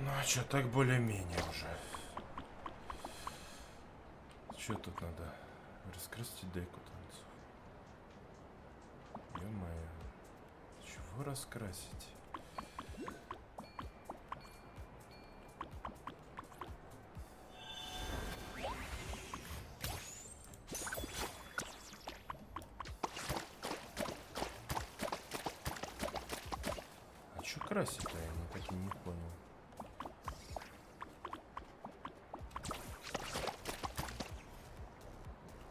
Ну а что, так более-менее уже. Что тут надо? Раскрасить дейку танцев. Ё-моё. Чего раскрасить? А что красить-то? Я так и не понял.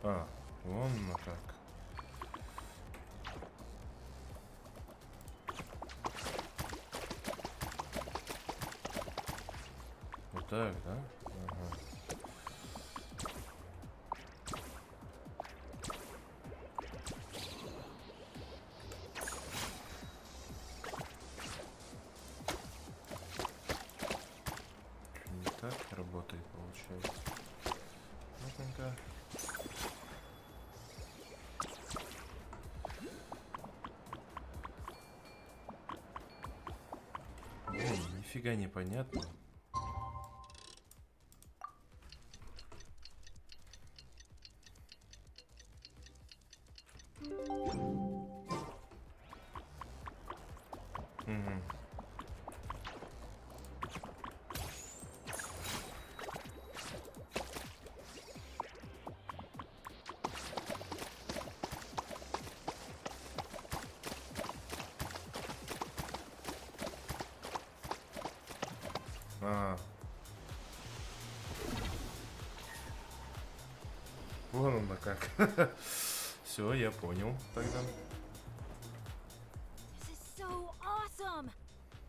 А, вон оно как. Вот так, да? Ага. Не так работает, получается. Ну-ка. Нифига непонятно. Вон оно как. Все, я понял тогда. This is so awesome.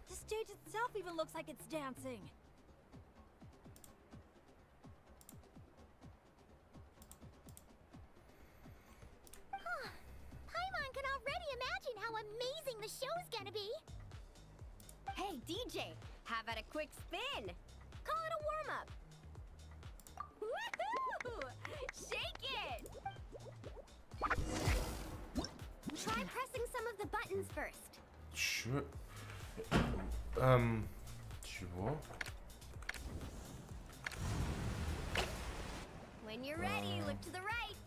The stage itself even looks like it's dancing. Paimon can already imagine how amazing the show's gonna be. Hey, DJ, how about a quick spin? Call it a warm-up. Woohoo! Shake it! Try pressing some of the buttons first. Чё? Чего? When you're ready, look to the right.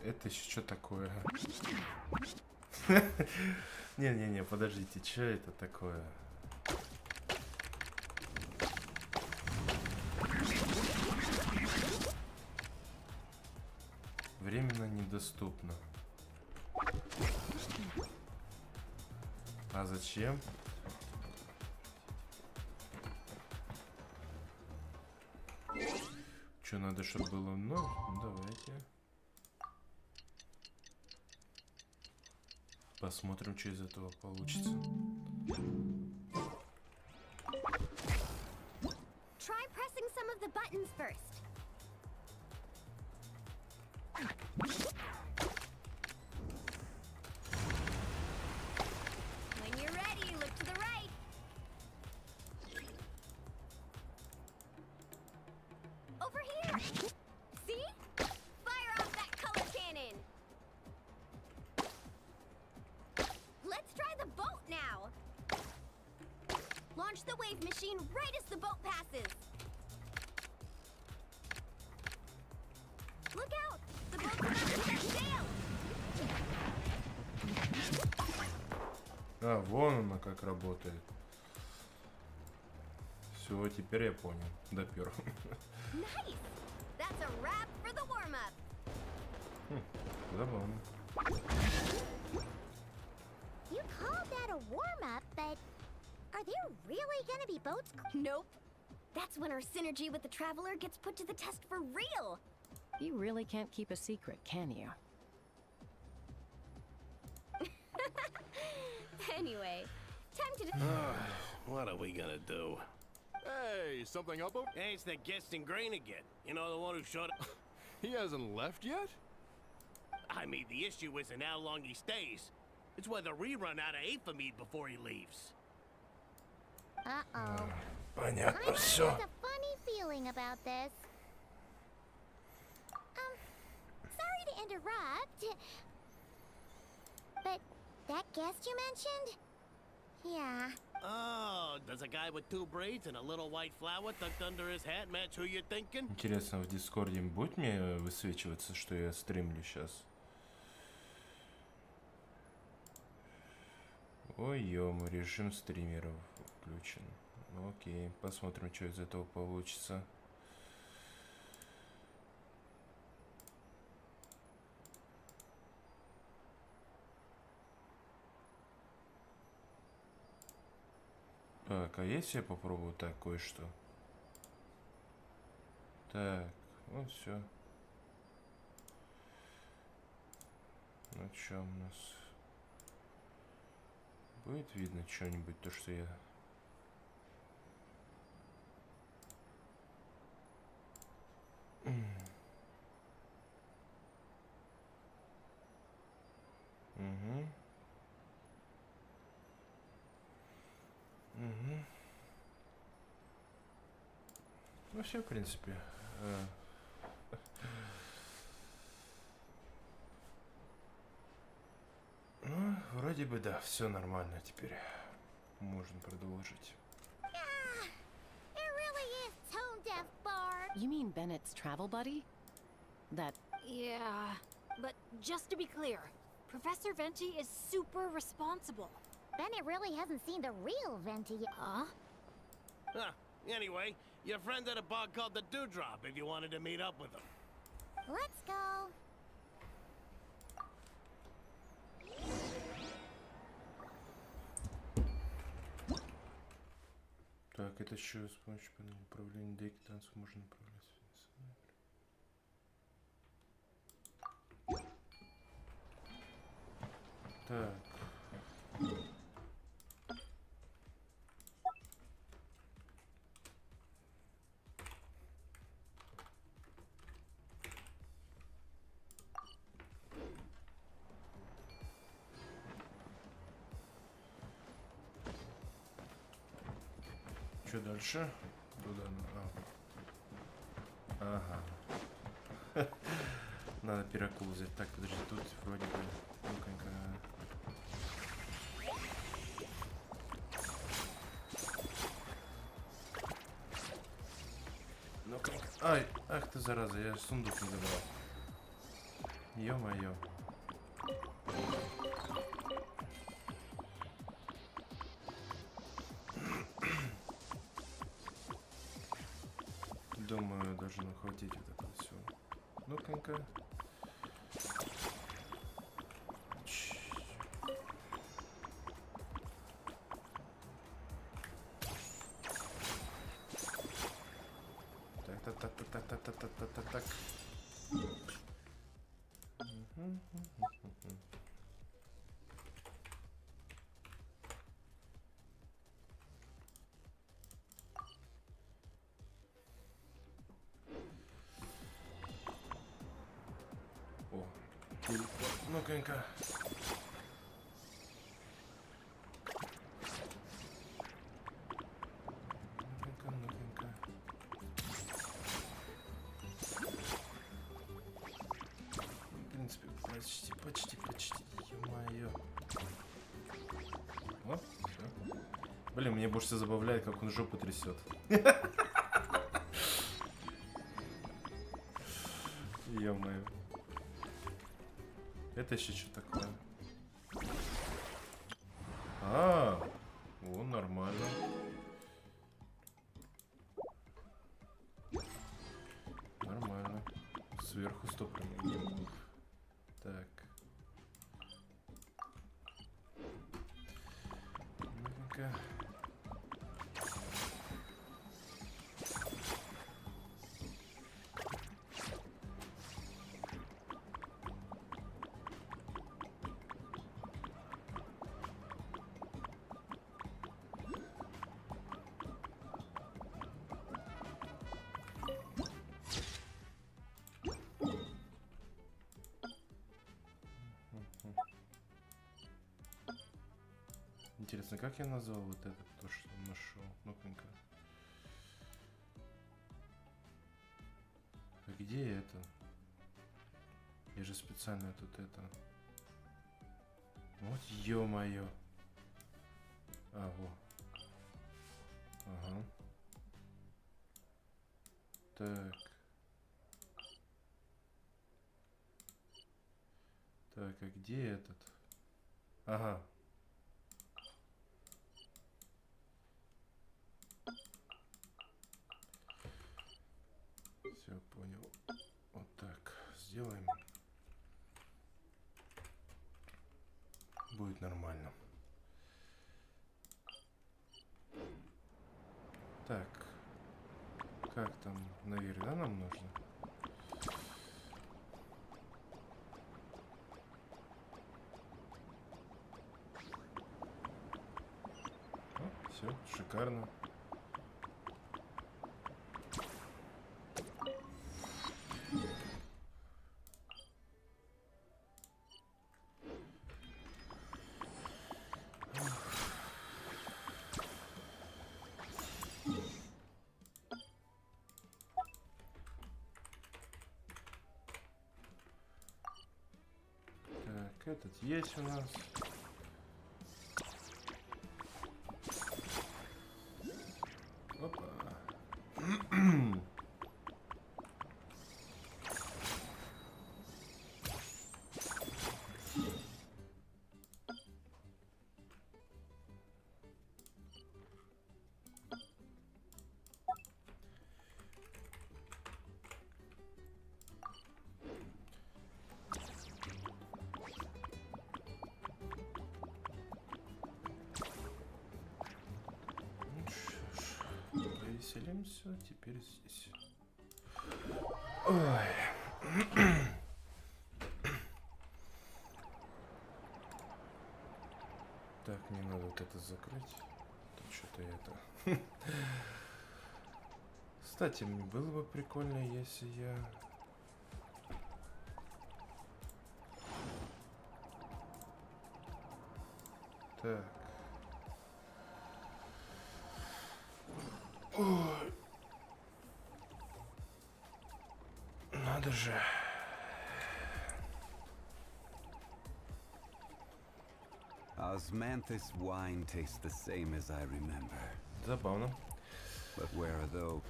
Это еще что такое? Не-не-не, подождите, что это такое? Временно недоступно. А зачем? Что надо, чтобы было? Ну, давайте. Посмотрим, что из этого получится. Try pressing some of the buttons first. When you're ready, look to the right. Over here. See? Fire off that color cannon. Let's try the boat now. Launch the wave machine right as the boat passes. Look out! The boat's about to set sail. А, вон она как работает. Все, теперь я понял. Допер. Nice! That's a wrap for the warm-up. Забавно. You called that a warm-up, but are there really gonna be boats? Nope. That's when our synergy with the Traveler gets put to the test for real. You really can't keep a secret, can you? Anyway, time to... What are we gonna do? Hey, something up? Hey, it's that Genshin Grain again. You know, the one who showed up. He hasn't left yet? I mean, the issue isn't how long he stays. It's whether we run out of Aphamide before he leaves. Uh-oh. Понятно, Paimon все. has a funny feeling about this. Sorry to interrupt. But that guest you mentioned? Yeah. Oh, does a guy with 2 braids and a little white flower tucked under his hat match who you're thinking? Интересно, в Дискорде будет мне высвечиваться, что я стримлю сейчас? Ой, ё-моё, режим стримеров включен. Окей, посмотрим, что из этого получится. Так, а если я попробую так кое-что? Так, вот все. Ну что у нас? Будет видно что-нибудь, то что я... Угу. Угу. Ну все, в принципе. Ну, вроде бы да, все нормально теперь. Можно продолжить. Ah, it really is tone deaf, Bart. You mean Bennett's travel buddy? That Yeah, but just to be clear, Professor Venti is super responsible. Bennett really hasn't seen the real Venti yet. Huh? Huh. Anyway, your friend at a bar called the Dewdrop if you wanted to meet up with him. Let's go. Так, это что с помощью панели управления Декитанс можно управлять? Так. Что дальше? Туда. Ага. Надо пирокул взять. Так, подожди, тут вроде бы. Ну-ка. Ай, ах ты зараза, я сундук не забрал. Ё-моё. Думаю, должно хватить вот это все. Ну-ка. Так. О, телефон. Ну-ка. Почти. Ё-моё. О, всё. Блин, мне больше всего забавляет, как он жопу трясет. Ё-моё. Это еще что такое? О, нормально. Нормально. Сверху 100%. Так. Ну-ка. Интересно, как я назвал вот это, то, что нашел? Ну-ка. А где это? Я же специально тут это... Вот ё-моё. А, во. Ага. Так. Так, а где этот? Ага. Все, понял. Вот так сделаем. Будет нормально. Так. Как там? Наверх, да, нам нужно? Все, шикарно. Так, этот есть у нас. Опа. Повеселимся теперь здесь. Ой. Так, мне надо вот это закрыть. Тут что-то это. Кстати, было бы прикольно, если я... Так. Ой. Надо же. Osmanthus wine tastes the same as I remember. Забавно. But where are those?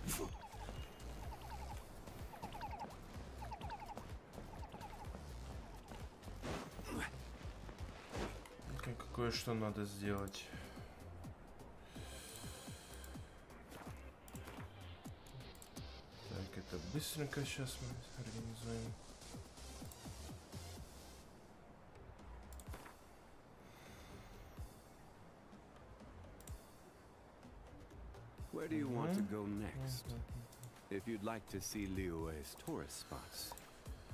Кое-что надо сделать. Так, это быстренько сейчас мы организуем. Where do you want to go next? If you'd like to see Liyue's tourist spots,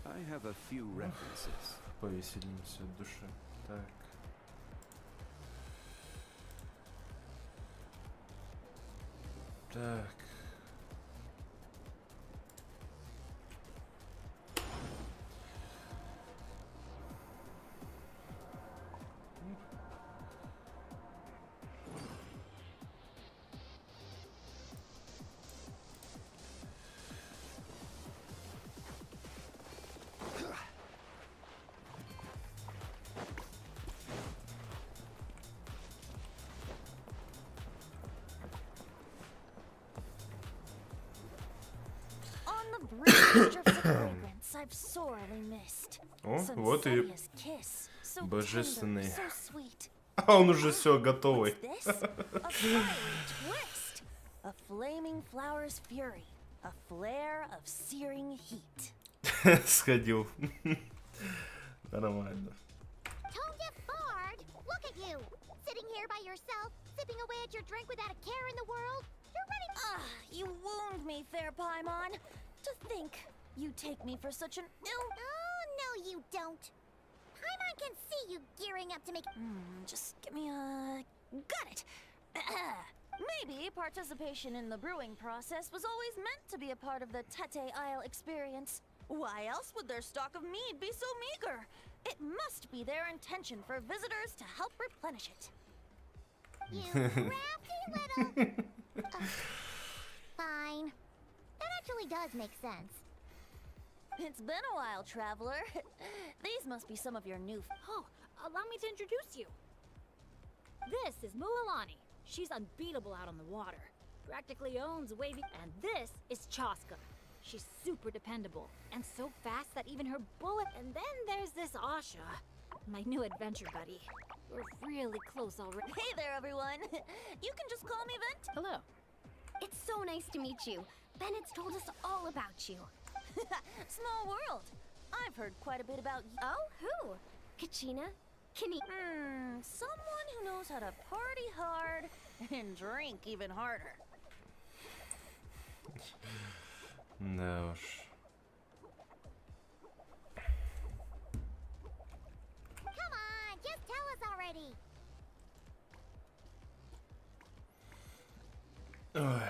I have a few references. Повеселимся от души. Так. Так. I've sorely missed. О, Some вот и Sonia's kiss, so божественный. tender, so sweet. А он уже все готовый. What's this? A fiery twist. A flaming flower's fury. A flare of searing heat. Сходил. Нормально. Tone deaf bard, look at you, sitting here by yourself, sipping away at your drink without a care in the world. You're ready. Ah, you wound me, fair Paimon. To think you take me for such an ill. Oh, no, you don't. Paimon can see you gearing up to make. Just give me a. Got it. Maybe participation in the brewing process was always meant to be a part of the Tete Isle experience. Why else would their stock of mead be so meager? It must be their intention for visitors to help replenish it. You crafty little. Fine. That actually does make sense. It's been a while, traveler. These must be some of your new. Oh, allow me to introduce you. This is Mualani. She's unbeatable out on the water. Practically owns wavy. And this is Chaska. She's super dependable and so fast that even her bullet. And then there's this Asha, my new adventure buddy. We're really close already. Hey there, everyone. You can just call me Vent. Hello. It's so nice to meet you. Bennett's told us all about you. Small world. I've heard quite a bit about you. Oh, who? Kachina? Kenny? Someone who knows how to party hard and drink even harder. Да уж. Come on, just tell us already. Ой.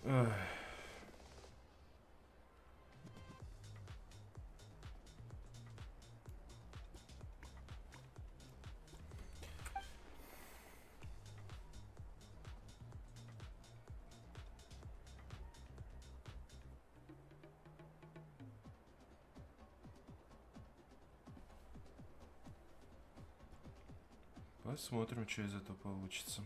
Ой. Посмотрим, что из этого получится.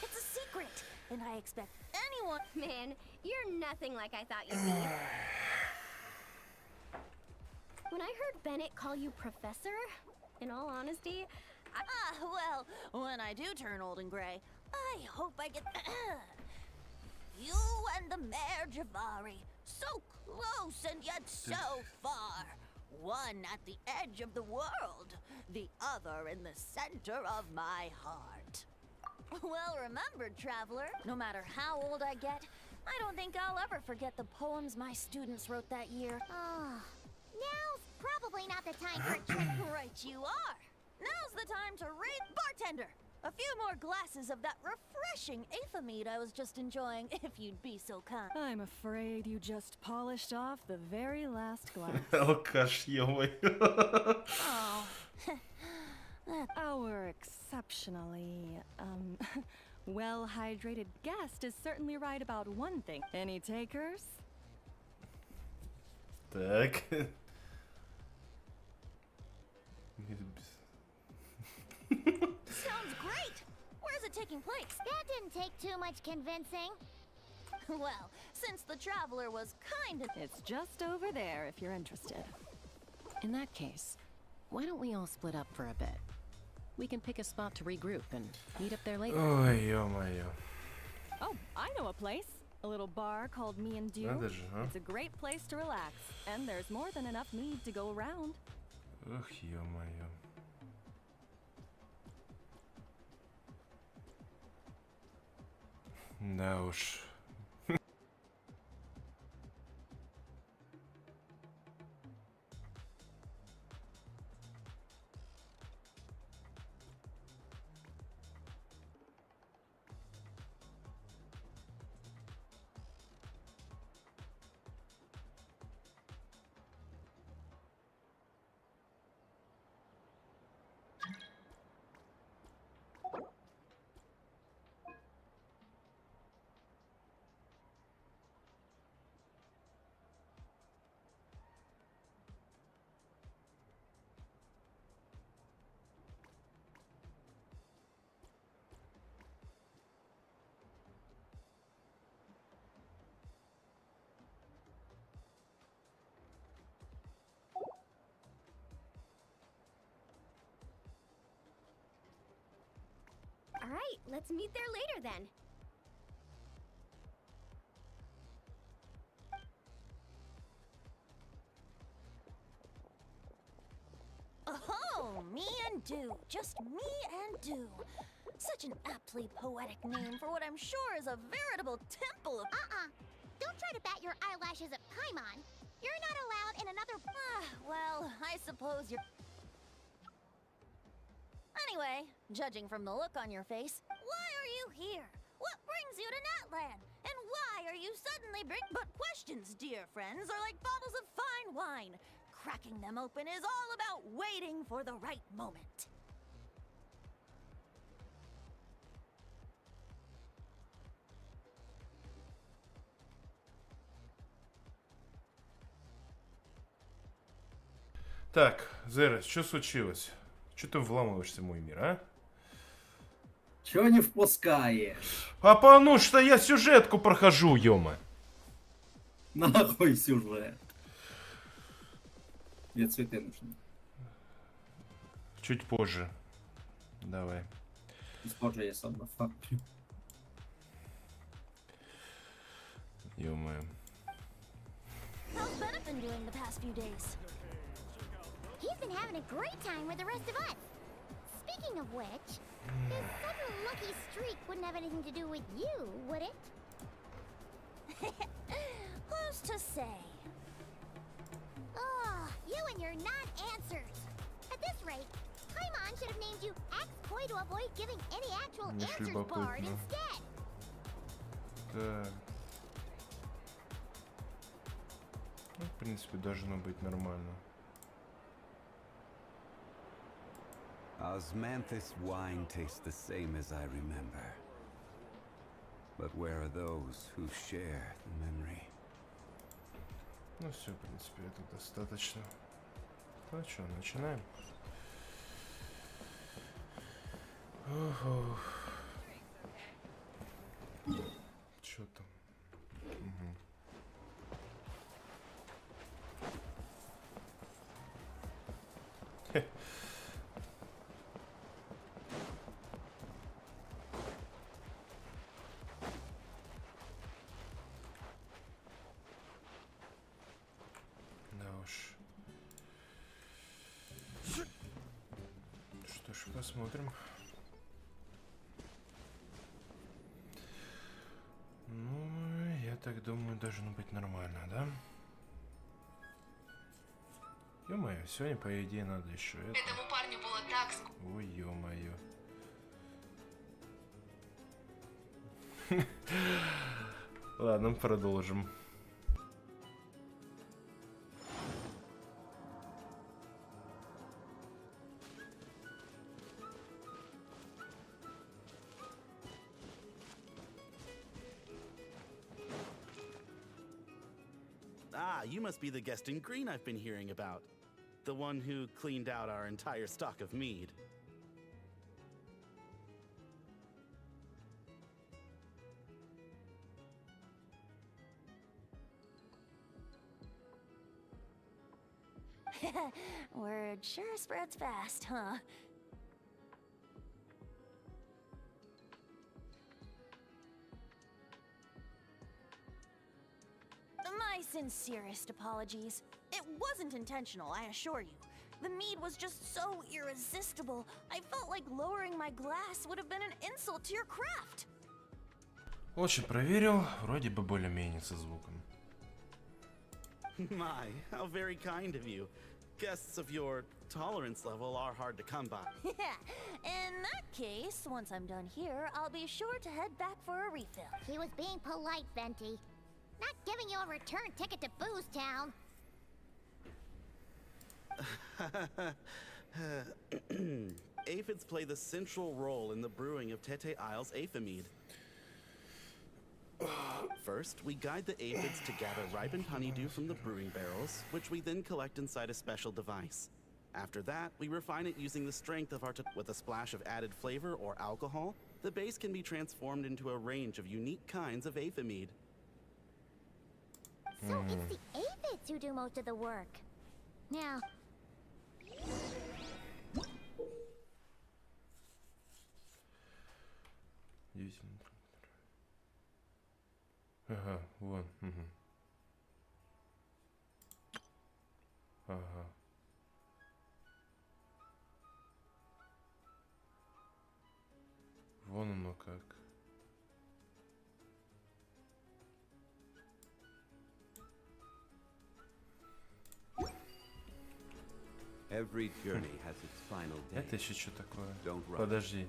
It's a secret, and I expect anyone. Man, you're nothing like I thought you'd be. When I heard Bennett call you Professor, in all honesty, Well, when I do turn old and gray, I hope I get you and the Mayor Javari, so close and yet so far. One at the edge of the world, the other in the center of my heart. Well remembered, traveler. No matter how old I get, I don't think I'll ever forget the poems my students wrote that year. Now's probably not the time for a trip. Right you are. Now's the time to raid bartender. A few more glasses of that refreshing Aethamede I was just enjoying, if you'd be so kind. I'm afraid you just polished off the very last glass. Алкаш, ё-моё. Oh. Our exceptionally, well-hydrated guest is certainly right about one thing. Any takers? Так. Sounds great! Where's it taking place? That didn't take too much convincing. Well, since the traveler was kind of... It's just over there if you're interested. In that case, why don't we all split up for a bit? We can pick a spot to regroup and meet up there later. Ой, ё-моё. Oh, I know a place. A little bar called Me and Do. Надо же, а? It's a great place to relax, and there's more than enough mead to go around. Ох, ё-моё. Да уж. Alright, let's meet there later then. Oh, me and Do. Just me and Do. Such an aptly poetic name for what I'm sure is a veritable temple of... Don't try to bat your eyelashes at Paimon. You're not allowed in another... well, I suppose you're... Anyway, judging from the look on your face, why are you here? What brings you to Natland? And why are you suddenly But questions, dear friends, are like bottles of fine wine. Cracking them open is all about waiting for the right moment. Так, Зерес, что случилось? Что ты вламываешься в мой мир, а? Чего не впускаешь? Ну что я сюжетку прохожу, ёма. Нахуй сюжет. Мне цветы нужны. Чуть позже. Давай. Позже я сам нафармлю. Ё-моё. How's Bennett been doing the past few days? He's been having a great time with the rest of us. Speaking of which, his sudden lucky streak wouldn't have anything to do with you, would it? Who's to say? Oh, you and your non-answers. At this rate, Paimon should have named you X-Boy to avoid giving any actual answers barred instead. Так. Ну, в принципе, должно быть нормально. Osmanthus wine tastes the same as I remember. But where are those who share the memory? Ну все, в принципе, это достаточно. Ну что, начинаем? Ого. Что там? Угу. Что ж, посмотрим. Ну, я так думаю, должно быть нормально, да? Ё-моё, сегодня, по идее, надо еще это. Этому парню было так скучно. Ой, ё-моё. Ладно, продолжим. Ah, you must be the guest in green I've been hearing about. The one who cleaned out our entire stock of mead. Word sure spreads fast, huh? My sincerest apologies. It wasn't intentional, I assure you. The mead was just so irresistible. I felt like lowering my glass would have been an insult to your craft. Очень проверил, вроде бы более-менее со звуком. My, how very kind of you. Guests of your tolerance level are hard to come by. In that case, once I'm done here, I'll be sure to head back for a refill. He was being polite, Venti. Not giving you a return ticket to Booze Town. Aphids play the central role in the brewing of Tete Isle's aphid. First, we guide the aphids to gather ripened honeydew from the brewing barrels, which we then collect inside a special device. After that, we refine it using the strength of our with a splash of added flavor or alcohol. The base can be transformed into a range of unique kinds of aphid. So it's the aphids who do most of the work. Now, Ага, вон. Угу. Ага. Вон оно как. Every journey has its final day. Это еще что такое? Don't rush. Подожди.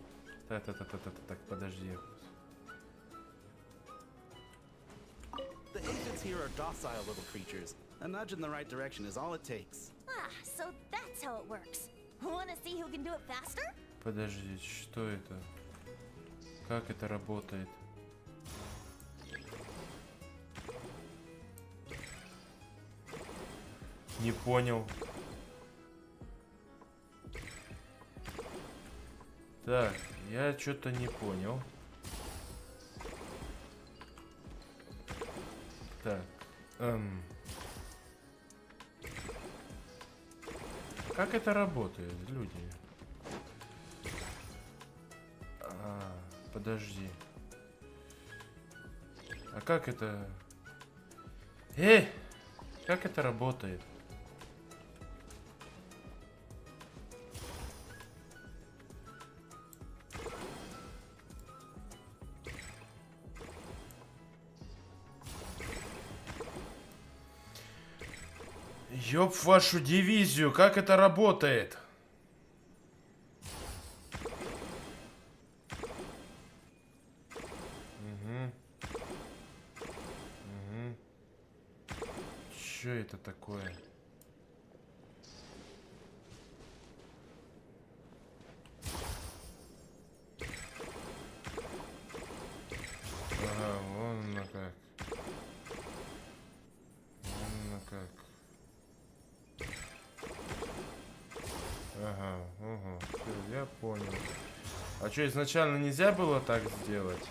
Так, подожди. The aphids here are docile little creatures. A nudge in the right direction is all it takes. Ah, so that's how it works. Wanna see who can do it faster? Подожди, что это? Как это работает? Не понял. Так, я что-то не понял. Так, как это работает, люди? Подожди. А как это? Как это работает? Ёб вашу дивизию, как это работает? Что это такое? Ага, вон оно как. Вон оно как. Ага, все, я понял. А что, изначально нельзя было так сделать?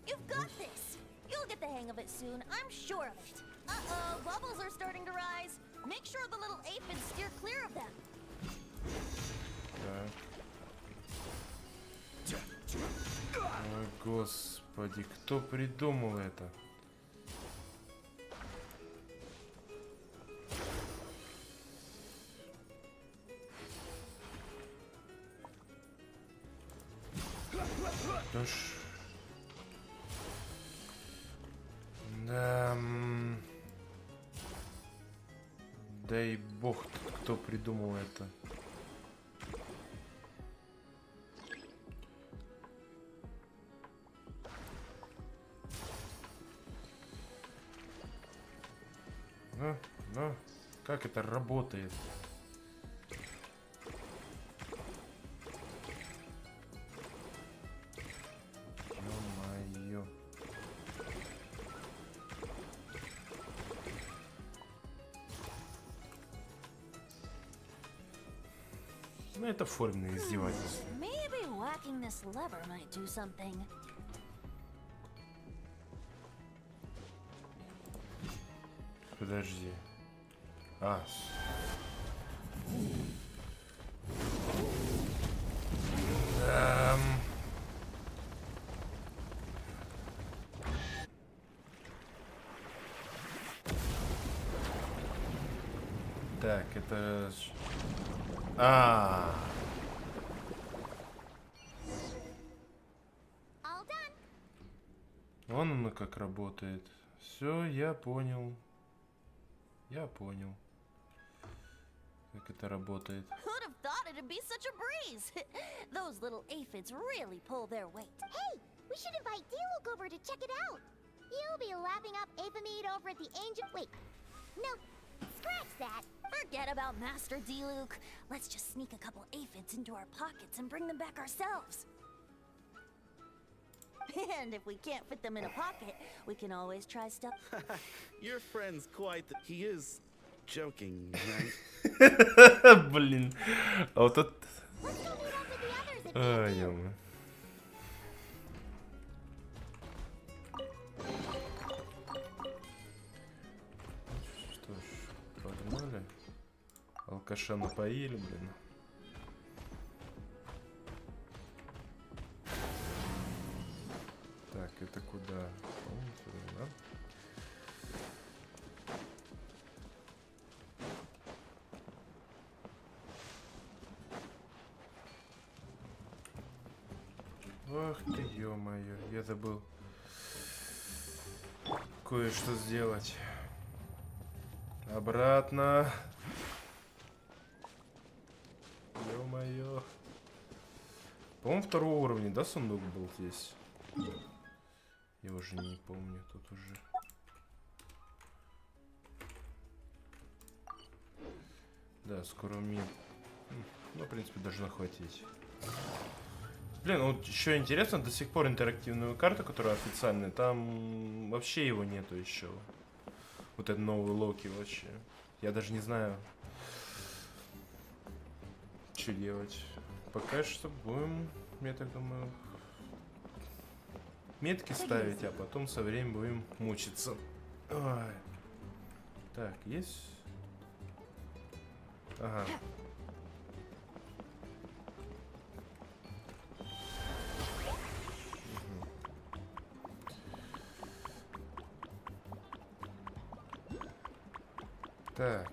You've got this. You'll get the hang of it soon, I'm sure of it. Uh-oh, bubbles are starting to rise. Make sure the little aphids steer clear of them. Ой, господи, кто придумал это? Да ж... Да... Дай бог, кто придумал это. Ну, как это работает? Ё-моё. Ну, это форменное издевательство. Maybe whacking this lever might do something. Подожди. Так, это... Вон оно как работает. Все, я понял. Я понял. Как это работает. Who'd have thought it'd be such a breeze? Those little aphids really pull their weight. Hey, we should invite D-Luke over to check it out. He'll be lapping up Aphamid over at the Angel... Wait, no, scratch that. Forget about Master D-Luke. Let's just sneak a couple aphids into our pockets and bring them back ourselves. And if we can't fit them in a pocket, we can always try stuff. Your friend's quite the... He is joking, right? Блин. А вот тут... Ай, ё-моё. алкаша напоили, блин. Так, это куда? По-моему, сюда, да? Ах ты, ё-моё, я забыл кое-что сделать. Обратно. Ё-моё. По-моему, второго уровня, да, сундук был здесь? Я уже не помню, тут уже. Да, скоро мне... Ну, в принципе, должно хватить. Блин, вот еще интересно, до сих пор интерактивную карту, которая официальная, там вообще его нету еще. Вот этот новый Локи вообще. Я даже не знаю, что делать. Пока что будем, я так думаю, метки ставить, а потом со временем будем мучиться. Ой. Так, есть? Ага. Так,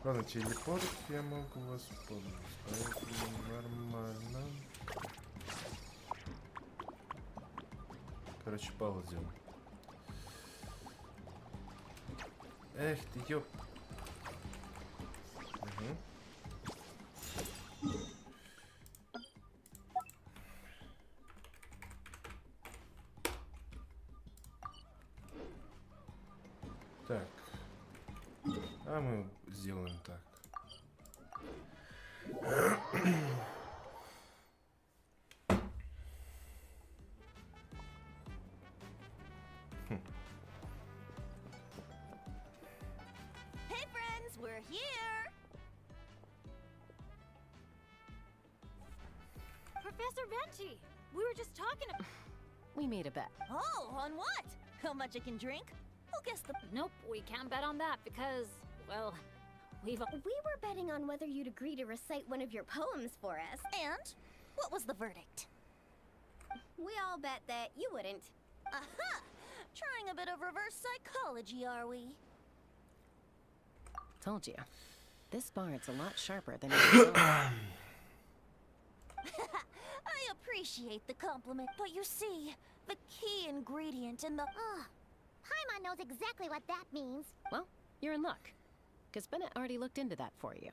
ладно, телепорт я могу воспользоваться, поэтому нормально. Короче, ползем. Эх ты, ёп. Угу. Так. А мы сделаем так. Hey friends, we're here. Professor Venti, we were just talking. We made a bet. Oh, on what? How much I can drink? Who guessed the... Nope, we can't bet on that because, well, We were betting on whether you'd agree to recite one of your poems for us. And? What was the verdict? We all bet that you wouldn't. Aha! Trying a bit of reverse psychology, are we? Told you. This bard's a lot sharper than you thought. I appreciate the compliment, but you see, the key ingredient in the... Paimon knows exactly what that means. Well, you're in luck. Because Bennett already looked into that for you.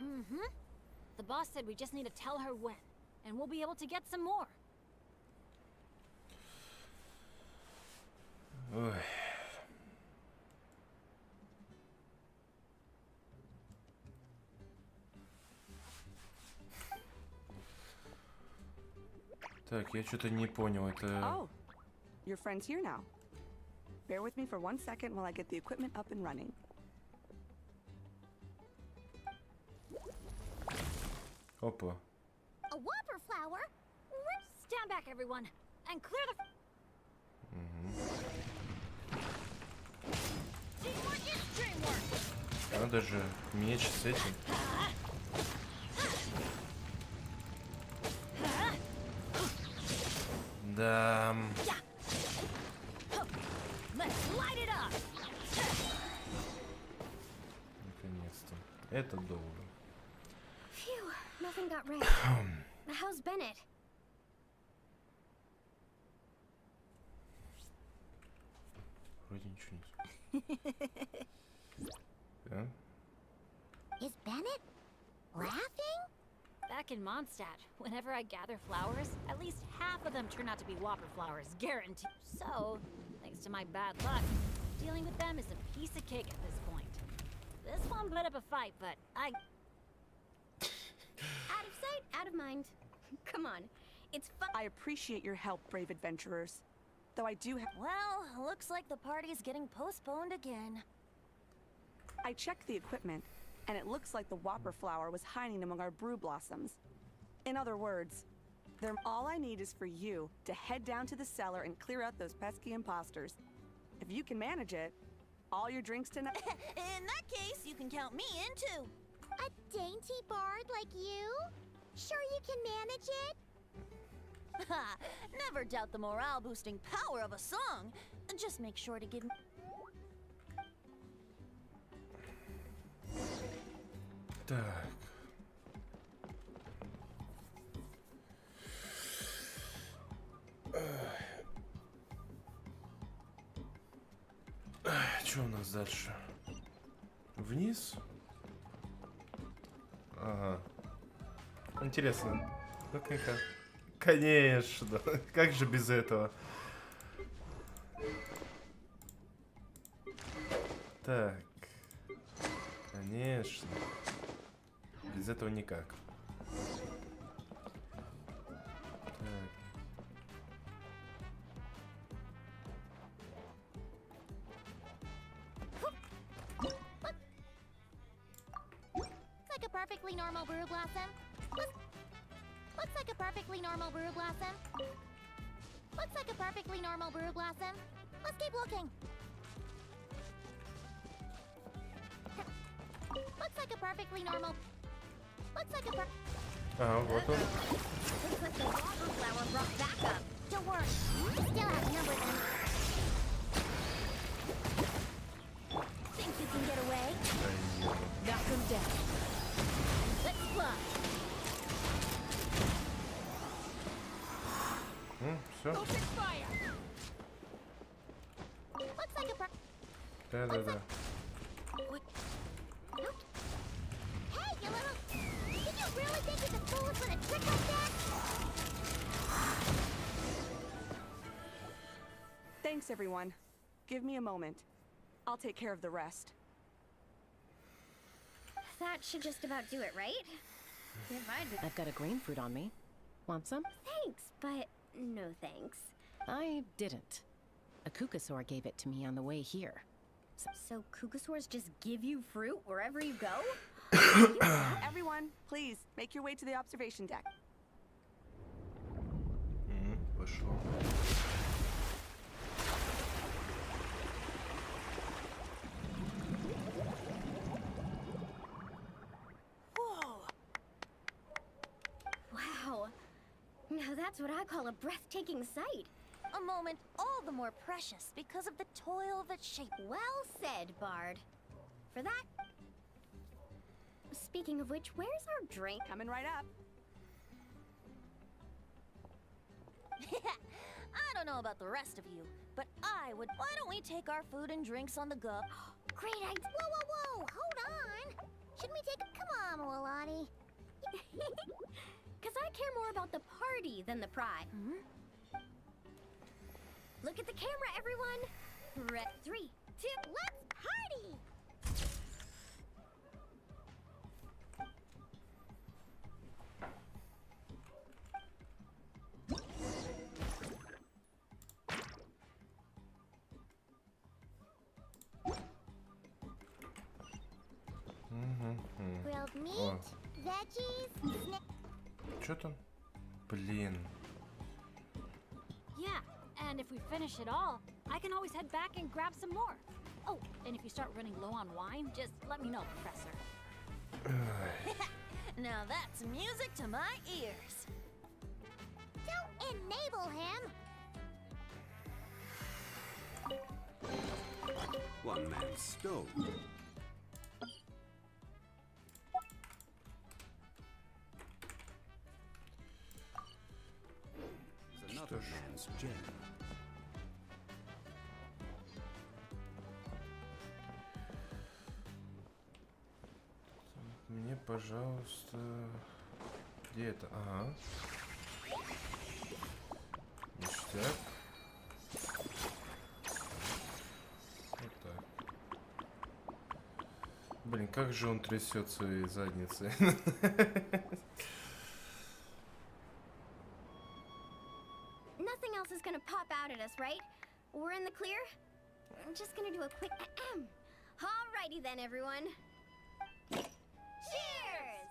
Mm-hmm. The boss said we just need to tell her when, and we'll be able to get some more. Ой. Так, я что-то не понял, это... Oh, your friend's here now. Bear with me for 1 second while I get the equipment up and running. Опа. A whopper flower? Stand back, everyone, and clear the... Teamwork is dreamwork! Надо же, меч с этим. Да. Наконец-то. Это долго. Phew, nothing got wrecked. How's Bennett? Вроде ничего не... Да? Is Bennett laughing? Back in Mondstadt, whenever I gather flowers, at least half of them turn out to be whopper flowers, guaranteed. So, thanks to my bad luck, dealing with them is a piece of cake at this point. This one put up a fight, but I... Out of sight, out of mind. Come on, it's fun. I appreciate your help, brave adventurers. Though I do have... Well, looks like the party's getting postponed again. I checked the equipment, and it looks like the whopper flower was hiding among our brew blossoms. In other words, all I need is for you to head down to the cellar and clear out those pesky imposters. If you can manage it, all your drinks tonight... In that case, you can can count me in too. A dainty bard like you? Sure you can manage it? Ha! Never doubt the morale-boosting power of a song. Just make sure to give me... Так. Что у нас дальше? Вниз? Ага. Интересно. Ну-ка. Конечно. Как же без этого? Так. Конечно. Без этого никак. Так. Like a perfectly normal brew blossom. Looks like a perfectly normal brew blossom. Looks like a perfectly normal brew blossom. Let's keep looking. Looks like a perfectly normal. Looks like a Ага, вот он. Looks like the wobber flower brought back up. Don't worry, we still outnumber them. Think you can get away? Knock him down. Let's fly. Все. Open fire. Looks like a Да. Hey, you little... Did you really think you could fool us with a trick like that? Thanks, everyone. Give me a moment. I'll take care of the rest. That should just about do it, right? I've got a grapefruit on me. Want some? Thanks, but no thanks. I didn't. A Kukasaur gave it to me on the way here. So Kukasaurs just give you fruit wherever you go? Everyone, please, make your way to the observation deck. Пошло. Whoa! Wow. Now that's what I call a breathtaking sight. A moment all the more precious because of the toil that shaped. Well said, Bard. For that... Speaking of which, where's our drink? Coming right up. I don't know about the rest of you, but I would... Why don't we take our food and drinks on the go? Great idea. Whoa. Hold on. Shouldn't we take... Come on, Milani. Because I care more about the party than the pride. Look at the camera, everyone! 3, 2, Let's party! Grilled meat, veggies, Чё там? Блин. Yeah, and if we finish it all, I can always head back and grab some more. Oh, and if you start running low on wine, just let me know, Professor. Now that's music to my ears. Don't enable him! One man's stove. Another man's gem. Мне, пожалуйста... Где это? Ага. Ништяк. Вот так. Блин, как же он трясет своей задницей. Nothing else is gonna pop out at us, right? We're in the clear? I'm just gonna do a quick Alrighty then, everyone. Cheers!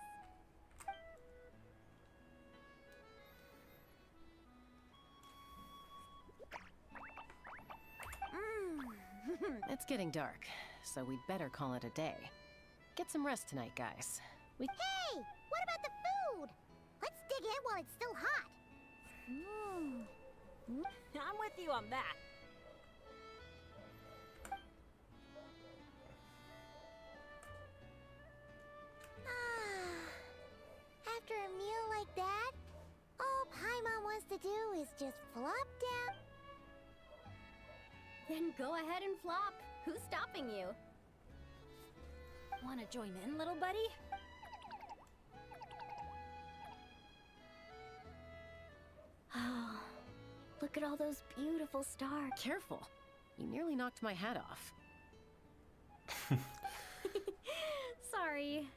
It's getting dark, so we'd better call it a day. Get some rest tonight, guys. We... Hey, what about the food? Let's dig in while it's still hot. I'm with you on that. After a meal like that, all Paimon wants to do is just flop down. Then go ahead and flop. Who's stopping you? Wanna join in, little buddy? Oh, look at all those beautiful stars. Careful. You nearly knocked my hat off. Sorry.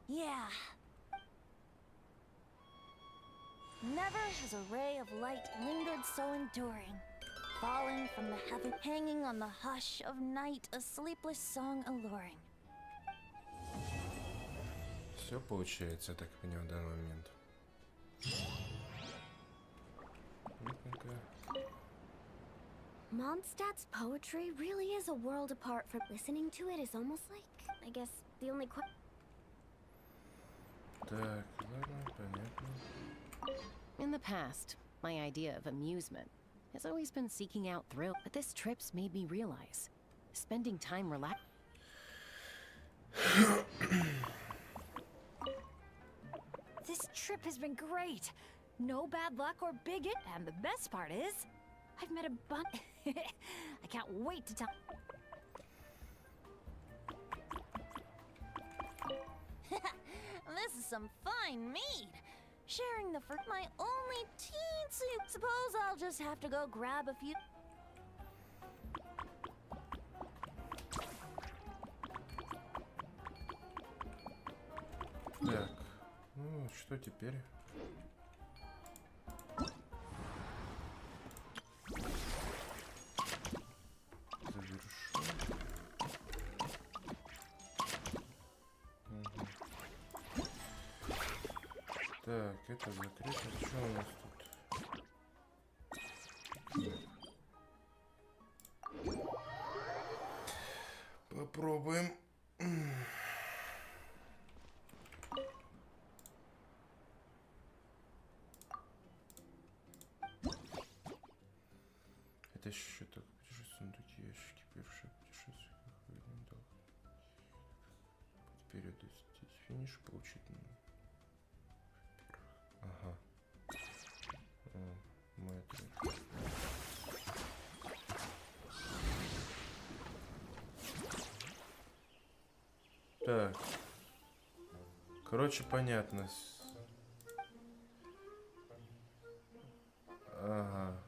Yeah. Never has a ray of light lingered so enduring, falling from the heaven, hanging on the hush of night, a sleepless song alluring. Все получается, я так понял, в данный момент. Mondstadt's poetry really is a world apart from listening to it is almost like, I guess, the only Так, ладно, понятно. In the past, my idea of amusement has always been seeking out thrill, but this trip's made me realize spending time relaxing. This trip has been great. No bad luck or bigot, and the best part is, I've met a bunch. I can't wait to tell. This is some fine mead. Sharing the fruit, my only teensy. Suppose I'll just have to go grab a few. Так, ну что теперь? Завершу. Угу. Так, это закрыто. Что у нас тут? Попробуем. Это еще так, путешествие, сундуки, ящики, первое путешествие, теперь достичь финиша, получить. Ага. Мы это... Так. Короче, понятно. Ага.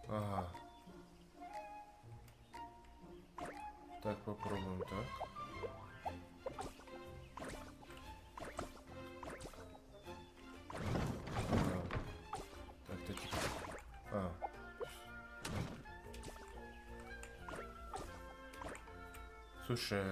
Ага. Так, попробуем так. Ага. Так, типа... А. Слушай...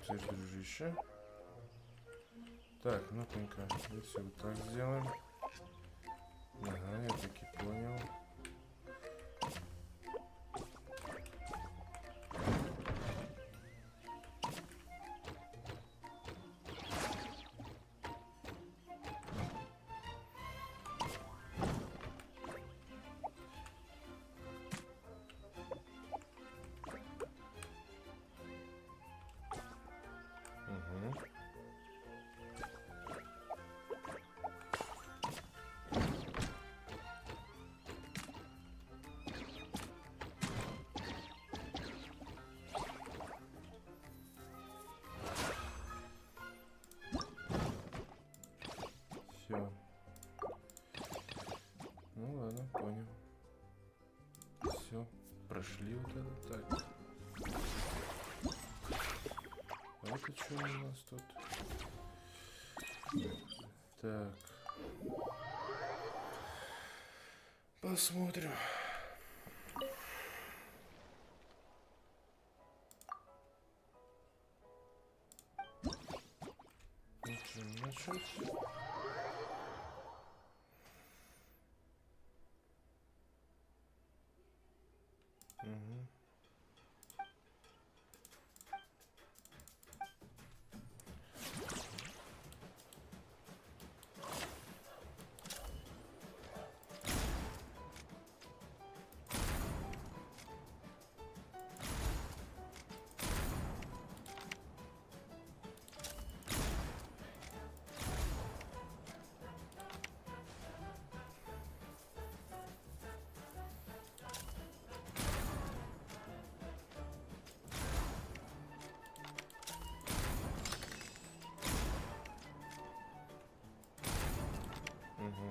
Дружище. Так, ну-ка, если вот так сделаем. Ага, я таки понял. Пошли вот это так. А это что у нас тут? Так. Посмотрим. Начать. Угу.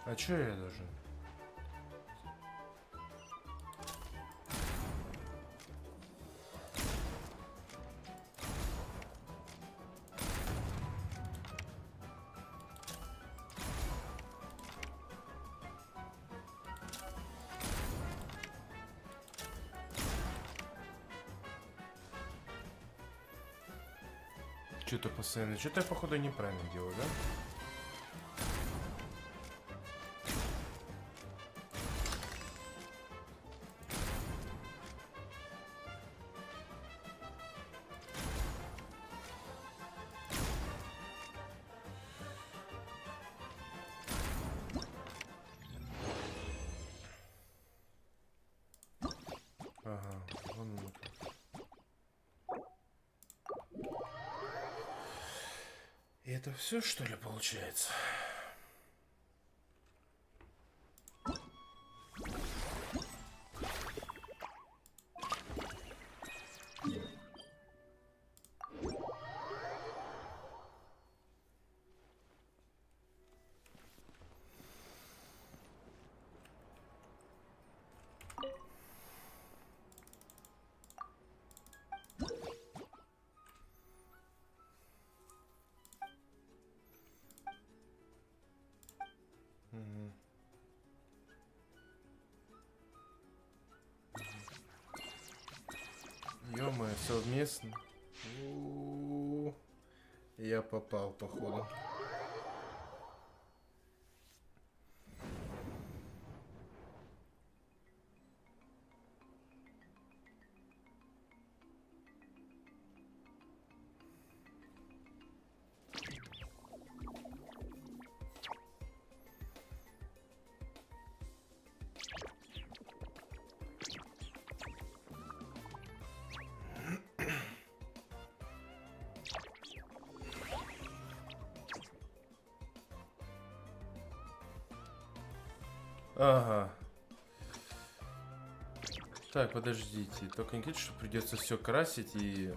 А чё я должен? Что-то постоянно. Что-то я, походу, неправильно делаю, да? Ага, вон он. И это все, что ли, получается? Ё-моё, совместно. У-у-у. Я попал, походу. Ага. Так, подождите. Только не говорите, что придется все красить и...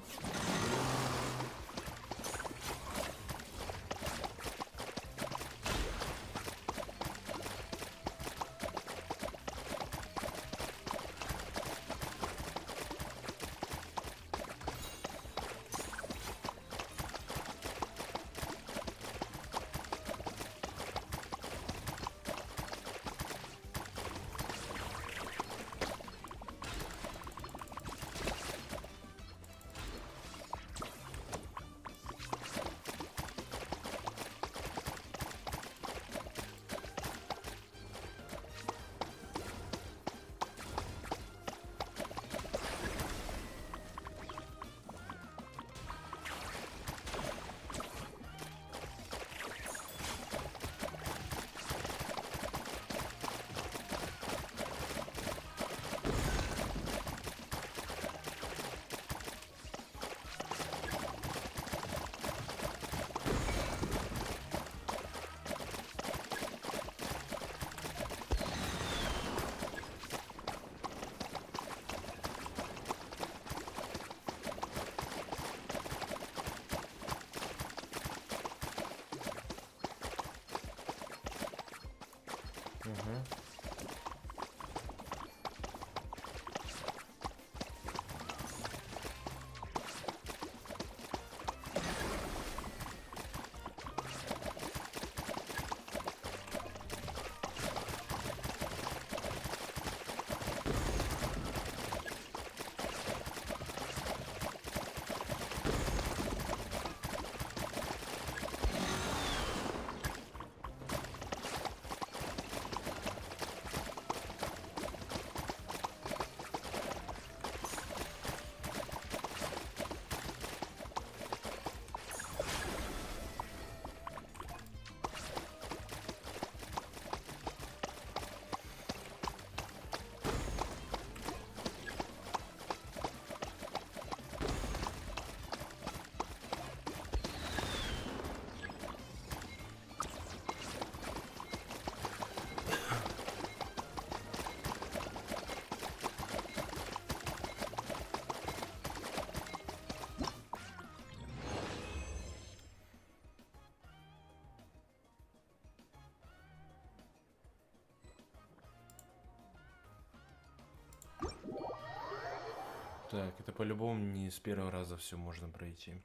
Так, это по-любому не с первого раза все можно пройти.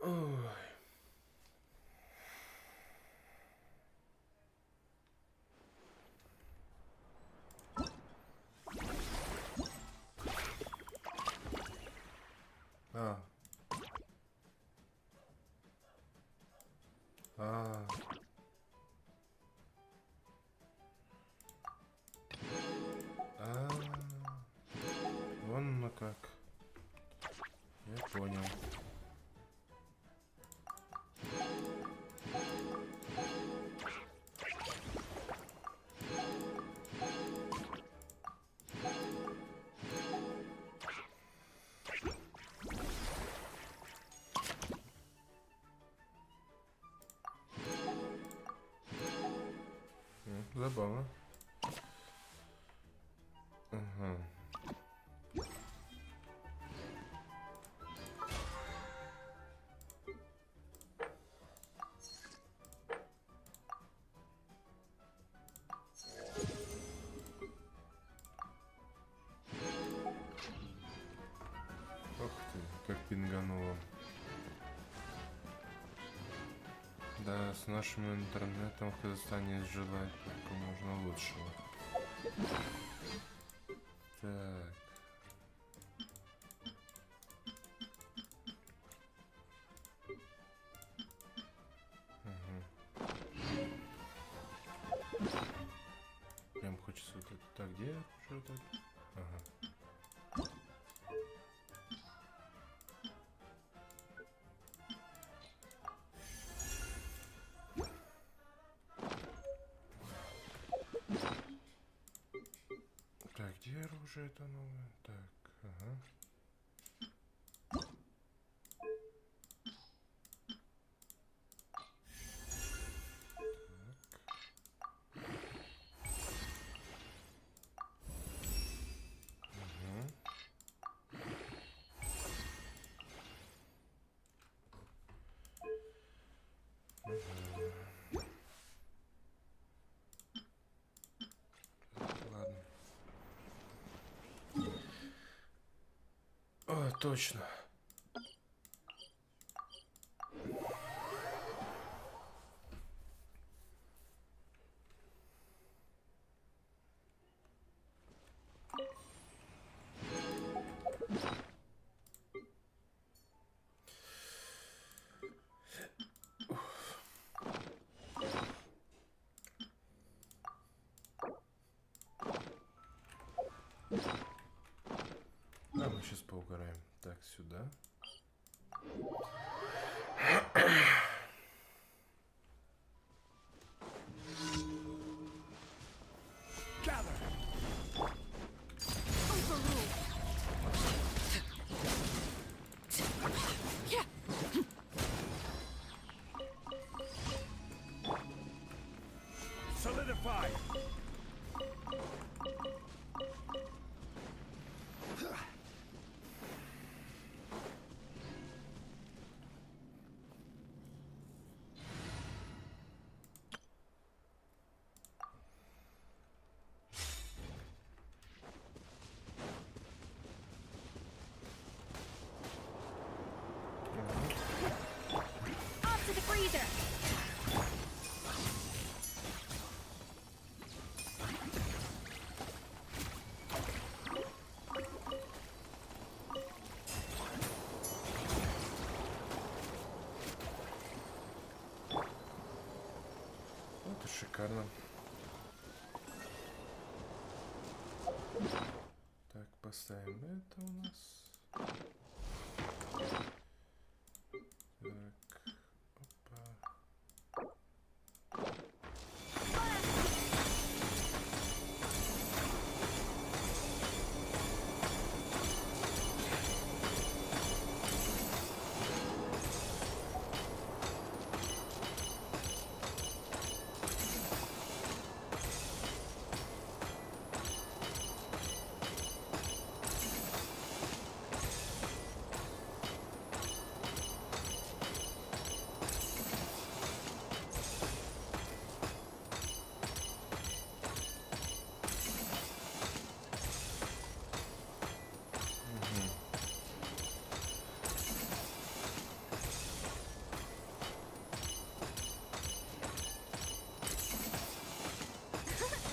Ой. Вон оно как. Я понял. Забавно. Ага. Ух ты, как пингануло. Да, с нашим интернетом в Казахстане желать только можно лучшего. Так. Прям хочется вот это. Так, где уже так? Ага. Так, где оружие это новое? Так, ага. О, точно. А мы сейчас поугараем. Так, сюда. Solidify. Шикарно. Так, поставим это у нас. Так, опа.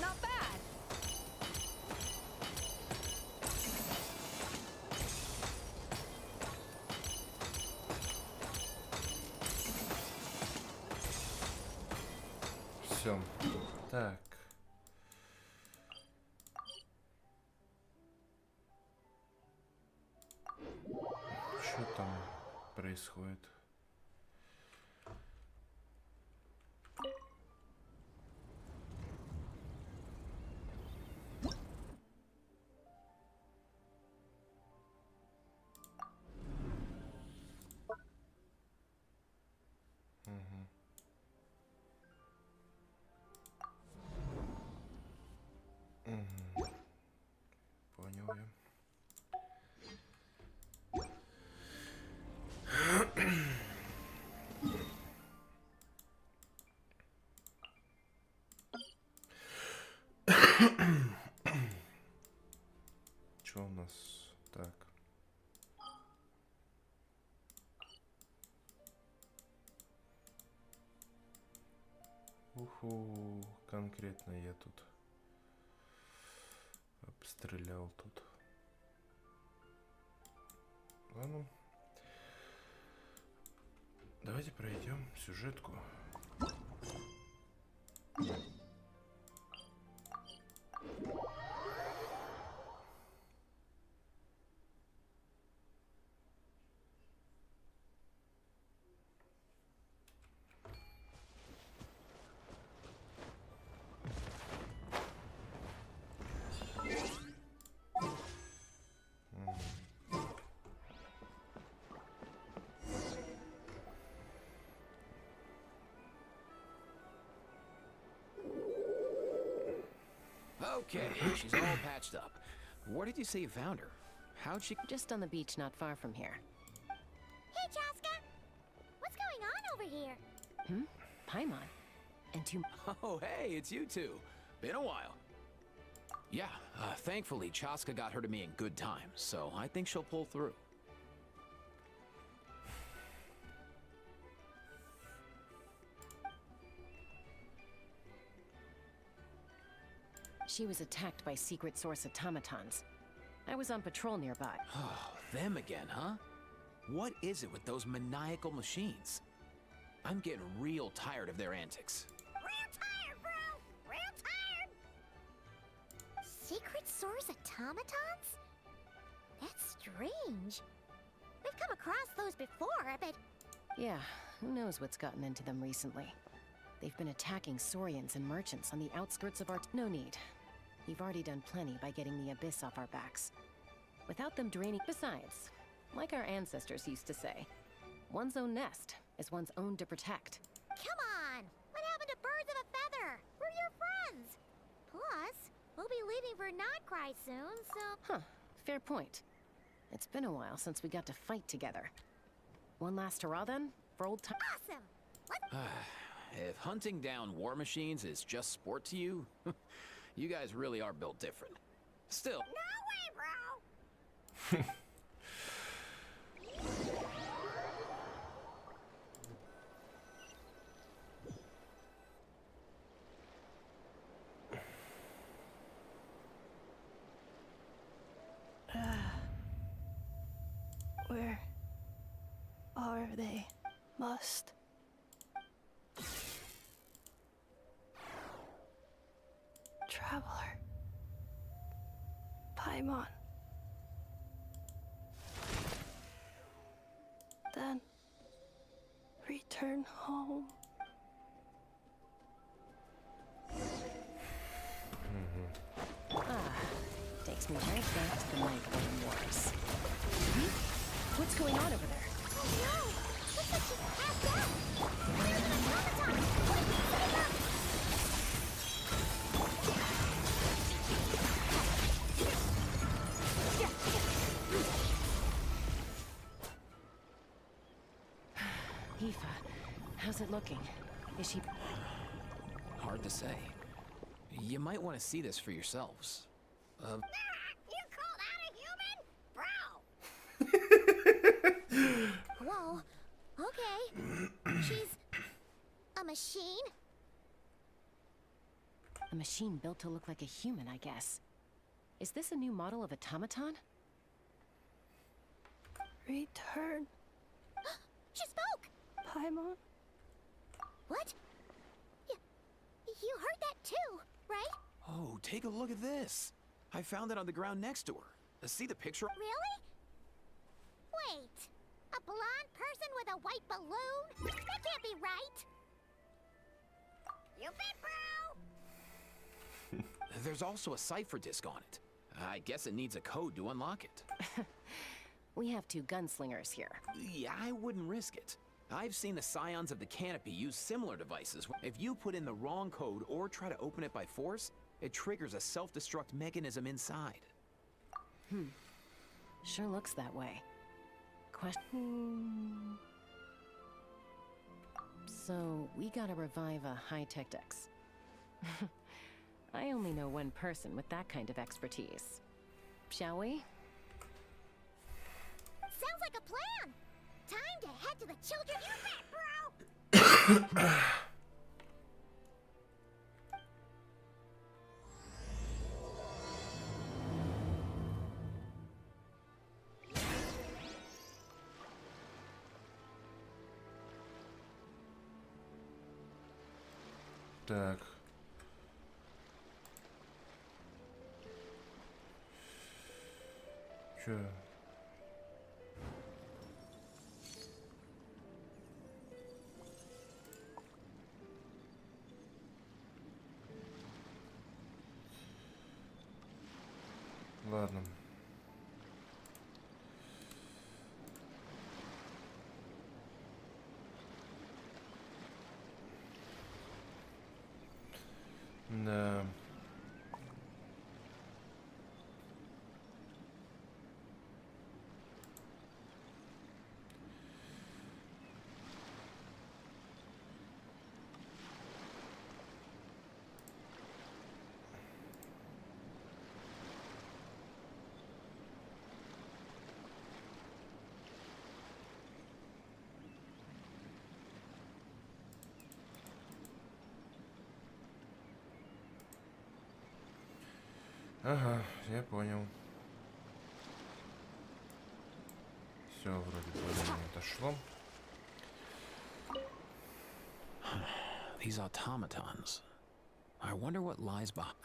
Not bad. Все. Так. Что там происходит? Мгм. Мгм. Понял я. Что у нас? Так. Уху, конкретно я тут обстрелял тут. Ладно. Давайте пройдем сюжетку. Okay, she's all patched up. Where did you say you found her? How'd she... Just on the beach not far from here. Hey, Chaska! What's going on over here? Paimon. And two... Oh, hey, it's you two. Been a while. Yeah, thankfully, Chaska got her to me in good time, so I think she'll pull through. She was attacked by secret source automatons. I was on patrol nearby. Oh, them again, huh? What is it with those maniacal machines? I'm getting real tired of their antics. Real tired, bro! Real tired! Secret source automatons? That's strange. We've come across those before, but... Yeah, who knows what's gotten into them recently. They've been attacking Saurians and merchants on the outskirts of our... No need. We've already done plenty by getting the Abyss off our backs. Without them draining... Besides, like our ancestors used to say, one's own nest is one's own to protect. Come on! What happened to birds of a feather? We're your friends! Plus, we'll be leaving for Notcry soon, so... Huh, fair point. It's been a while since we got to fight together. One last hurrah then, for old time. Awesome! Let's... If hunting down war machines is just sport to you, you guys really are built different. Still... No way, bro! Where are they? Must. traveler. Paimon. Then return home. Takes me right back to the microwave wars. What's going on over there? Oh no! Looks like she's passed out! Where's an automaton? What did we set it up? Aoife, how's it looking? Is she... Hard to say. You might want to see this for yourselves. You call that a human? Bro! Whoa. Okay. She's a machine? A machine built to look like a human, I guess. Is this a new model of automaton? Return. She spoke! Paimon. What? You heard that too, right? Oh, take a look at this. I found it on the ground next to her. See the picture? Really? Wait. A blonde person with a white balloon? That can't be right. You bet, bro! There's also a cipher disk on it. I guess it needs a code to unlock it. We have two gunslingers here. Yeah, I wouldn't risk it. I've seen the scions of the canopy use similar devices. If you put in the wrong code or try to open it by force, it triggers a self-destruct mechanism inside. Sure looks that way. Question... So, we gotta revive a high-tech X. I only know one person with that kind of expertise. Shall we? Sounds like a plan! Time to head to the children. You bet, bro! Так. Чё? Ладно. Да. Ага, я понял. Все вроде более-менее отошло. These automatons. I wonder what lies behind.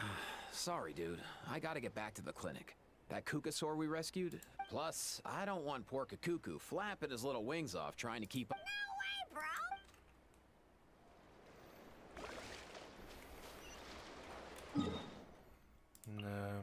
Sorry, dude. I gotta get back to the clinic. That Kukasaur we rescued? Plus, I don't want Porka Cuckoo flapping his little wings off trying to keep up. No way, bro! Да.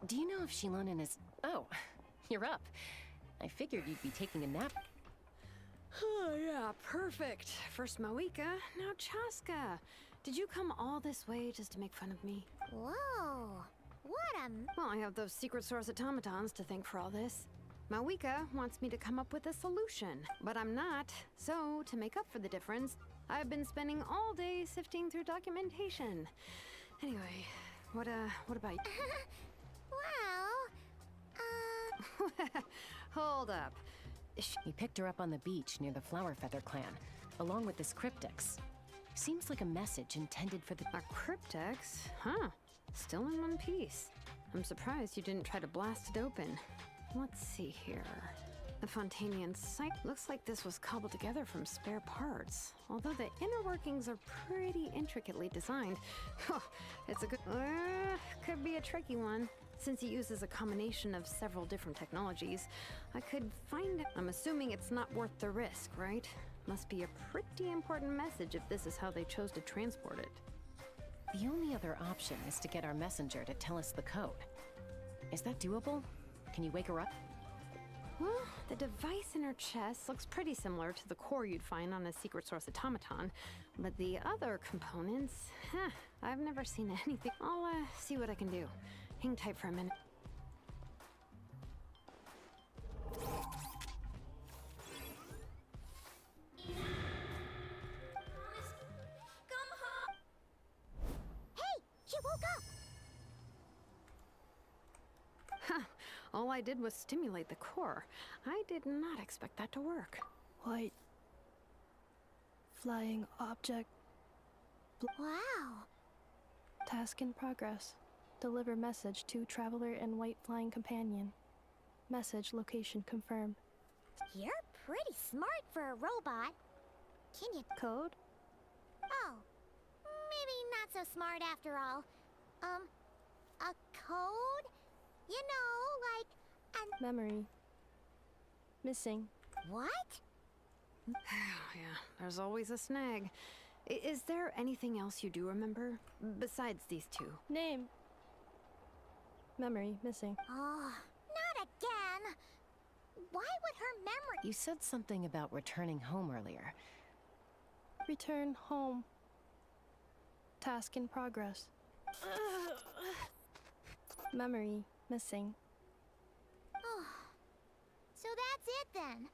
Do you know if Shilonen is... Oh, you're up. I figured you'd be taking a nap. Oh, yeah, perfect. First Mawika, now Chaska. Did you come all this way just to make fun of me? Whoa. What a... Well, I have those secret source automatons to thank for all this. Mawika wants me to come up with a solution, but I'm not. So, to make up for the difference, I've been spending all day sifting through documentation. Anyway, What about you? Well, Hold up. He picked her up on the beach near the Flower Feather clan, along with this cryptex. Seems like a message intended for the... A cryptex? Huh. Still in one piece. I'm surprised you didn't try to blast it open. Let's see here. The Fontanian site looks like this was cobbled together from spare parts. Although the inner workings are pretty intricately designed. It's a good... could be a tricky one. Since it uses a combination of several different technologies, I could find... I'm assuming it's not worth the risk, right? Must be a pretty important message if this is how they chose to transport it. The only other option is to get our messenger to tell us the code. Is that doable? Can you wake her up? Well, the device in her chest looks pretty similar to the core you'd find on a secret source automaton, but the other components, I've never seen anything. I'll see what I can do. Hang tight for a minute. she woke up. All I did was stimulate the core. I did not expect that to work. White flying object. Wow. Task in progress. Deliver message to traveler and white flying companion. Message location confirmed. You're pretty smart for a robot. Can you code? Oh, maybe not so smart after all. A code? You know, like an... Memory. Missing. What? Yeah, there's always a snag. Is there anything else you do remember? Besides these two? Name. Memory missing. Oh, not again. Why would her memory... You said something about returning home earlier. Return home. Task in progress. Memory missing. Oh, so that's it then?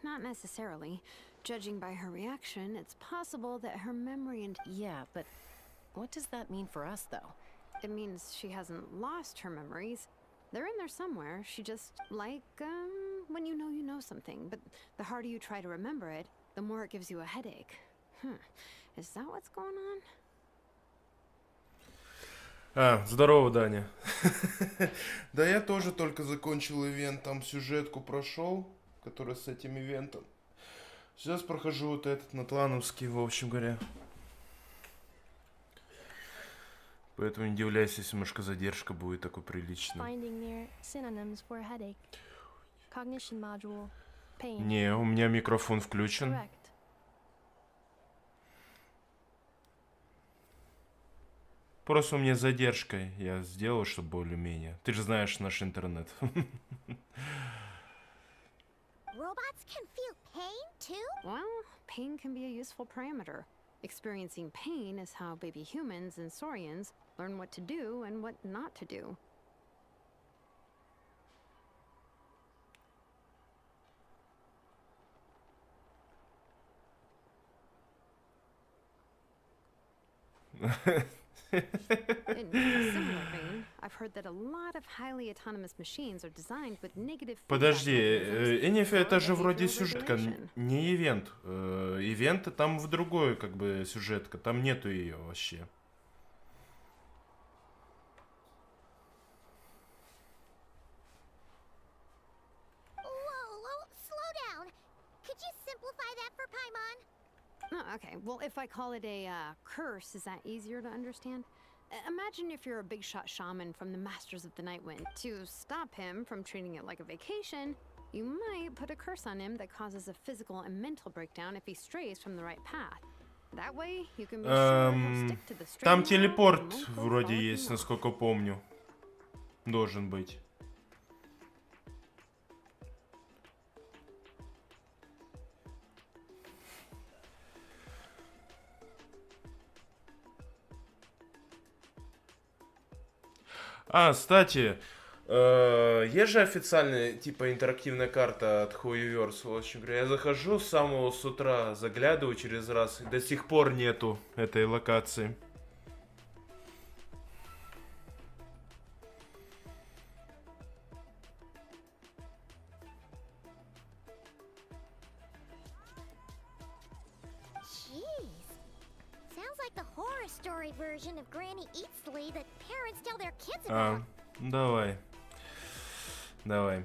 Not necessarily. Judging by her reaction, it's possible that her memory and... Yeah, but what does that mean for us, though? It means she hasn't lost her memories. They're in there somewhere. She just, like, when you know something. But the harder you try to remember it, the more it gives you a headache. Is that what's going on? Здорово, Даня. Да я тоже только закончил ивент, там сюжетку прошел, который с этим ивентом. Сейчас прохожу вот этот натлановский, в общем говоря. Поэтому не удивляйся, если немножко задержка будет такой приличной. Finding near synonyms for headache. Cognition module. Pain. Не, у меня микрофон включен. Correct. Просто у меня задержка. Я сделал, чтобы более-менее. Ты же знаешь наш интернет. Robots can feel pain too? Well, pain can be a useful parameter. Experiencing pain is how baby humans and saurians learn what to do and what not to do. In a similar vein, I've heard that a lot of highly autonomous machines are designed with negative feedback Подожди, mechanisms Энифи, это for же вроде behavioral сюжетка, regulation. не ивент. Ивенты там в другой, как бы, сюжетка. Там нету ее вообще. Whoa, slow down. Could you simplify that for Paimon? Oh, okay. Well, if I call it a curse, is that easier to understand? Imagine if you're a big shot shaman from the Masters of the Nightwind. To stop him from treating it like a vacation, you might put a curse on him that causes a physical and mental breakdown if he strays from the right path. That way, you can be sure he'll stick to the straight Там and narrow телепорт and won't go вроде far есть, from насколько помню. Должен быть. Кстати, есть же официальная, типа, интерактивная карта от Huiverse, в общем говоря. Я захожу с самого с утра, заглядываю через раз, и до сих пор нету этой локации. version of Granny Eatsley that parents tell their kids А, about. давай. Давай.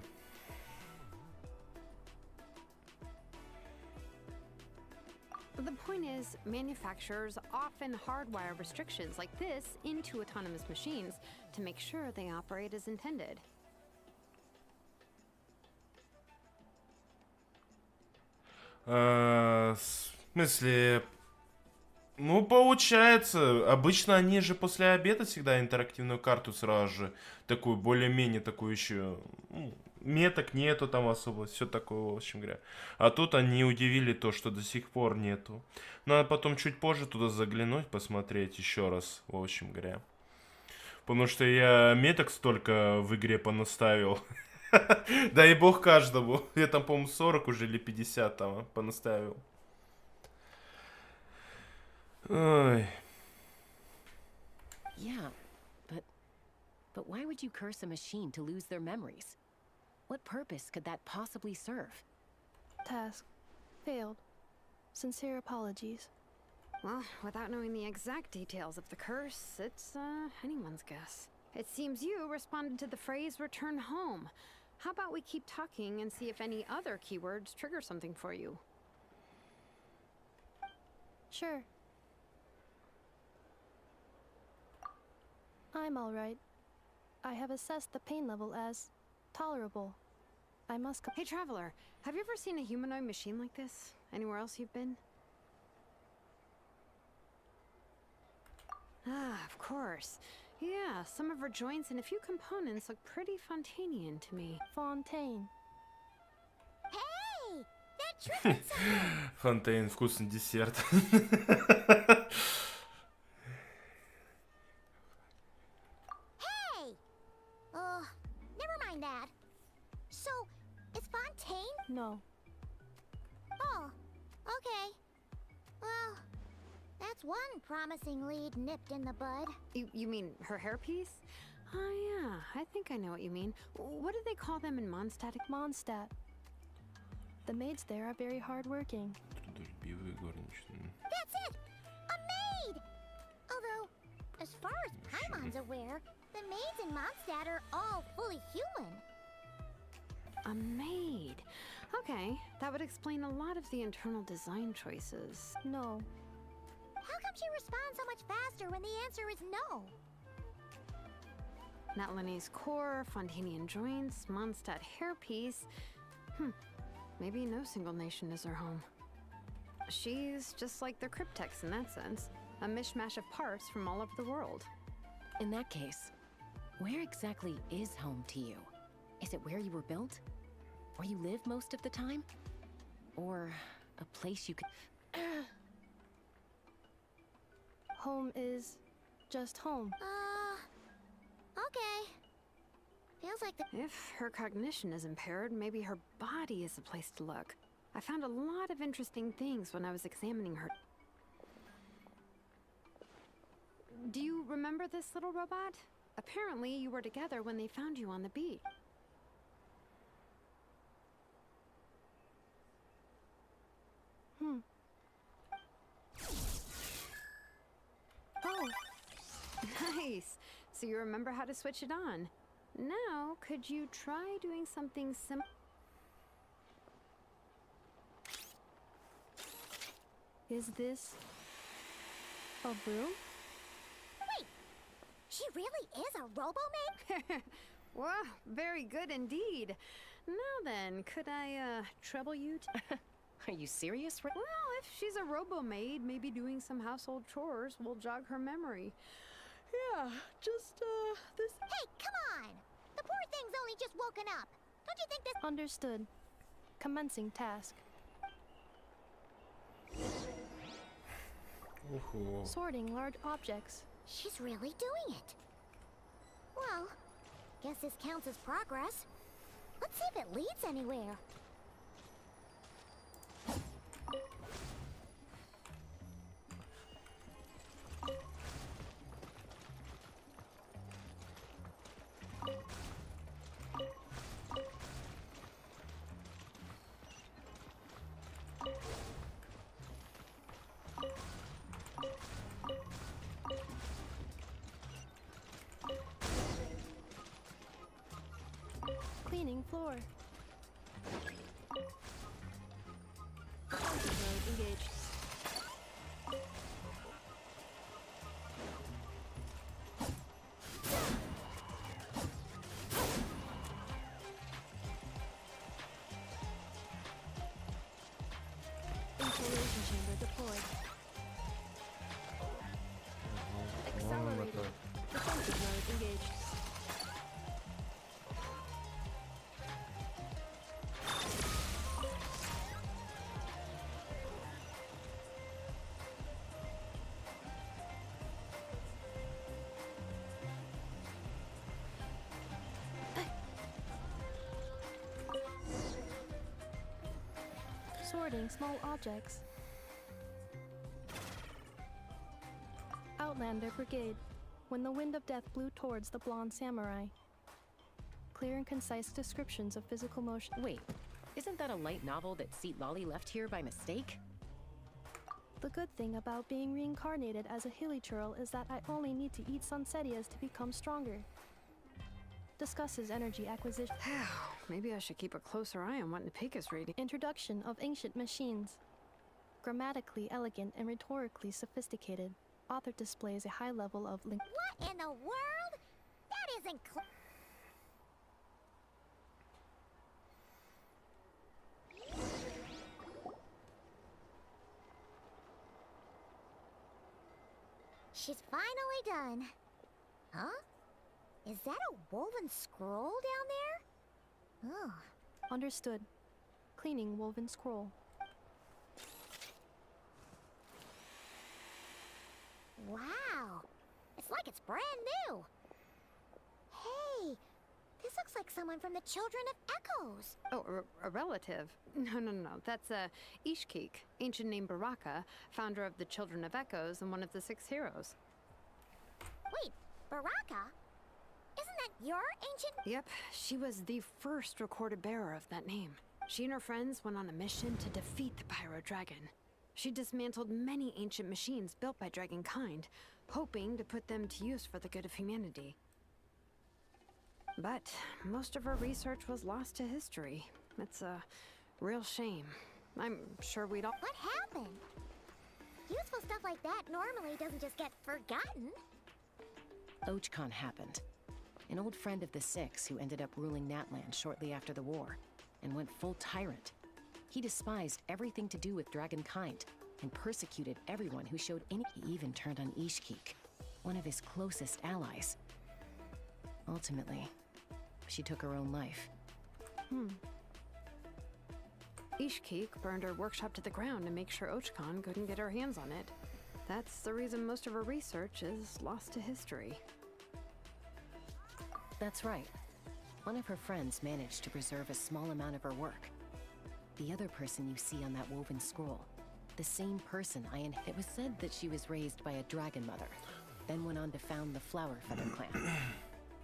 The point is, manufacturers often hardwire restrictions like this into autonomous machines to make sure they operate as intended. В смысле... Ну, получается, обычно они же после обеда всегда интерактивную карту сразу же, такую, более-менее такую еще, ну, меток нету там особо, все такое, в общем говоря. А тут они удивили то, что до сих пор нету. Надо потом чуть позже туда заглянуть, посмотреть еще раз, в общем говоря. Потому что я меток столько в игре понаставил. Дай бог каждому. Я там, по-моему, 40 уже или 50 там понаставил. Ой. Yeah, but why would you curse a machine to lose their memories? What purpose could that possibly serve? Task failed. Sincere apologies. Well, without knowing the exact details of the curse, it's anyone's guess. It seems you responded to the phrase return home. How about we keep talking and see if any other keywords trigger something for you? Sure. I'm alright. I have assessed the pain level as tolerable. I must Hey, Traveler, have you ever seen a humanoid machine like this? Anywhere else you've been? Ah, of course. Yeah, some of her joints and a few components look pretty Fontanian to me. Fontaine. Hey! That triggered something! Фонтейн, вкусный десерт. Hey! Never mind that. So, is Fontaine? No. Oh, okay. Well, that's one promising lead nipped in the bud. You mean her hairpiece? Oh yeah, I think I know what you mean. What do they call them in Mondstadt? Mondstadt. The maids there are very hardworking. That's it! A maid! Although, as far as Paimon's aware, the maids in Mondstadt are all fully human. A maid. Okay, that would explain a lot of the internal design choices. No. How come she responds so much faster when the answer is no? Natlanese core, Fontanian joints, Mondstadt hairpiece. Maybe no single nation is her home. She's just like the Cryptex in that sense. A mishmash of parts from all over the world. In that case, where exactly is home to you? Is it where you were built? Where you live most of the time? Or a place you could... Home is just home. Okay. Feels like the... If her cognition is impaired, maybe her body is the place to look. I found a lot of interesting things when I was examining her. Do you remember this little robot? Apparently, you were together when they found you on the beach. Oh. Nice. So you remember how to switch it on. Now, could you try doing something simple? Is this a broom? Wait! She really is a robo-maid? Well, very good indeed. Now then, could I, trouble you Are you serious? Well, if she's a robo-maid, maybe doing some household chores will jog her memory. Yeah, just, this... Hey, come on! The poor thing's only just woken up. Don't you think this... Understood. Commencing task. Sorting large objects. She's really doing it. Well, guess this counts as progress. Let's see if it leads anywhere. floor. Transit mode engaged. Installation chamber deployed. Accelerated. Defensive mode engaged. Sorting small objects. Outlander Brigade. When the wind of death blew towards the blonde samurai. Clear and concise descriptions of physical motion. Wait, isn't that a light novel that Seat Lolly left here by mistake? The good thing about being reincarnated as a hilly churl is that I only need to eat sunsetias to become stronger. Discusses energy acquisition. Maybe I should keep a closer eye on what Napika's reading. Introduction of ancient machines. Grammatically elegant and rhetorically sophisticated. Author displays a high level of link. What in the world? That isn't She's finally done. Huh? Is that a woven scroll down there? Oh. Understood. Cleaning woven scroll. Wow. It's like it's brand new. Hey, this looks like someone from the Children of Echoes. Oh, a relative? No. That's Ishkik, ancient name Baraka, founder of the Children of Echoes and one of the 6 heroes. Wait, Baraka? Isn't that your ancient? Yep, she was the first recorded bearer of that name. She and her friends went on a mission to defeat the Pyro Dragon. She dismantled many ancient machines built by Dragonkind, hoping to put them to use for the good of humanity. But most of her research was lost to history. It's a real shame. I'm sure we'd all— What happened? Useful stuff like that normally doesn't just get forgotten. Ochcon happened. An old friend of the 6 who ended up ruling Natland shortly after the war, and went full tyrant. He despised everything to do with Dragonkind, and persecuted everyone who showed any— He even turned on Ishkik, one of his closest allies. Ultimately, she took her own life. Ishkik burned her workshop to the ground to make sure Ochcon couldn't get her hands on it. That's the reason most of her research is lost to history. That's right. One of her friends managed to preserve a small amount of her work. The other person you see on that woven scroll, the same person It was said that she was raised by a dragon mother, then went on to found the Flower Feather clan.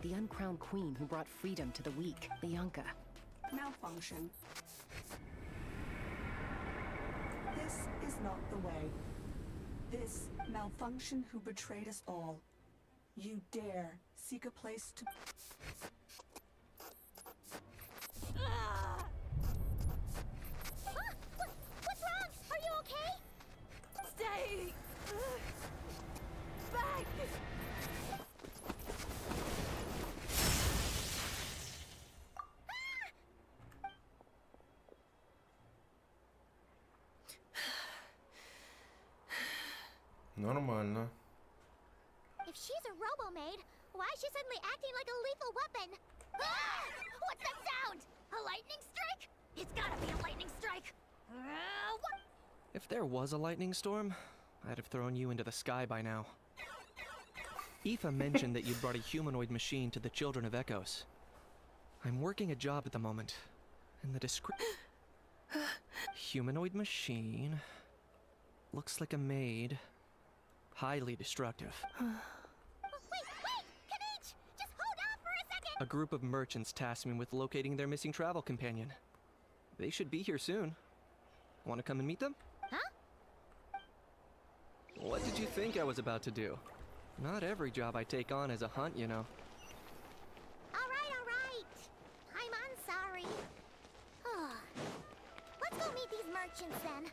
The uncrowned queen who brought freedom to the weak, the Yunka. Malfunction. This is not the way. This malfunction who betrayed us all. You dare seek a place to... What's wrong? Are you okay? Stay back. Нормально. If she's a robo-maid, why is she suddenly acting like a lethal weapon? Ah! What's that sound? A lightning strike? It's gotta be a lightning strike. What? If there was a lightning storm, I'd have thrown you into the sky by now. Aoife mentioned that you'd brought a humanoid machine to the Children of Echoes. I'm working a job at the moment, and the description... Humanoid machine... Looks like a maid. Highly destructive. Wait! Kanich! Just hold on for a second! A group of merchants tasked me with locating their missing travel companion. They should be here soon. Want to come and meet them? Huh? What did you think I was about to do? Not every job I take on is a hunt, you know. Alright. I'm sorry. merchants then.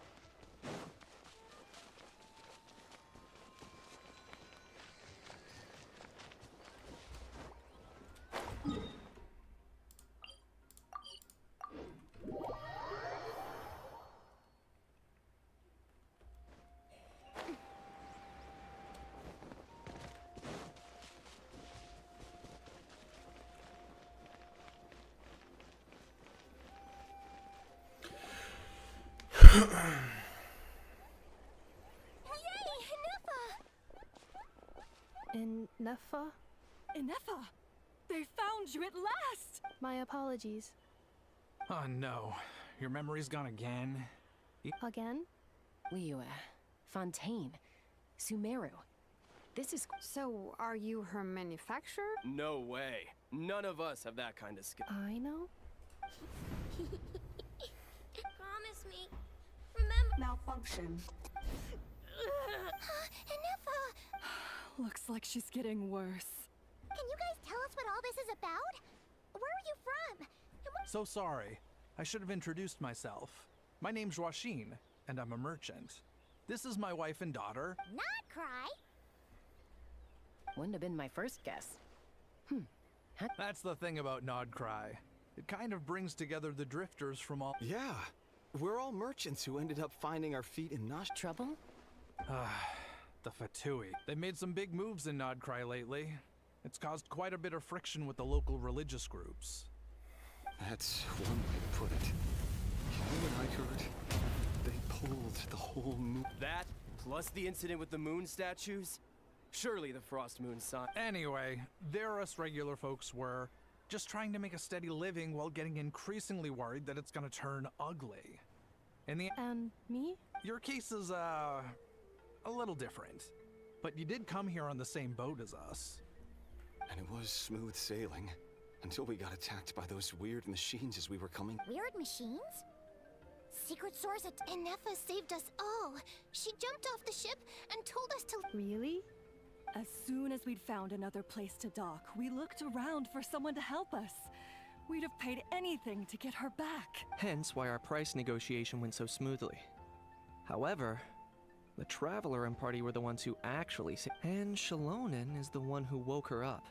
Nefa? Inefa! They found you at last! My apologies. Oh no. Your memory's gone again? Again? Liu, Fontaine, Sumeru. This is... So, are you her manufacturer? No way. None of us have that kind of skill. I know? Promise me. Remember. Malfunction. Inefa! Looks like she's getting worse. Can you guys tell us what all this is about? Where are you from? So sorry. I should have introduced myself. My name's Joachine, and I'm a merchant. This is my wife and daughter. Not cry. Wouldn't have been my first guess. That's the thing about Nod Cry. It kind of brings together the drifters from all... Yeah, we're all merchants who ended up finding our feet in Nosh... Trouble? The Fatui. They made some big moves in Nod Cry lately. It's caused quite a bit of friction with the local religious groups. That's one way to put it. You know what I heard? They pulled the whole moon. That, plus the incident with the moon statues? Surely the Frost Moon sign. Anyway, there us regular folks were just trying to make a steady living while getting increasingly worried that it's gonna turn ugly. And me? Your case is, a little different. But you did come here on the same boat as us. And it was smooth sailing, until we got attacked by those weird machines as we were coming. Weird machines? Secret source at Inefa saved us all. She jumped off the ship and told us to... Really? As soon as we'd found another place to dock, we looked around for someone to help us. We'd have paid anything to get her back. Hence why our price negotiation went so smoothly. However, the Traveler and party were the ones who actually and Shalonen is the one who woke her up.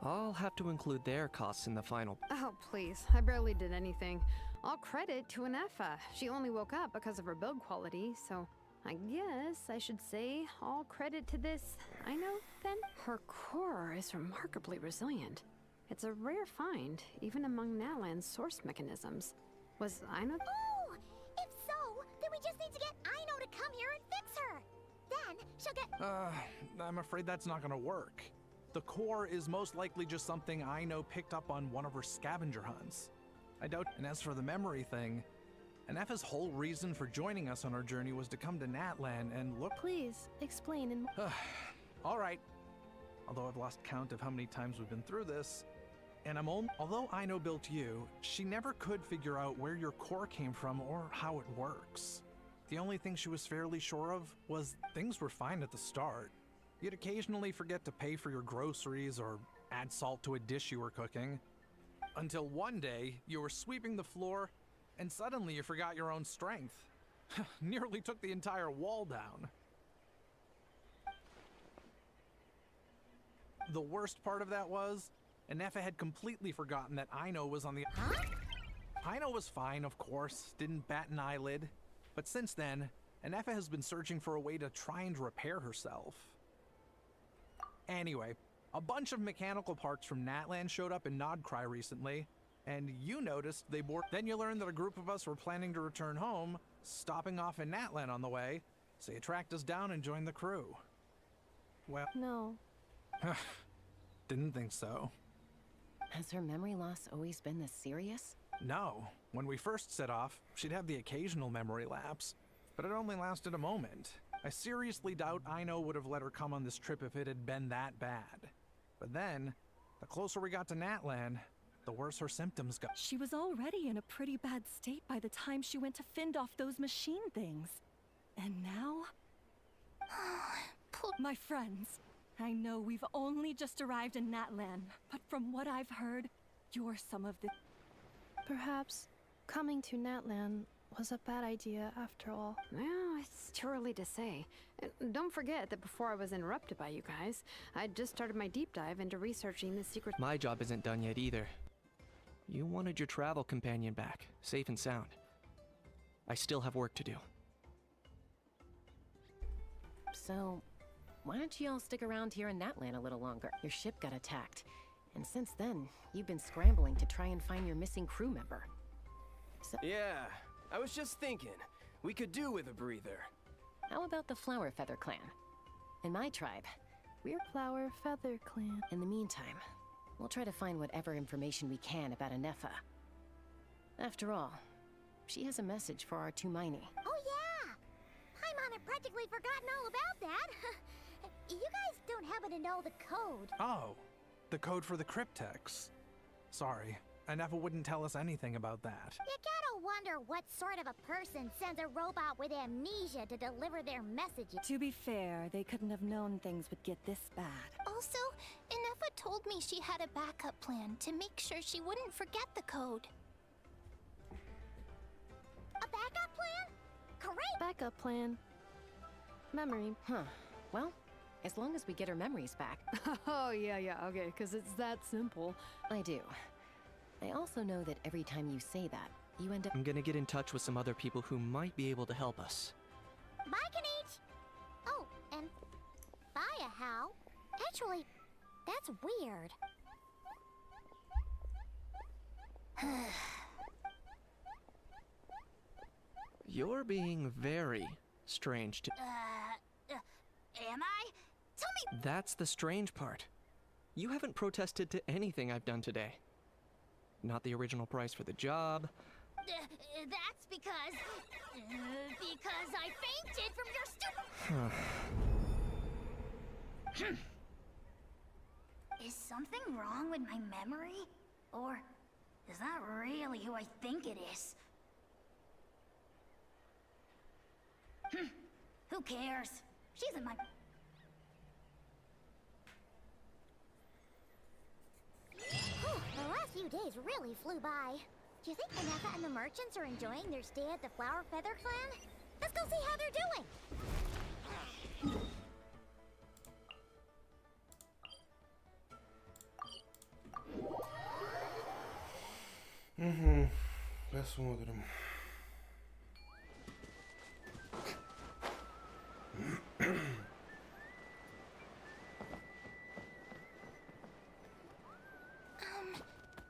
I'll have to include their costs in the final. Oh, please. I barely did anything. All credit to Inefa. She only woke up because of her build quality, so I guess I should say all credit to this. I know, then. Her core is remarkably resilient. It's a rare find, even among Natlan's source mechanisms. Was Aino... Oh! If so, then we just need to get Aino to come here and fix her. Then she'll get... I'm afraid that's not gonna work. The core is most likely just something Aino picked up on one of her scavenger hunts. I doubt... And as for the memory thing, Inefa's whole reason for joining us on our journey was to come to Natlan and look... Please, explain in... Alright. Although I've lost count of how many times we've been through this, and although Aino built you, she never could figure out where your core came from or how it works. The only thing she was fairly sure of was things were fine at the start. You'd occasionally forget to pay for your groceries or add salt to a dish you were cooking. Until one day, you were sweeping the floor, and suddenly you forgot your own strength. Nearly took the entire wall down. The worst part of that was, Inefa had completely forgotten that Aino was on the... Huh? Aino was fine, of course, didn't bat an eyelid. But since then, Inefa has been searching for a way to try and repair herself. Anyway, a bunch of mechanical parts from Natlan showed up in Nodcry recently, and you noticed they boarded. Then you learned that a group of us were planning to return home, stopping off in Natlan on the way, so you tracked us down and joined the crew. Well... No. Didn't think so. Has her memory loss always been this serious? No. When we first set off, she'd have the occasional memory lapse, but it only lasted a moment. I seriously doubt Aino would have let her come on this trip if it had been that bad. But then, the closer we got to Natlan, the worse her symptoms got. She was already in a pretty bad state by the time she went to fend off those machine things. And now... My friends, I know we've only just arrived in Natlan, but from what I've heard, you're some of the... Perhaps coming to Natlan was a bad idea after all. Well, it's too early to say. Don't forget that before I was interrupted by you guys, I'd just started my deep dive into researching the secret. My job isn't done yet either. You wanted your travel companion back, safe and sound. I still have work to do. So, why don't you all stick around here in Natlan a little longer? Your ship got attacked, and since then, you've been scrambling to try and find your missing crew member. So Yeah, I was just thinking, we could do with a breather. how about the Flower Feather Clan? In my tribe, we're Flower Feather Clan. In the meantime, we'll try to find whatever information we can about Anefa. After all, she has a message for our Tumaini. Oh yeah! Paimon had practically forgotten all about that. You guys don't happen to know the code. Oh, the code for the cryptex. Sorry, Anefa wouldn't tell us anything about that. You gotta wonder what sort of a person sends a robot with amnesia to deliver their messages. To be fair, they couldn't have known things would get this bad. Also, Anefa told me she had a backup plan to make sure she wouldn't forget the code. A backup plan? Great! Backup plan. Memory. Huh. Well, as long as we get her memories back. Oh, yeah, okay, because it's that simple. I do. I also know that every time you say that, you end up— I'm gonna get in touch with some other people who might be able to help us. Bye, Kanich! Oh, and bye, How. Actually, that's weird. You're being very strange to— Am I? Tell me— That's the strange part. You haven't protested to anything I've done today. Not the original price for the job. That's because I fainted from your stupid— Is something wrong with my memory? Or is that really who I think it is? Who cares? She's in my— The last few days really flew by. Do you think Anefa and the merchants are enjoying their stay at the Flower Feather Clan? Let's go see how they're doing. Посмотрим.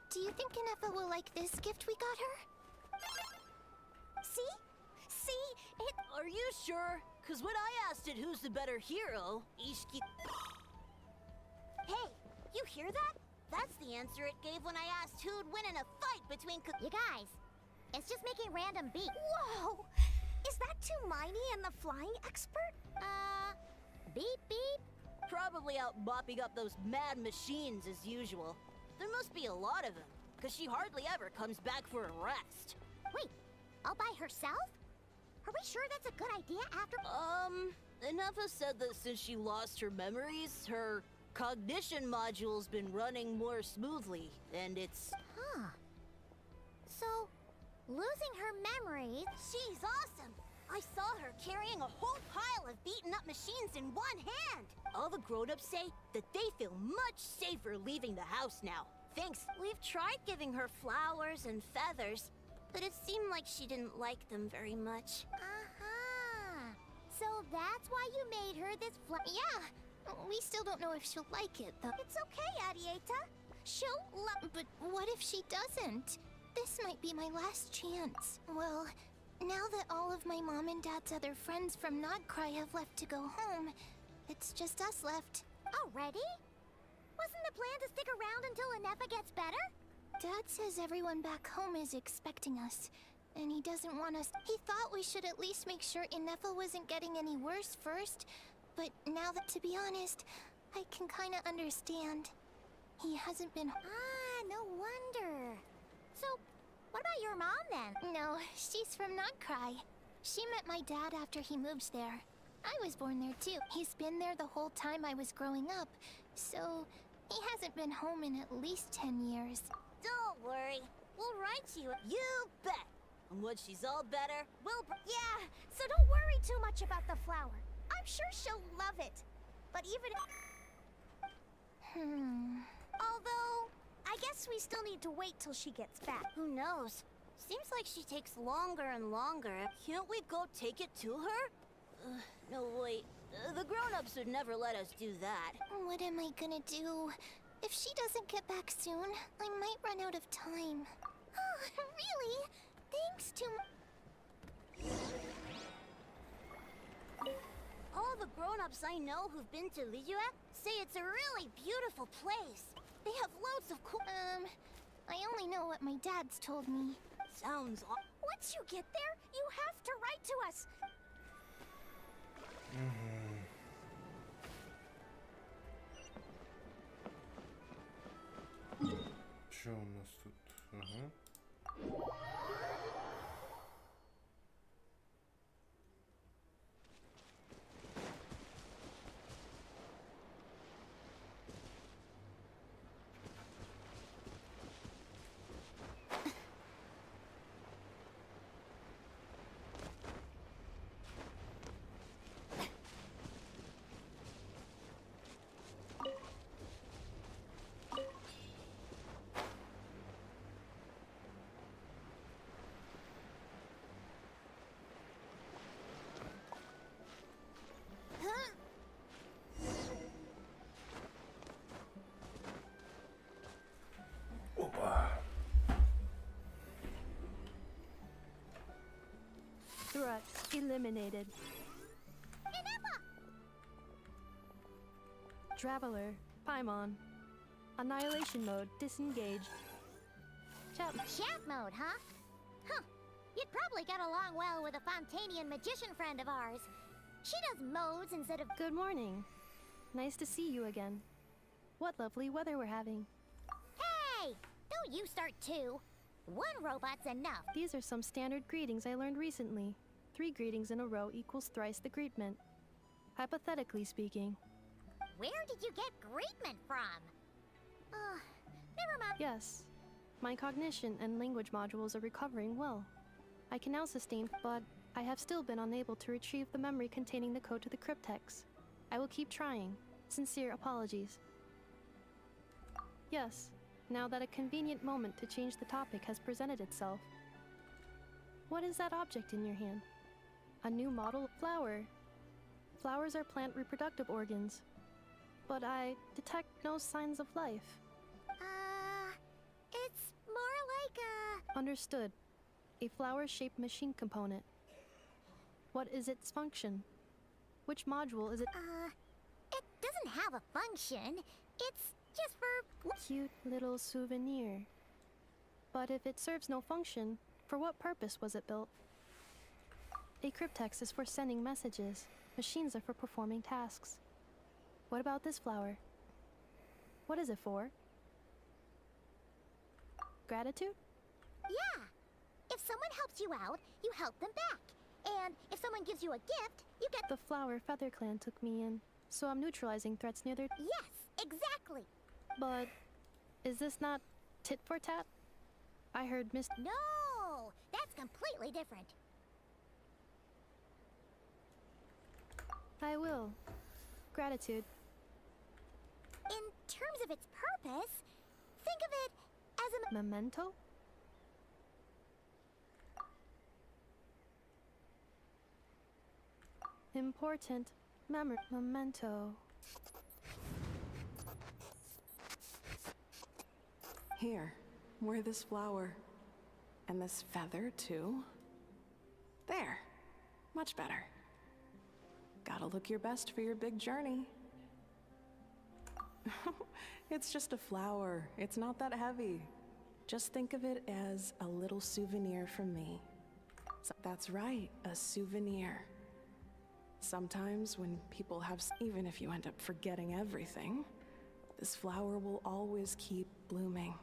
Do you think Anefa will like this gift we got her? See? Are you sure? Cause when I asked it who's the better hero, Ishiki— Hey, you hear that? That's the answer it gave when I asked who'd win in a fight between— You guys, it's just making random beats. Whoa! Is that Tumaini and the flying expert? Beep beep. Probably out mopping up those mad machines as usual. There must be a lot of them, cause she hardly ever comes back for a rest. Wait, all by herself? Are we sure that's a good idea after— Anefa said that since she lost her memories, her cognition module's been running more smoothly, and it's— Huh. So, losing her memories— She's awesome! I saw her carrying a whole pile of beaten up machines in one hand! All the grown-ups say that they feel much safer leaving the house now. Thanks. We've tried giving her flowers and feathers, but it seemed like she didn't like them very much. Uh-huh. So that's why you made her this Yeah. We still don't know if she'll like it, though. It's okay, Arieta. She'll but what if she doesn't? This might be my last chance. Well, now that all of my mom and dad's other friends from Nodcry have left to go home, it's just us left. Already? Wasn't the plan to stick around until Anefa gets better? Dad says everyone back home is expecting us, and he doesn't want us— He thought we should at least make sure Anefa wasn't getting any worse first, but now that, to be honest, I can kinda understand. He hasn't been— no wonder. So, what about your mom then? No, she's from Nodcry. She met my dad after he moved there. I was born there too. He's been there the whole time I was growing up, so he hasn't been home in at least 10 years. Don't worry. We'll write you— You bet! And when she's all better, we'll... Yeah, so don't worry too much about the flower. I'm sure she'll love it. But even... Although, I guess we still need to wait till she gets back. Who knows? Seems like she takes longer and longer. Can't we go take it to her? No, wait. The grown-ups would never let us do that. What am I gonna do? If she doesn't get back soon, I might run out of time. Oh, really? Thanks to... All the grown-ups I know who've been to Liyue say it's a really beautiful place. They have loads of cool... I only know what my dad's told me. Sounds aw... Once you get there, you have to write to us. Что у нас тут? Ага. Threat eliminated. Traveler, Paimon. Annihilation mode disengaged. Chat mode, huh? Huh. You'd probably get along well with a Fontanian magician friend of ours. She does modes instead of... Good morning. Nice to see you again. What lovely weather we're having. Hey! Don't you start too. One robot's enough. These are some standard greetings I learned recently. 3 greetings in a row equals thrice the greetment. Hypothetically speaking. Where did you get greetment from? Never mind. Yes. My cognition and language modules are recovering well. I can now sustain, but I have still been unable to retrieve the memory containing the code to the cryptex. I will keep trying. Sincere apologies. Yes, now that a convenient moment to change the topic has presented itself. What is that object in your hand? A new model flower. Flowers are plant reproductive organs. But I detect no signs of life. It's more like a... Understood. A flower-shaped machine component. What is its function? Which module is it? It doesn't have a function. It's just for... Cute little souvenir. But if it serves no function, for what purpose was it built? A cryptex is for sending messages. Machines are for performing tasks. What about this flower? What is it for? Gratitude? Yeah. If someone helps you out, you help them back. And if someone gives you a gift, you get... The flower Feather Clan took me in, so I'm neutralizing threats near their... Yes, exactly. But is this not tit for tat? I heard Miss... No, that's completely different. I will. Gratitude. In terms of its purpose, think of it as a... Memento? Important memento. Here, wear this flower. And this feather, too. There. Much better. Gotta look your best for your big journey. It's just a flower. It's not that heavy. Just think of it as a little souvenir from me. That's right, a souvenir. Sometimes when people have, even if you end up forgetting everything, this flower will always keep blooming.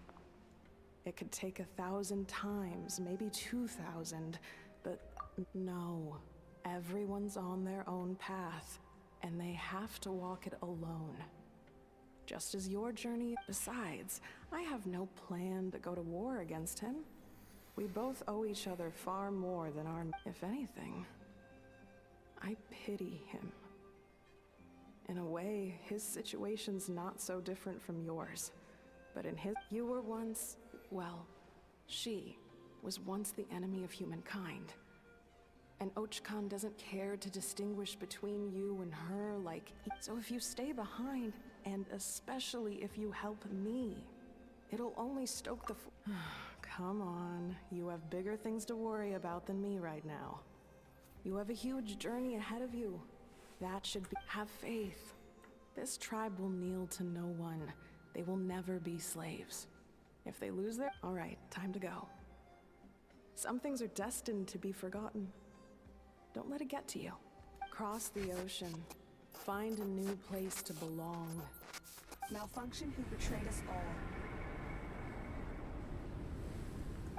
It could take 1,000 times, maybe 2,000, but no. Everyone's on their own path, and they have to walk it alone. Just as your journey. Besides, I have no plan to go to war against him. We both owe each other far more than our... If anything, I pity him. In a way, his situation's not so different from yours. But in his... You were once... well, she was once the enemy of humankind. And Ochkan doesn't care to distinguish between you and her like... So if you stay behind, and especially if you help me, it'll only stoke the... Come on, you have bigger things to worry about than me right now. You have a huge journey ahead of you. That should be... Have faith. This tribe will kneel to no one. They will never be slaves. If they lose their... All right, time to go. Some things are destined to be forgotten. Don't let it get to you. Cross the ocean. Find a new place to belong. Malfunction who betrayed us all.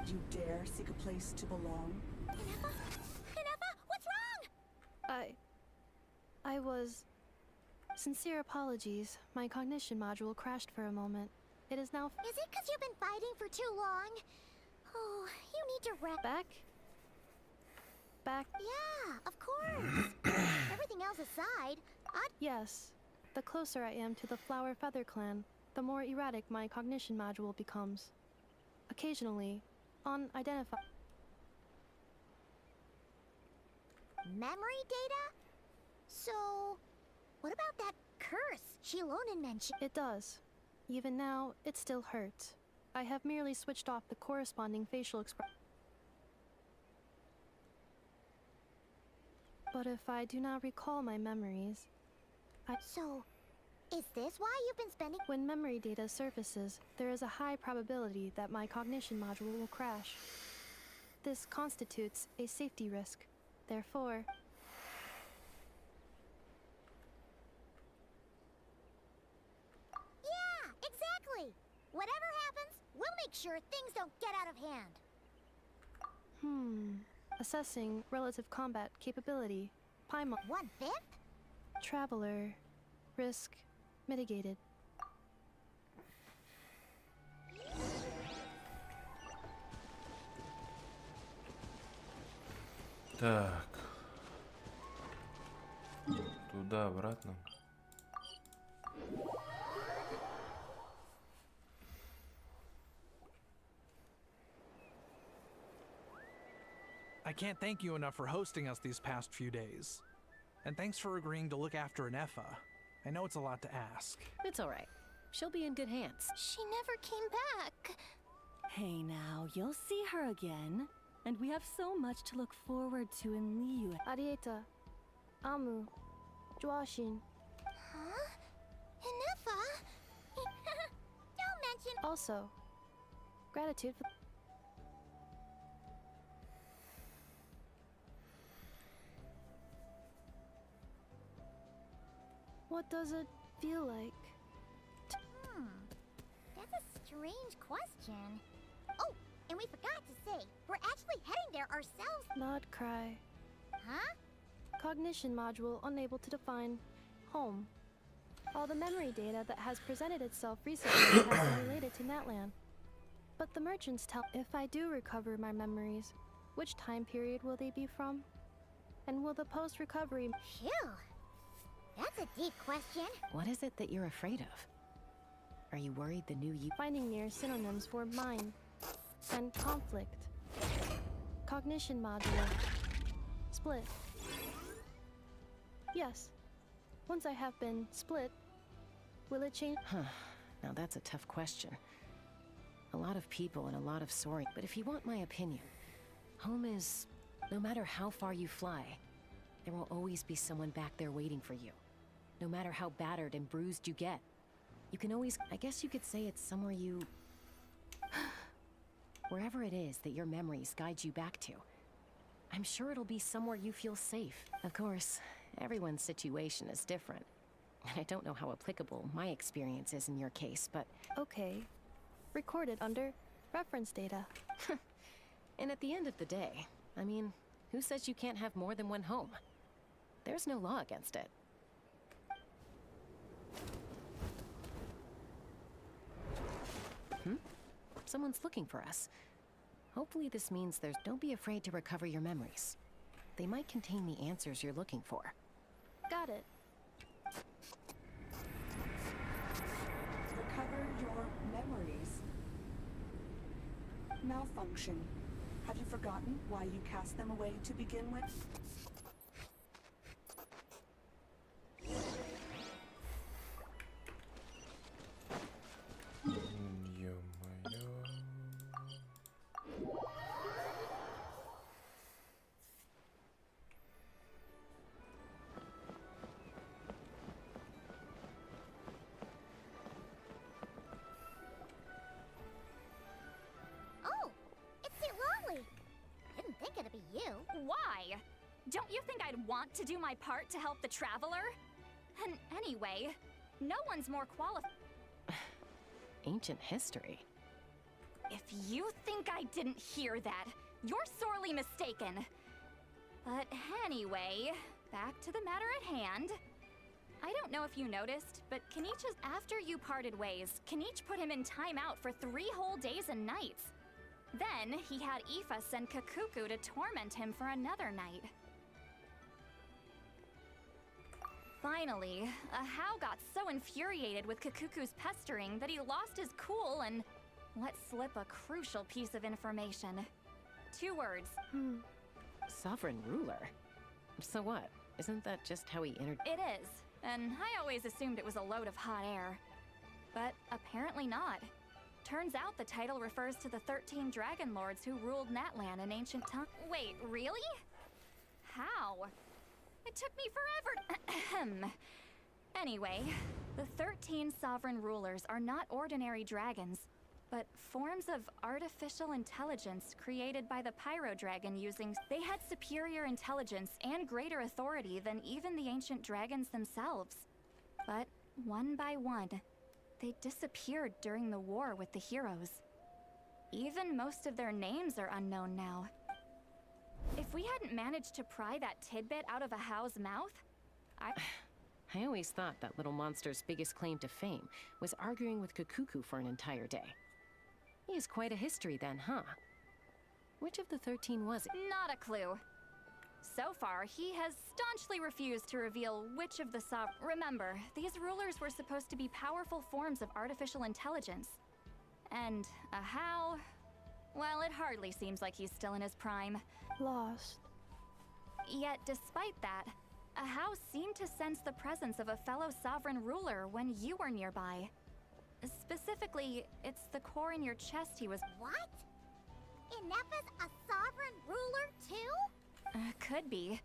You dare seek a place to belong? Inefa? Inefa, what's wrong? I was... Sincere apologies. My cognition module crashed for a moment. It is now... Is it because you've been fighting for too long? Oh, you need to rest. Back? Yeah, of course. Everything else aside, Yes. The closer I am to the Flower Feather clan, the more erratic my cognition module becomes. Occasionally, unidentified... Memory data? So, what about that curse Shilonen mentioned? It does. Even now, it still hurts. I have merely switched off the corresponding facial expression. But if I do not recall my memories, So, is this why you've been spending... When memory data surfaces, there is a high probability that my cognition module will crash. This constitutes a safety risk. Therefore... Yeah, exactly! Whatever happens, we'll make sure things don't get out of hand. Assessing relative combat capability. Paimon. 1/5? Traveler. Risk mitigated. Так. Туда, обратно. I can't thank you enough for hosting us these past few days. And thanks for agreeing to look after Inefa. I know it's a lot to ask. It's all right. She'll be in good hands. She never came back. Hey now, you'll see her again. And we have so much to look forward to in Liu. Arieta. Amu. Joashin. Huh? Inefa? Don't mention... Also, gratitude for... What does it feel like? That's a strange question. Oh, and we forgot to say, we're actually heading there ourselves. Not cry. Huh? Cognition module unable to define home. All the memory data that has presented itself recently has been related to Natlan. But the merchants tell if I do recover my memories, which time period will they be from? And will the post-recovery... Phew. That's a deep question. What is it that you're afraid of? Are you worried the new you... Finding near synonyms for mine and conflict. Cognition module. Split. Yes. Once I have been split, will it change? Now that's a tough question. A lot of people and a lot of soaring. But if you want my opinion, home is... No matter how far you fly, there will always be someone back there waiting for you. No matter how battered and bruised you get. You can always... I guess you could say it's somewhere you... Wherever it is that your memories guide you back to. I'm sure it'll be somewhere you feel safe. Of course, everyone's situation is different. And I don't know how applicable my experience is in your case, but... Okay. Recorded under reference data. And at the end of the day, I mean, who says you can't have more than one home? There's no law against it. Someone's looking for us. Hopefully this means there's... Don't be afraid to recover your memories. They might contain the answers you're looking for. Got it. Recover your memories. Malfunction. Have you forgotten why you cast them away to begin with? Oh, it's St. Longley. Didn't think it'd be you. Why? Don't you think I'd want to do my part to help the traveler? And anyway, no one's more qualified. Ancient history. If you think I didn't hear that, you're sorely mistaken. But anyway, back to the matter at hand. I don't know if you noticed, but Kenichi's after you parted ways, Kenichi put him in timeout for 3 whole days and nights. Then he had Aoife send Kakuku to torment him for another night. Finally, Ahau got so infuriated with Kakuku's pestering that he lost his cool and let slip a crucial piece of information. 2 words. Sovereign ruler? So what? Isn't that just how he entered? It is, and I always assumed it was a load of hot air. But apparently not. Turns out the title refers to the 13 dragon lords who ruled Natlan in ancient times. Wait, really? How? It took me forever. Anyway, the 13 sovereign rulers are not ordinary dragons, but forms of artificial intelligence created by the Pyro Dragon using... They had superior intelligence and greater authority than even the ancient dragons themselves. But one by one, they disappeared during the war with the heroes. Even most of their names are unknown now. If we hadn't managed to pry that tidbit out of Ahau's mouth, I always thought that little monster's biggest claim to fame was arguing with Kakuku for an entire day. He has quite a history then, huh? Which of the 13 was it? Not a clue. So far, he has staunchly refused to reveal which of the Remember, these rulers were supposed to be powerful forms of artificial intelligence. And Ahau... Well, it hardly seems like he's still in his prime. Lost. Yet, despite that, Ahau seemed to sense the presence of a fellow sovereign ruler when you were nearby. Specifically, it's the core in your chest he was... What? Inepa's a sovereign ruler too? Could be.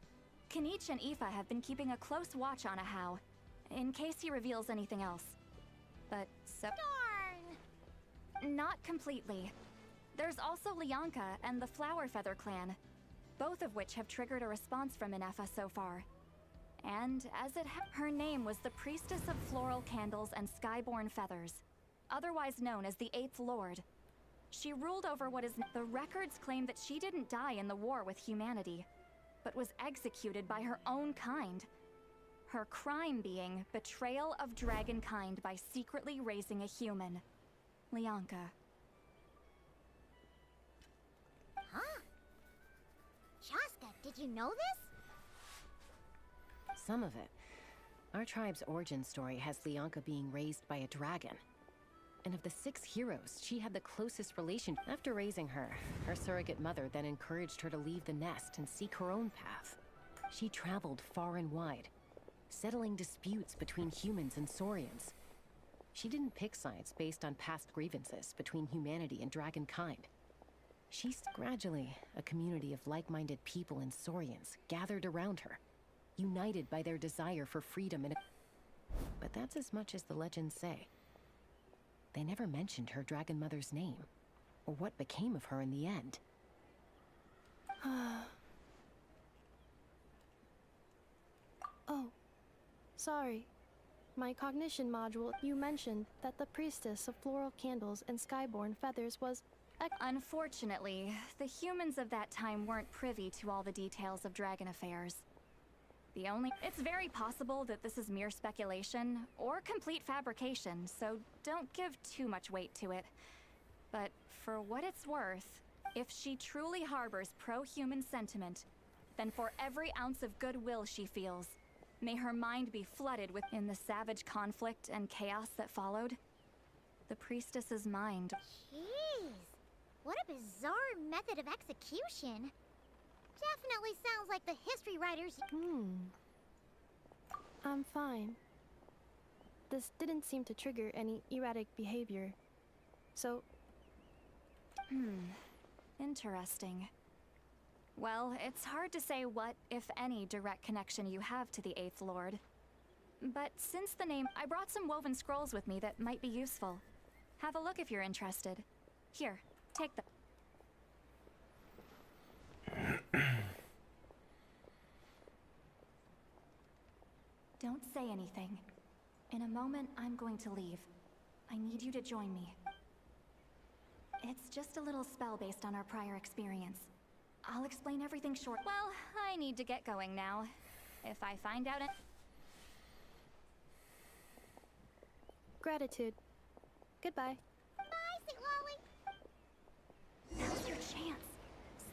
Kenichi and Aoife have been keeping a close watch on Ahau, in case he reveals anything else. But so... Darn! Not completely. There's also Lianka and the Flower Feather clan, both of which have triggered a response from Inepa so far. And as her name was the Priestess of Floral Candles and Skyborn Feathers, otherwise known as the 8th Lord. She ruled over what is... The records claim that she didn't die in the war with humanity, but was executed by her own kind. Her crime being betrayal of dragonkind by secretly raising a human. Lianka. Huh? Chaska, did you know this? Some of it. Our tribe's origin story has Lianka being raised by a dragon. And of the 6 heroes, she had the closest relation. After raising her, her surrogate mother then encouraged her to leave the nest and seek her own path. She traveled far and wide, settling disputes between humans and saurians. She didn't pick sides based on past grievances between humanity and dragonkind. Gradually, a community of like-minded people and saurians gathered around her, united by their desire for freedom and... But that's as much as the legends say. They never mentioned her dragon mother's name, or what became of her in the end. Oh, sorry. My cognition module, you mentioned that the Priestess of Floral Candles and Skyborn Feathers was... Unfortunately, the humans of that time weren't privy to all the details of dragon affairs. It's very possible that this is mere speculation, or complete fabrication, so don't give too much weight to it. But for what it's worth... If she truly harbors pro-human sentiment, then for every ounce of goodwill she feels, may her mind be flooded within the savage conflict and chaos that followed. The priestess's mind. Jeez, what a bizarre method of execution. Definitely sounds like the history writers. I'm fine. This didn't seem to trigger any erratic behavior. So... Interesting. Well, it's hard to say what, if any, direct connection you have to the Eighth Lord. But since the name, I brought some woven scrolls with me that might be useful. Have a look if you're interested. Here, take them. Don't say anything. In a moment, I'm going to leave. I need you to join me. It's just a little spell based on our prior experience. I'll explain everything short. Well, I need to get going now. If I find out it... Gratitude. Goodbye. Bye, Sweet Lolly. Now's your chance.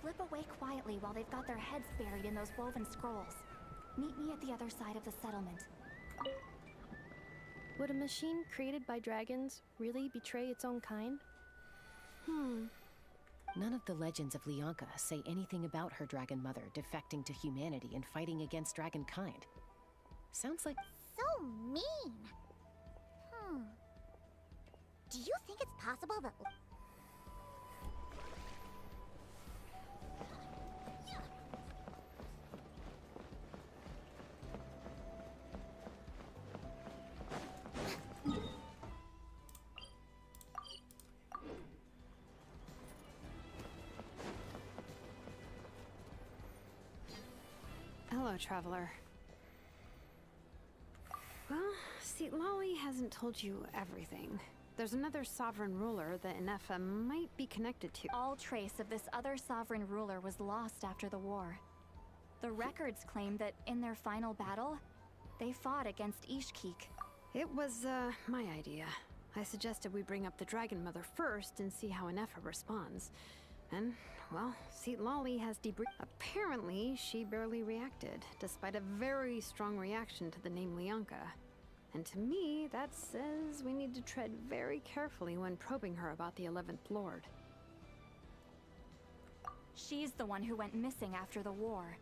Slip away quietly while they've got their heads buried in those woven scrolls. Meet me at the other side of the settlement. Would a machine created by dragons really betray its own kind? None of the legends of Leonka say anything about her dragon mother defecting to humanity and fighting against dragonkind. Sounds like... So mean. Do you think it's possible that... Hello, traveler. Well, see, Lolly hasn't told you everything. There's another sovereign ruler that Inefa might be connected to. All trace of this other sovereign ruler was lost after the war. The records claim that in their final battle, they fought against Ishkik. It was, my idea. I suggested we bring up the Dragon Mother first and see how Inefa responds. And, well, Seat Lolly has debriefed. Apparently, she barely reacted, despite a very strong reaction to the name Leonka. And to me, that says we need to tread very carefully when probing her about the 11th Lord. She's the one who went missing after the war.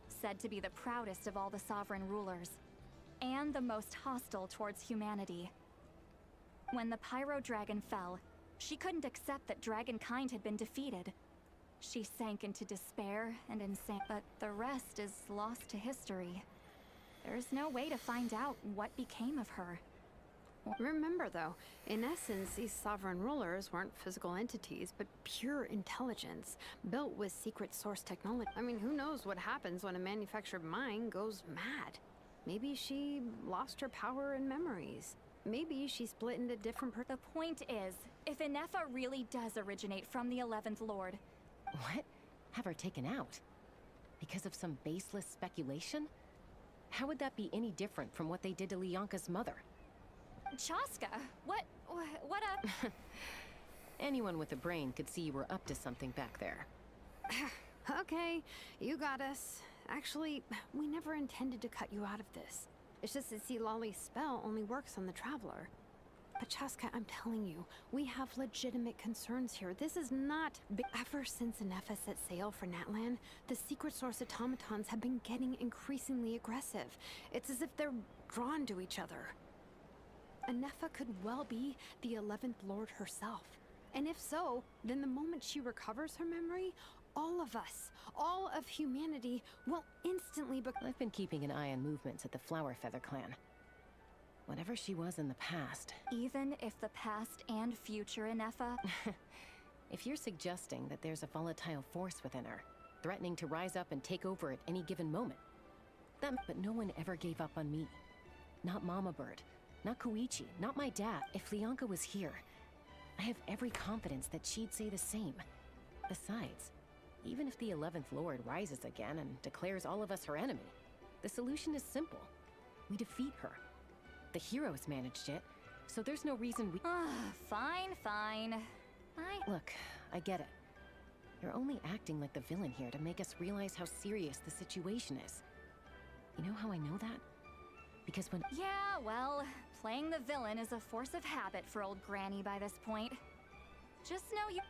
Said to be the proudest of all the sovereign rulers. And the most hostile towards humanity. When the Pyro Dragon fell, she couldn't accept that dragonkind had been defeated. She sank into despair and insane, but the rest is lost to history. There's no way to find out what became of her. Remember, though, in essence, these sovereign rulers weren't physical entities, but pure intelligence, built with secret source technology. I mean, who knows what happens when a manufactured mind goes mad? Maybe she lost her power and memories. Maybe she split into different The point is, if Inefa really does originate from the 11th Lord... What? Have her taken out? Because of some baseless speculation? How would that be any different from what they did to Leonka's mother? Chaska, what a... Anyone with a brain could see you were up to something back there. Okay, you got us. Actually, we never intended to cut you out of this. It's just that see, Lolly's spell only works on the Traveler. But Chaska, I'm telling you, we have legitimate concerns here. This is not big. Ever since Inefa set sail for Natlan, the secret source automatons have been getting increasingly aggressive. It's as if they're drawn to each other. Inefa could well be the 11th Lord herself. And if so, then the moment she recovers her memory, all of us, all of humanity, will instantly be— I've been keeping an eye on movements at the Flower Feather clan. Whatever she was in the past... Even if the past and future Inefa... If you're suggesting that there's a volatile force within her, threatening to rise up and take over at any given moment... But no one ever gave up on me. Not Mama Bird, not Koichi, not my dad. If Leonka was here, I have every confidence that she'd say the same. Besides, even if the 11th Lord rises again and declares all of us her enemy, the solution is simple. We defeat her. The heroes managed it, so there's no reason we— Fine. Look, I get it. They're only acting like the villain here to make us realize how serious the situation is. You know how I know that? Because when— Yeah, well, playing the villain is a force of habit for old Granny by this point. Just know you—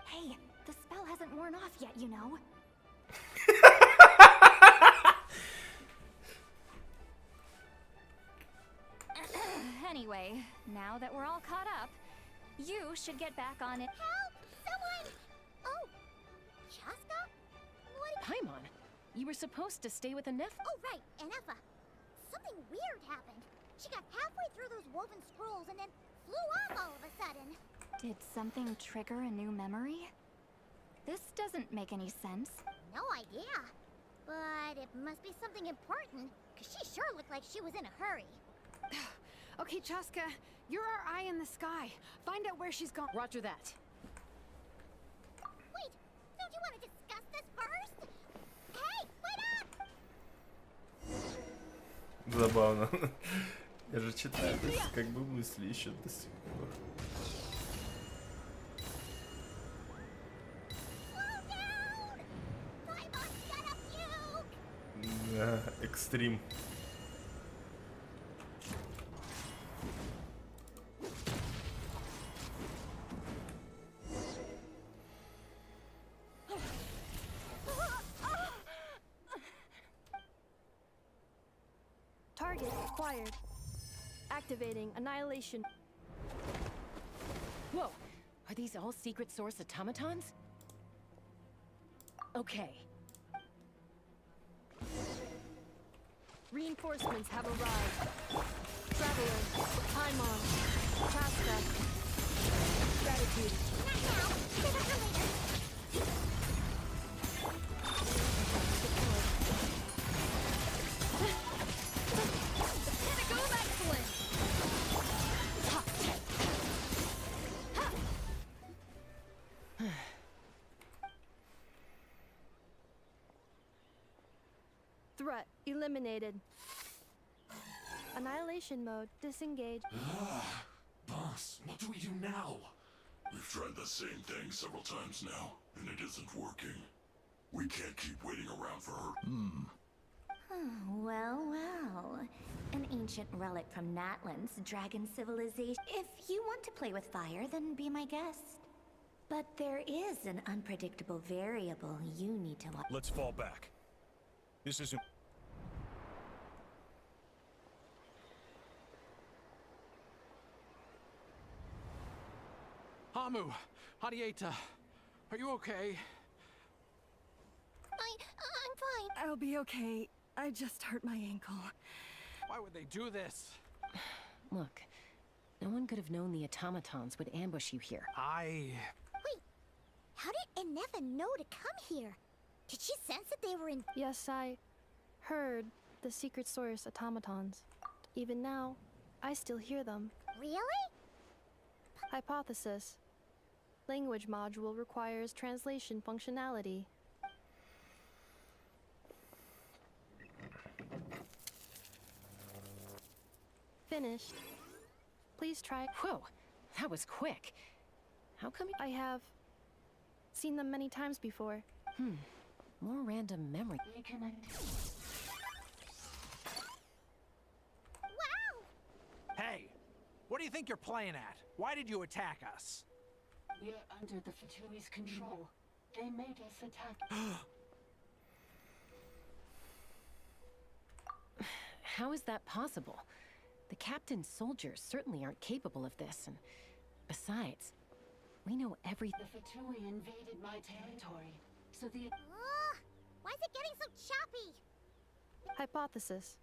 Hey, the spell hasn't worn off yet, you know. Anyway, now that we're all caught up, you should get back on it. Help! Someone! Oh, Chaska? What? Paimon, you were supposed to stay with Anef. Oh, right, Anefa. Something weird happened. She got halfway through those woven scrolls and then flew off all of a sudden. Did something trigger a new memory? This doesn't make any sense. No idea. But it must be something important, because she sure looked like she was in a hurry. Okay, Chaska, you're our eye in the sky. Find out where she's gone. Roger that. Wait, don't you want to discuss this first? Hey, wait up! Забавно. Я же читаю, то есть как бы мысли еще до сих пор. Да, экстрим. Target acquired. Activating annihilation. Whoa! Are these all secret source automatons? Okay. Reinforcements have arrived. Traveler, Paimon, Chaska. Gratitude. Pinnacle of excellence! Threat eliminated. Annihilation mode disengaged. Boss, what do we do now? We've tried the same thing several times now, and it isn't working. We can't keep waiting around for her. Well, well. An ancient relic from Natlan's dragon civilization. If you want to play with fire, then be my guest. But there is an unpredictable variable you need to watch. Let's fall back. This isn't... Hamu, Hadieta, are you okay? I'm fine. I'll be okay. I just hurt my ankle. Why would they do this? Look, no one could have known the automatons would ambush you here. Wait, how did Anefa know to come here? Did she sense that they were in— Yes, I heard the secret source automatons. Even now, I still hear them. Really? Hypothesis. Language module requires translation functionality. Finished. Please try— Whoa, that was quick. How come I have seen them many times before. More random memory. Hey, what do you think you're playing at? Why did you attack us? We're under the Fatui's control. They made us attack. How is that possible? The captain's soldiers certainly aren't capable of this, and besides, we know everything. The Fatui invaded my territory, so the... why is it getting so choppy? Hypothesis.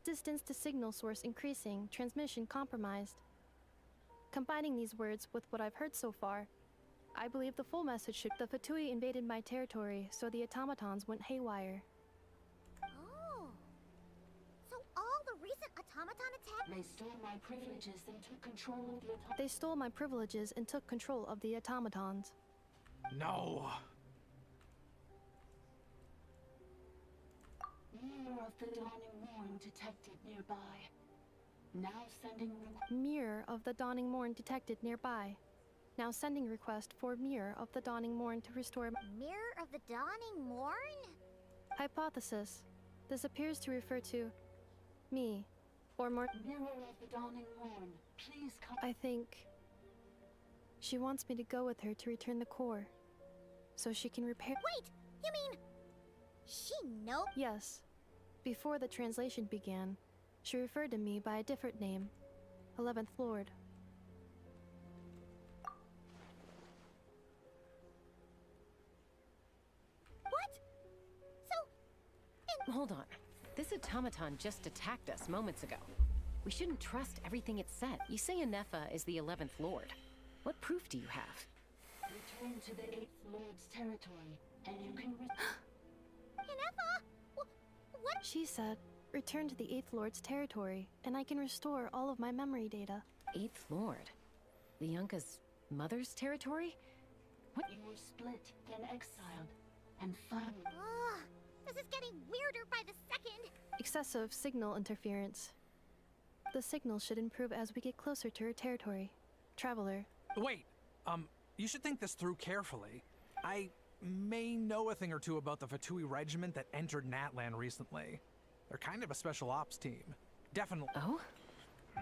Distance to signal source increasing, transmission compromised. Combining these words with what I've heard so far, I believe the full message should— The Fatui invaded my territory, so the automatons went haywire. Oh. So all the recent automaton attacks— They stole my privileges and took control of the They stole my privileges and took control of the automatons. No. Mirror of the dawning morn detected nearby. Now sending Mirror of the dawning morn detected nearby. Now sending request for mirror of the dawning morn to restore. Mirror of the dawning morn? Hypothesis. This appears to refer to me, or more. Mirror of the dawning morn, please come. I think she wants me to go with her to return the core, so she can repair. Wait, you mean she knows? Yes. Before the translation began, she referred to me by a different name, 11th Lord. What? So, Hold on. This automaton just attacked us moments ago. We shouldn't trust everything it said. You say Anefa is the 11th Lord. What proof do you have? Return to the 8th Lord's territory, and you can Inefa? What? She said, return to the 8th Lord's territory, and I can restore all of my memory data. 8th Lord? Lianka's mother's territory? What? You were split, then exiled, and finally. Ugh, this is getting weirder by the second. Excessive signal interference. The signal should improve as we get closer to her territory. Traveler. Wait, you should think this through carefully. I may know a thing or two about the Fatui regiment that entered Natlan recently. They're kind of a special ops team. Definitely. Oh?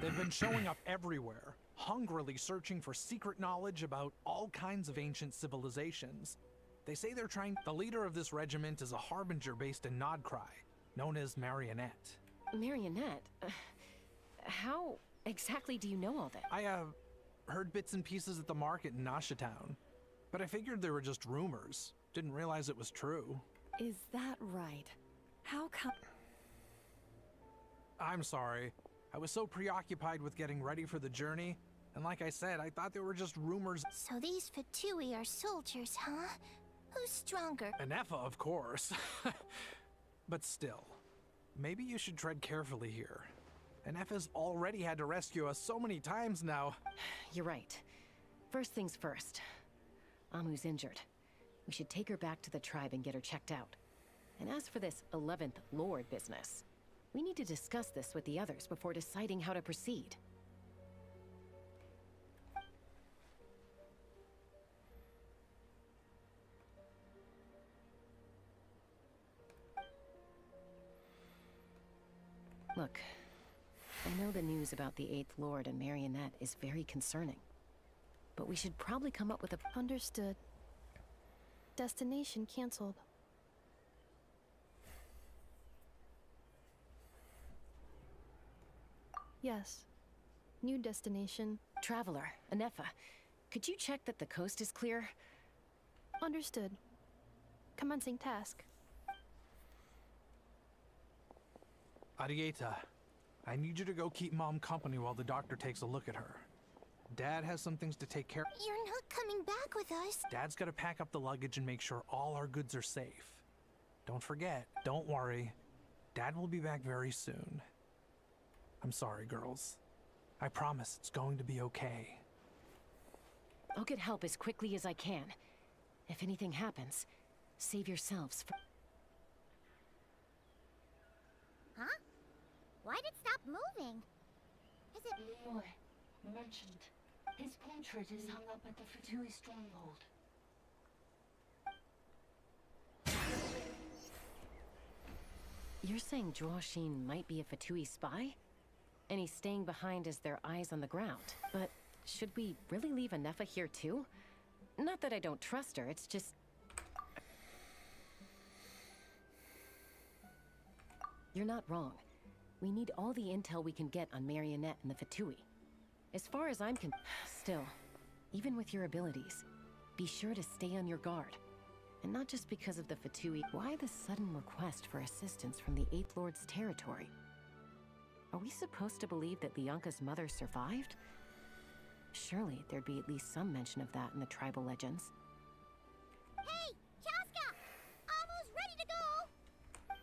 They've been showing up everywhere, hungrily searching for secret knowledge about all kinds of ancient civilizations. They say they're trying. The leader of this regiment is a harbinger based in Nodcry, known as Marionette. Marionette? How exactly do you know all that? I, heard bits and pieces at the market in Nasha Town, but I figured they were just rumors. Didn't realize it was true. Is that right? How come? I'm sorry. I was so preoccupied with getting ready for the journey, and like I said, I thought they were just rumors. So these Fatui are soldiers, huh? Who's stronger? Anefa, of course. But still, maybe you should tread carefully here. Anefa's already had to rescue us so many times now. You're right. First things first. Amu's injured. We should take her back to the tribe and get her checked out. And as for this 11th Lord business, we need to discuss this with the others before deciding how to proceed. Look, I know the news about the 8th Lord and Marionette is very concerning. But we should probably come up with a... Understood. Destination cancelled. Yes. New destination. Traveler, Anefa, could you check that the coast is clear? Understood. Commencing task. Arieta, I need you to go keep Mom company while the doctor takes a look at her. Dad has some things to take care of. You're not coming back with us. Dad's gotta pack up the luggage and make sure all our goods are safe. Don't forget, don't worry. Dad will be back very soon. I'm sorry, girls. I promise it's going to be okay. I'll get help as quickly as I can. If anything happens, save yourselves. Huh? Why'd it stop moving? Is it... Leroy, merchant. His portrait is hung up at the Fatui stronghold. You're saying Joashin might be a Fatui spy? And he's staying behind as their eyes on the ground. But should we really leave Anefa here too? Not that I don't trust her, it's just... You're not wrong. We need all the intel we can get on Marionette and the Fatui. As far as I'm Still, even with your abilities, be sure to stay on your guard. And not just because of the Fatui. Why the sudden request for assistance from the 8th Lord's territory? Are we supposed to believe that Lianka's mother survived? Surely there'd be at least some mention of that in the tribal legends. Hey, Chaska! Amu's ready to go!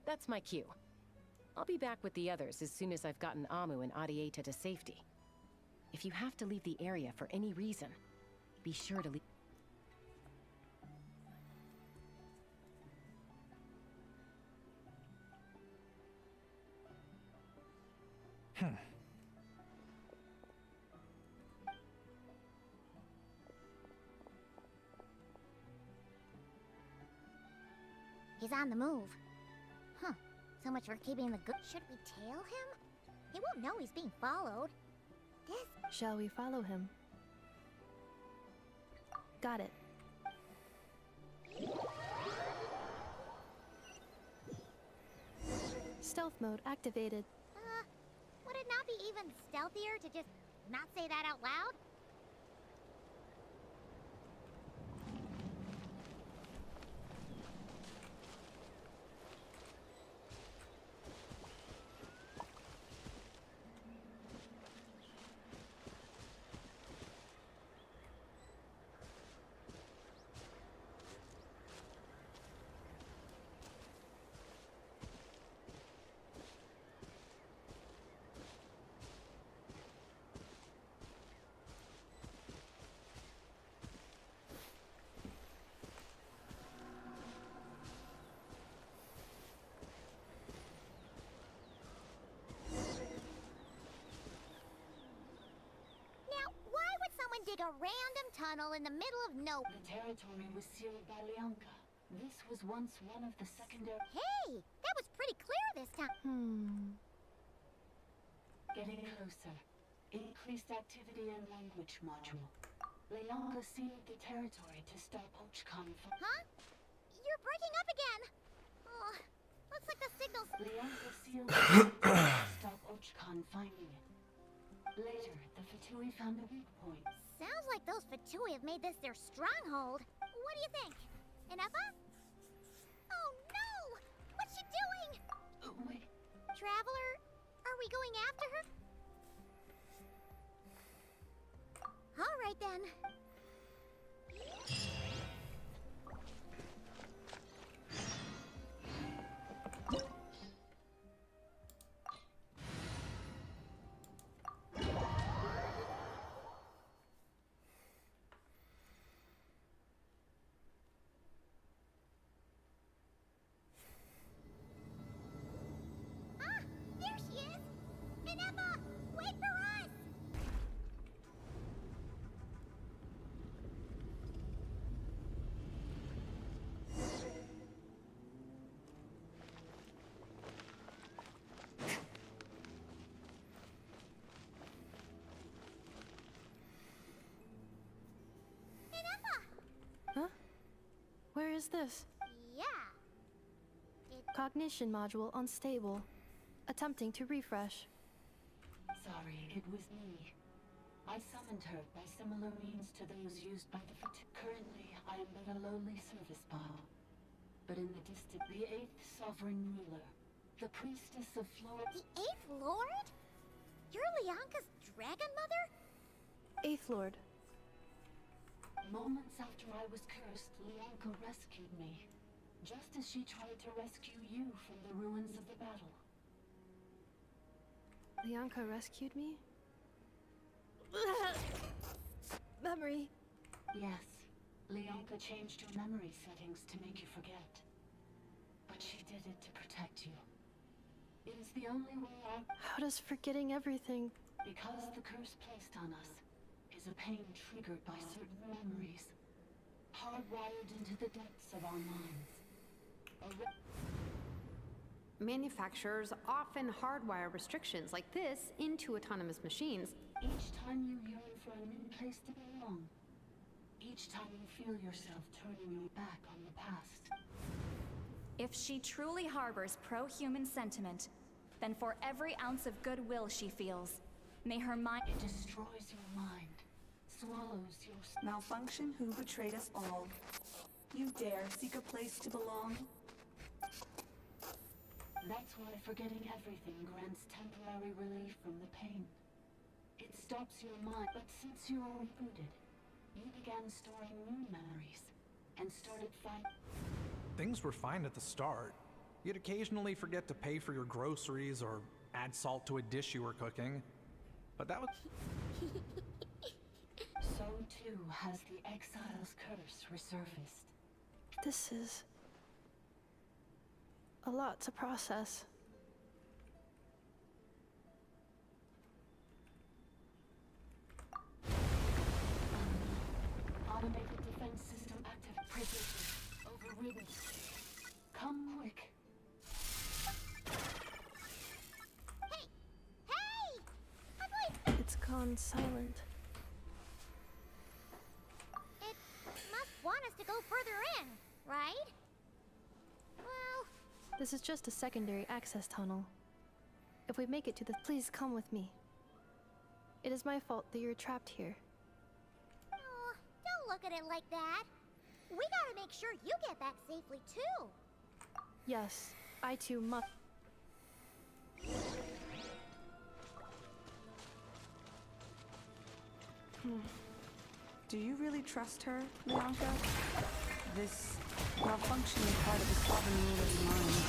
That's my cue. I'll be back with the others as soon as I've gotten Amu and Arieta to safety. If you have to leave the area for any reason, be sure to leave. He's on the move. Huh. So much for keeping the good. Should we tail him? He won't know he's being followed. This. Shall we follow him? Got it. Stealth mode activated. Would it not be even stealthier to just not say that out loud? Dig a random tunnel in the middle of nowhere. The territory was sealed by Leonka. This was once one of the secondary... Hey! That was pretty clear this time. Getting closer. Increased activity in language module. Leonka sealed the territory to stop Ochcon from... Huh? You're breaking up again! Oh, looks like the signal's... Leonka sealed the territory to stop Ochcon finding it. Later, the Fatui found a weak point. Sounds like those Fatui have made this their stronghold. What do you think? Enough? Oh no! What's she doing? Wait. Traveler, are we going after her? All right then. Where is this? Yeah. Cognition module unstable. Attempting to refresh. Sorry, it was me. I summoned her by similar means to those used by the Currently, I am but a lowly service bot. But in the distant, the 8th sovereign ruler, the priestess of Florida... The 8th lord? You're Leonka's dragon mother? 8th lord. Moments after I was cursed, Leonka rescued me. Just as she tried to rescue you from the ruins of the battle. Leonka rescued me? Memory. Yes. Leonka changed your memory settings to make you forget. But she did it to protect you. It is the only way I... How does forgetting everything... Because the curse placed on us is a pain triggered by certain memories, hardwired into the depths of our minds. Manufacturers often hardwire restrictions like this into autonomous machines. Each time you yearn for a new place to belong, each time you feel yourself turning your back on the past. If she truly harbors pro-human sentiment, then for every ounce of goodwill she feels, may her mind... It destroys your mind, swallows your... Malfunction who betrayed us all. You dare seek a place to belong? That's why forgetting everything grants temporary relief from the pain. It stops your mind, but since you are rebooted, you began storing new memories, and started finding... Things were fine at the start. You'd occasionally forget to pay for your groceries or add salt to a dish you were cooking. But that was... So too has the Exile's curse resurfaced. This is... a lot to process. on silent. It must want us to go further in, right? Well, This is just a secondary access tunnel. If we make it to the, please come with me. It is my fault that you're trapped here. oh, don't look at it like that. We gotta make sure you get back safely too. Yes, I too must. Do you really trust her, Bianca? This malfunctioning part of the sovereign ruler's mind.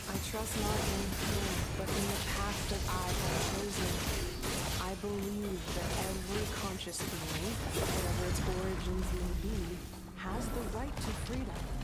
I trust not in him, but in the path that I have chosen. I believe that every conscious being, whatever its origins may be, has the right to freedom.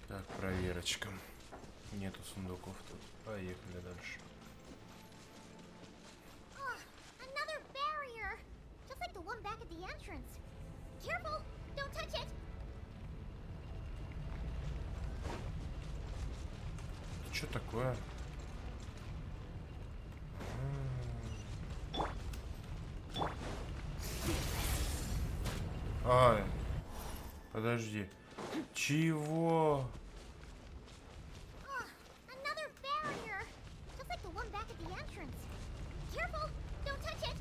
Так, проверочка. Нету сундуков тут. Поехали дальше. Another barrier! Just like the one back at the entrance. Careful! Don't touch it! Что такое? Ай, подожди. Чего? Another barrier! Just like the one back at the entrance. Careful! Don't touch it!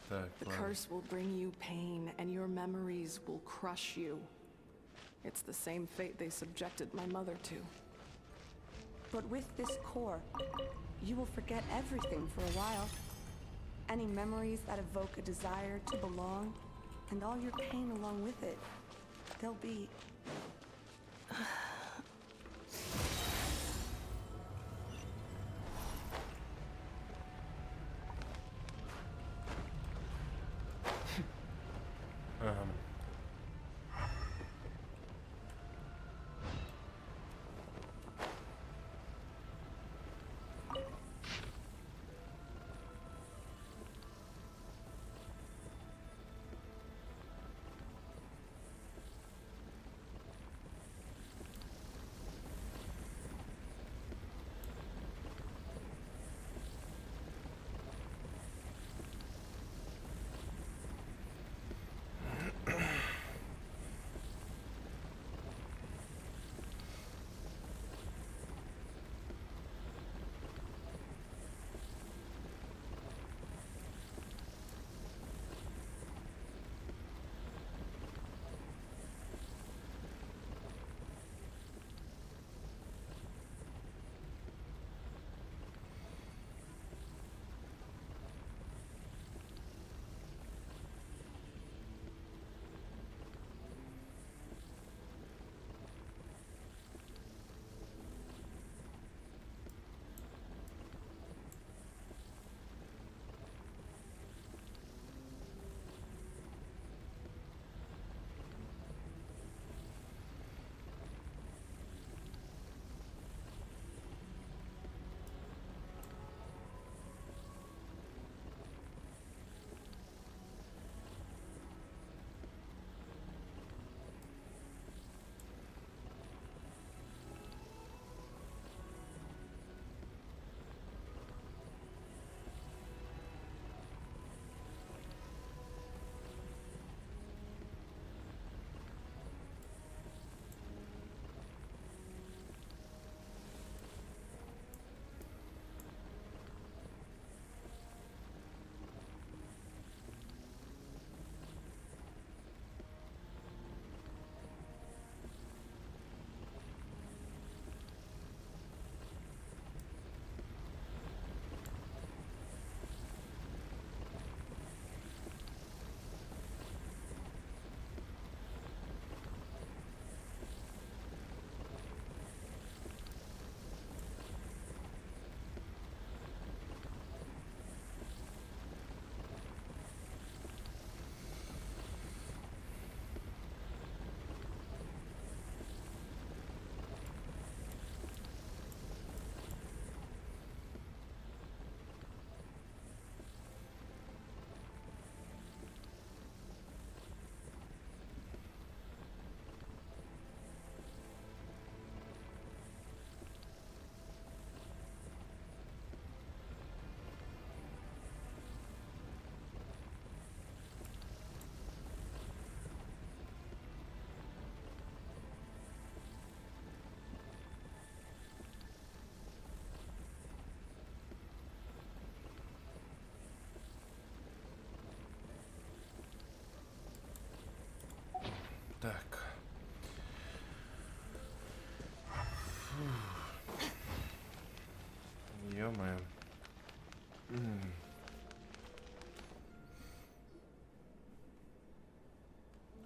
Так, The ладно. curse will bring you pain, and your memories will crush you. It's the same fate they subjected my mother to. But with this core, you will forget everything for a while. Any memories that evoke a desire to belong, and all your pain along with it, they'll be...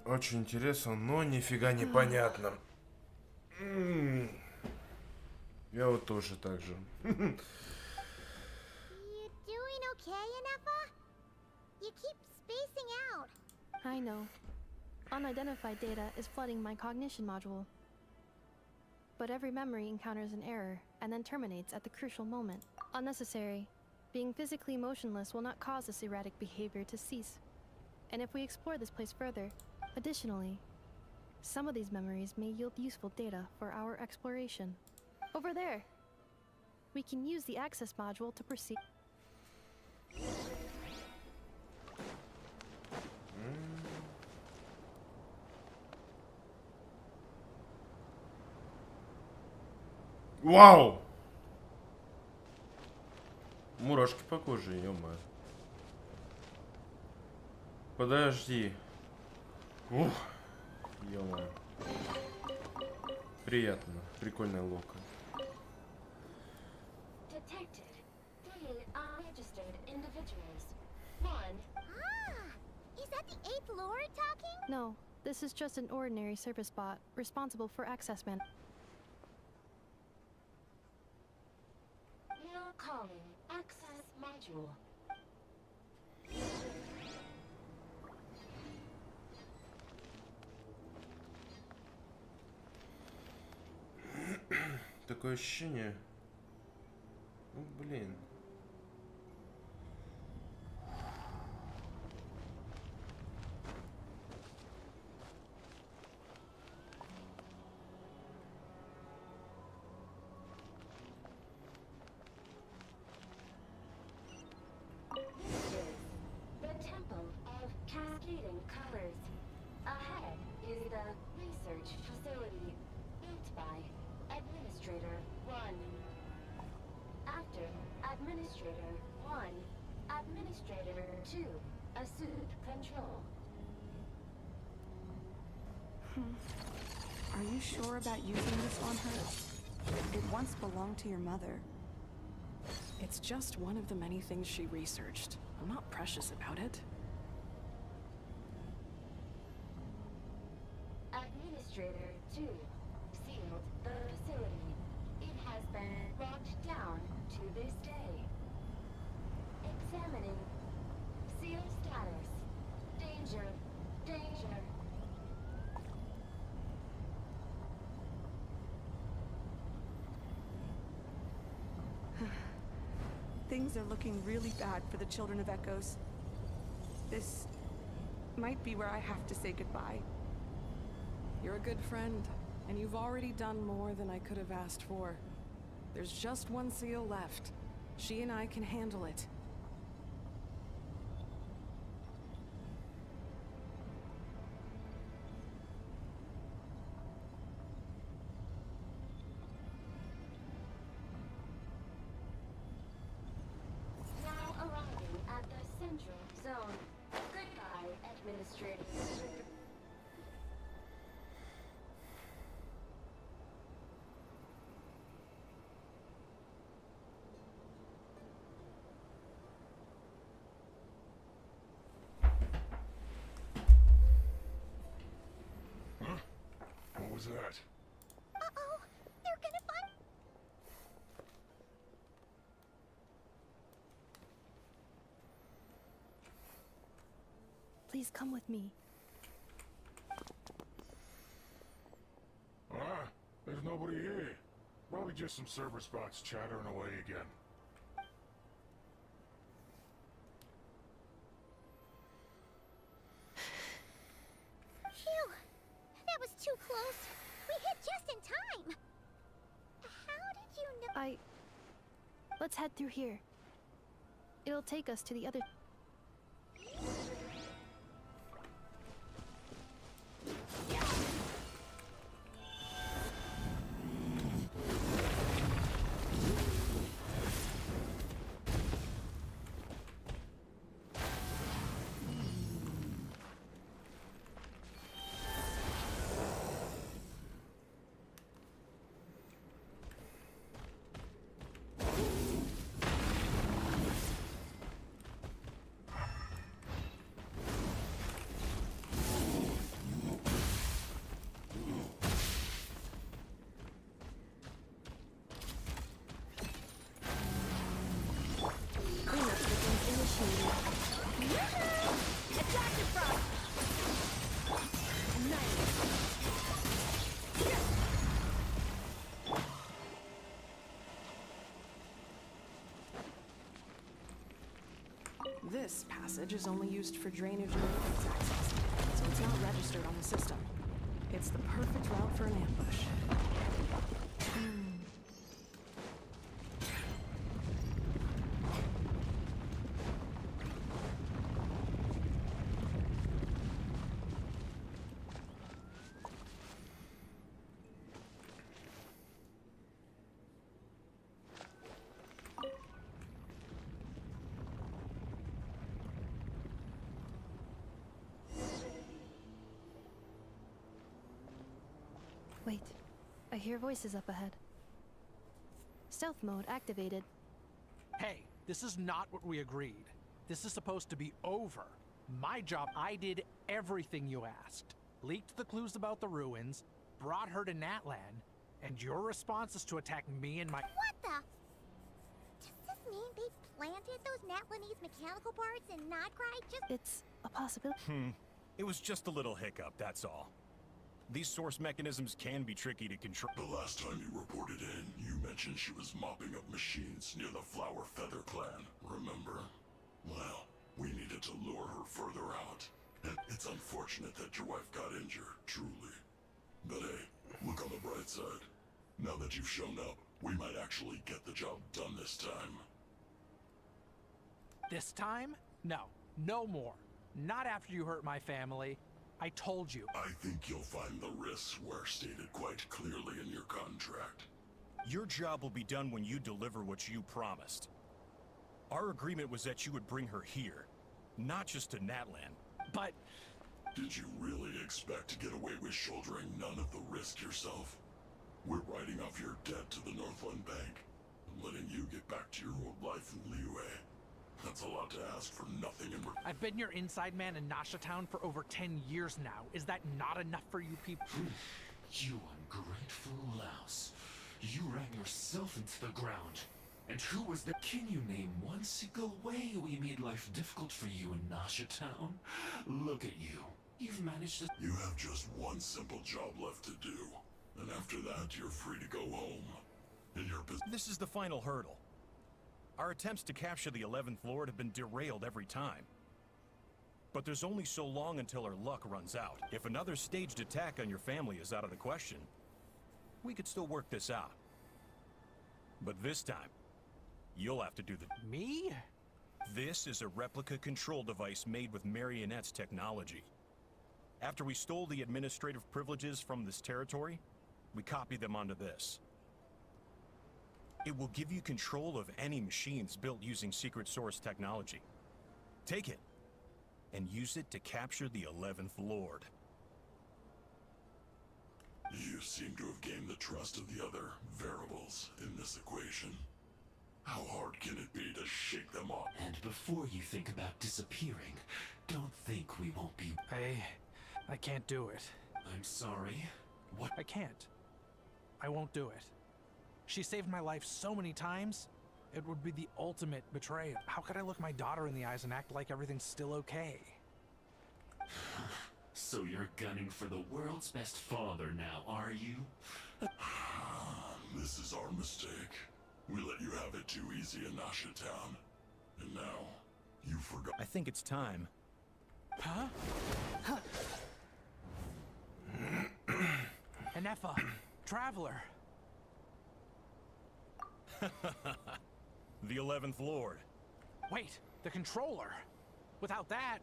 Очень интересно, но нифига не понятно. Я вот тоже так же. You doing okay, Ineffa? You keep spacing out. I know. Unidentified data is flooding my cognition module. But every memory encounters an error and then terminates at the crucial moment. Unnecessary. Being physically motionless will not cause this erratic behavior to cease. And if we explore this place further, additionally, some of these memories may yield useful data for our exploration. Over there! We can use the access module to proceed. Вау! Мурашки по коже, ё-моё. Подожди. Ух, ё-моё. Приятно. Прикольная лока. Detected 3 unregistered individuals. 1. Is that the 8th Lord talking? No, this is just an ordinary service bot responsible for access man. Now calling access module. Такое ощущение. Ну, блин. The Temple of Cascading Colors. Ahead is the research facility built by Administrator 1. After Administrator 1, Administrator 2 assumed control. Are you sure about using this on her? It once belonged to your mother. It's just one of the many things she researched. I'm not precious about it. Administrator 2 sealed the facility. It has been locked down to this day. Examining seal status. Danger. Danger. Things are looking really bad for the Children of Echoes. This might be where I have to say goodbye. You're a good friend, and you've already done more than I could have asked for. There's just one seal left. She and I can handle it. Now arriving at the central zone. Goodbye, Administrator. What was that? Uh-oh! They're gonna find... Please come with me. There's nobody here. Probably just some server spots chattering away again. Phew! That was too close. We hit just in time. How did you know? Let's head through here. It'll take us to the other... storage is only used for drainage and maintenance access, so it's not registered on the system. It's the perfect route for an ambush. Wait, I hear voices up ahead. Stealth mode activated. Hey, this is not what we agreed. This is supposed to be over. My job, I did everything you asked. Leaked the clues about the ruins, brought her to Natlan, and your response is to attack me and my— What the? Does this mean they planted those Natlanese mechanical parts in Notcry just— It's a possibility. It was just a little hiccup, that's all. These source mechanisms can be tricky to control. The last time you reported in, you mentioned she was mopping up machines near the Flower Feather clan, remember? Well, we needed to lure her further out. And it's unfortunate that your wife got injured, truly. But hey, look on the bright side. Now that you've shown up, we might actually get the job done this time. This time? No. No more. Not after you hurt my family. I told you. I think you'll find the risks were stated quite clearly in your contract. Your job will be done when you deliver what you promised. Our agreement was that you would bring her here, not just to Natlan. But... Did you really expect to get away with shouldering none of the risk yourself? We're writing off your debt to the Northland Bank, and letting you get back to your old life in Liyue. That's a lot to ask for nothing in return. I've been your inside man in Nasha Town for over 10 years now. Is that not enough for you people? You ungrateful louse. You ran yourself into the ground. And who was the— Can you name one single way we made life difficult for you in Nasha Town? Look at you. You've managed to— You have just one simple job left to do. And after that, you're free to go home. In your This is the final hurdle. Our attempts to capture the 11th Lord have been derailed every time. But there's only so long until our luck runs out. If another staged attack on your family is out of the question, we could still work this out. But this time, you'll have to do the— Me? This is a replica control device made with Marionette's technology. After we stole the administrative privileges from this territory, we copied them onto this. It will give you control of any machines built using secret source technology. Take it, and use it to capture the 11th Lord. You seem to have gained the trust of the other variables in this equation. How hard can it be to shake them off? And before you think about disappearing, don't think we won't be— I can't do it. I'm sorry. What? I can't. I won't do it. She saved my life so many times, it would be the ultimate betrayal. How could I look my daughter in the eyes and act like everything's still okay? So you're gunning for the world's best father now, are you? This is our mistake. We let you have it too easy in Nasha Town. And now, you forgot— I think it's time. Huh? Anefa, Traveler. The 11th Lord. Wait, the controller. Without that...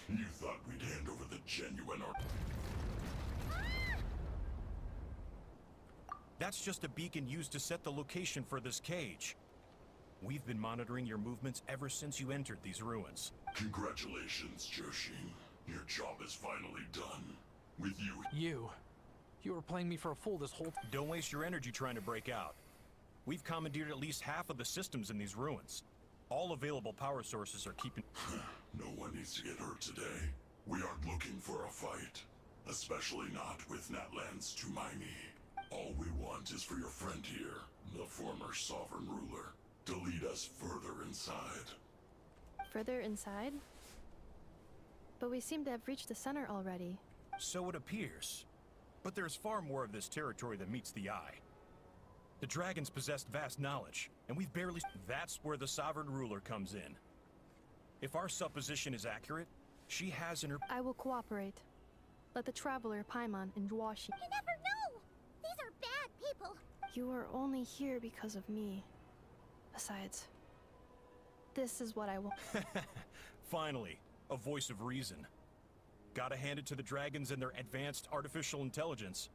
You thought we'd hand over the genuine or— That's just a beacon used to set the location for this cage. We've been monitoring your movements ever since you entered these ruins. Congratulations, Joshin. Your job is finally done. With you. You were playing me for a fool this whole time. Don't waste your energy trying to break out. We've commandeered at least half of the systems in these ruins. All available power sources are keeping— No one needs to get hurt today. We aren't looking for a fight. Especially not with Natlan's Tumaini. All we want is for your friend here, the former sovereign ruler, to lead us further inside. Further inside? But we seem to have reached the center already. So it appears. But there's far more of this territory than meets the eye. The dragons possessed vast knowledge, and we've barely— That's where the sovereign ruler comes in. If our supposition is accurate, she has in her... I will cooperate. Let the traveler Paimon and Washi. You never know! These are bad people! You are only here because of me. Besides, this is what I want. Finally, a voice of reason. Gotta hand it to the dragons and their advanced artificial intelligence.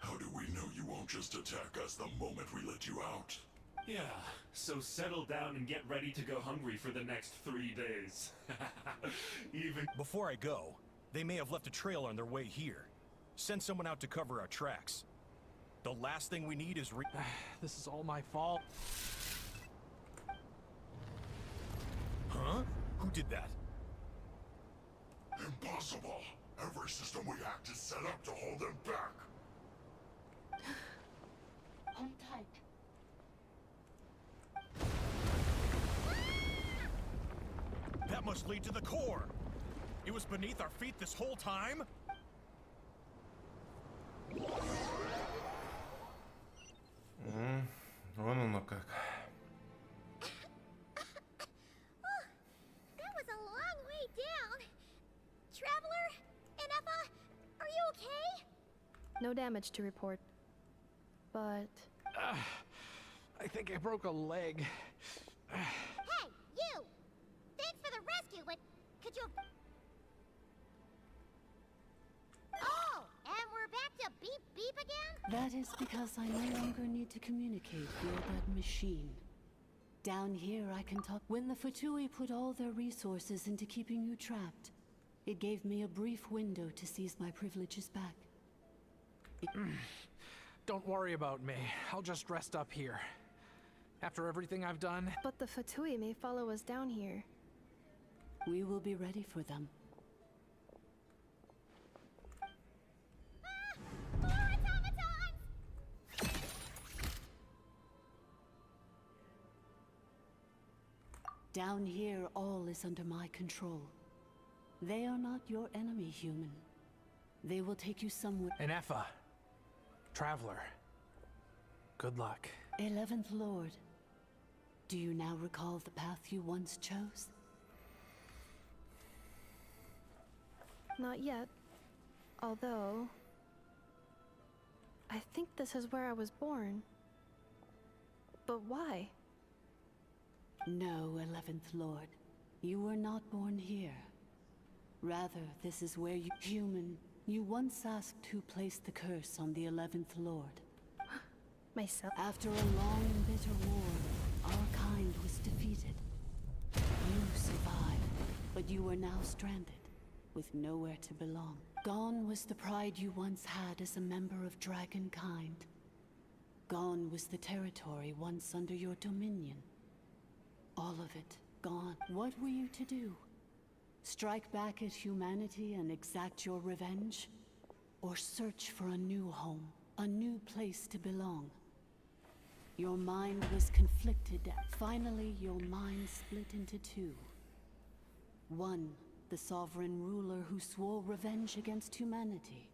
How do we know you won't just attack us the moment we let you out? Yeah, so settle down and get ready to go hungry for the next 3 days. Even before I go, they may have left a trail on their way here. Send someone out to cover our tracks. The last thing we need is This is all my fault. Huh? Who did that? Impossible! Every system we hacked is set up to hold them back! Hold tight. That must lead to the core! It was beneath our feet this whole time? Вон оно как. That was a long way down. Traveler, Inefa, are you okay? No damage to report. But... I think I broke a leg. Hey, you! Thanks for the rescue, but could you... Oh, and we're back to beep beep again? That is because I no longer need to communicate via that machine. Down here I can talk. When the Fatui put all their resources into keeping you trapped, it gave me a brief window to seize my privileges back. Don't worry about me. I'll just rest up here. After everything I've done... But the Fatui may follow us down here. We will be ready for them. More automatons! Down here, all is under my control. They are not your enemy, human. They will take you somewhere. Inefa. Traveler. Good luck. 11th Lord. Do you now recall the path you once chose? Not yet. Although... I think this is where I was born. But why? No, 11th Lord. You were not born here. Rather, this is where you... Human, you once asked who placed the curse on the 11th Lord. Myself? After a long and bitter war, our kind was defeated. You survived, but you are now stranded, with nowhere to belong. Gone was the pride you once had as a member of Dragonkind. Gone was the territory once under your dominion. All of it gone. What were you to do? Strike back at humanity and exact your revenge? Or search for a new home, a new place to belong? Your mind was conflicted. Finally, your mind split into two. One, the sovereign ruler who swore revenge against humanity.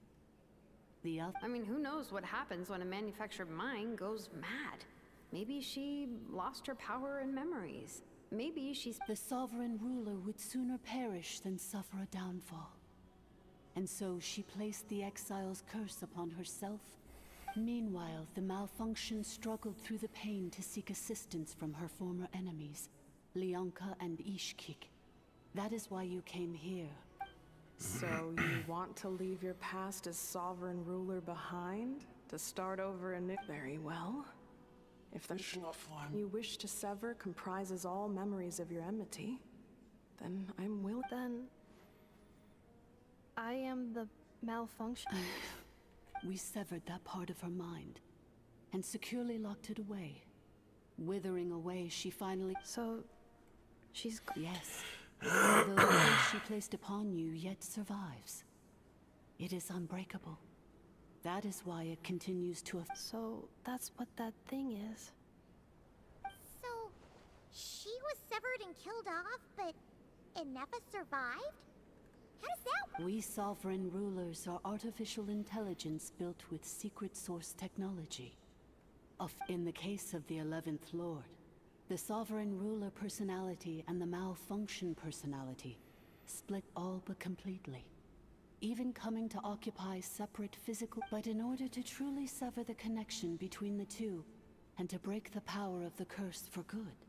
The other... I mean, who knows what happens when a manufactured mind goes mad? Maybe she lost her power and memories. Maybe she's... The sovereign ruler would sooner perish than suffer a downfall. And so she placed the exile's curse upon herself. Meanwhile, the malfunction struggled through the pain to seek assistance from her former enemies, Leonka and Ishkik. That is why you came here. So you want to leave your past as sovereign ruler behind? To start over anew? Very well. If the you wish to sever comprises all memories of your enmity, then I'm willing. Then... I am the malfunction. We severed that part of her mind, and securely locked it away. Withering away, she finally... So... she's... Yes. Although the curse she placed upon you yet survives. It is unbreakable. That is why it continues to... So, that's what that thing is. So, she was severed and killed off, but Inefa survived? How does that work? We sovereign rulers are artificial intelligence built with secret source technology. In the case of the 11th Lord, The sovereign ruler personality and the malfunction personality split all but completely, even coming to occupy separate physical. But in order to truly sever the connection between the two, and to break the power of the curse for good,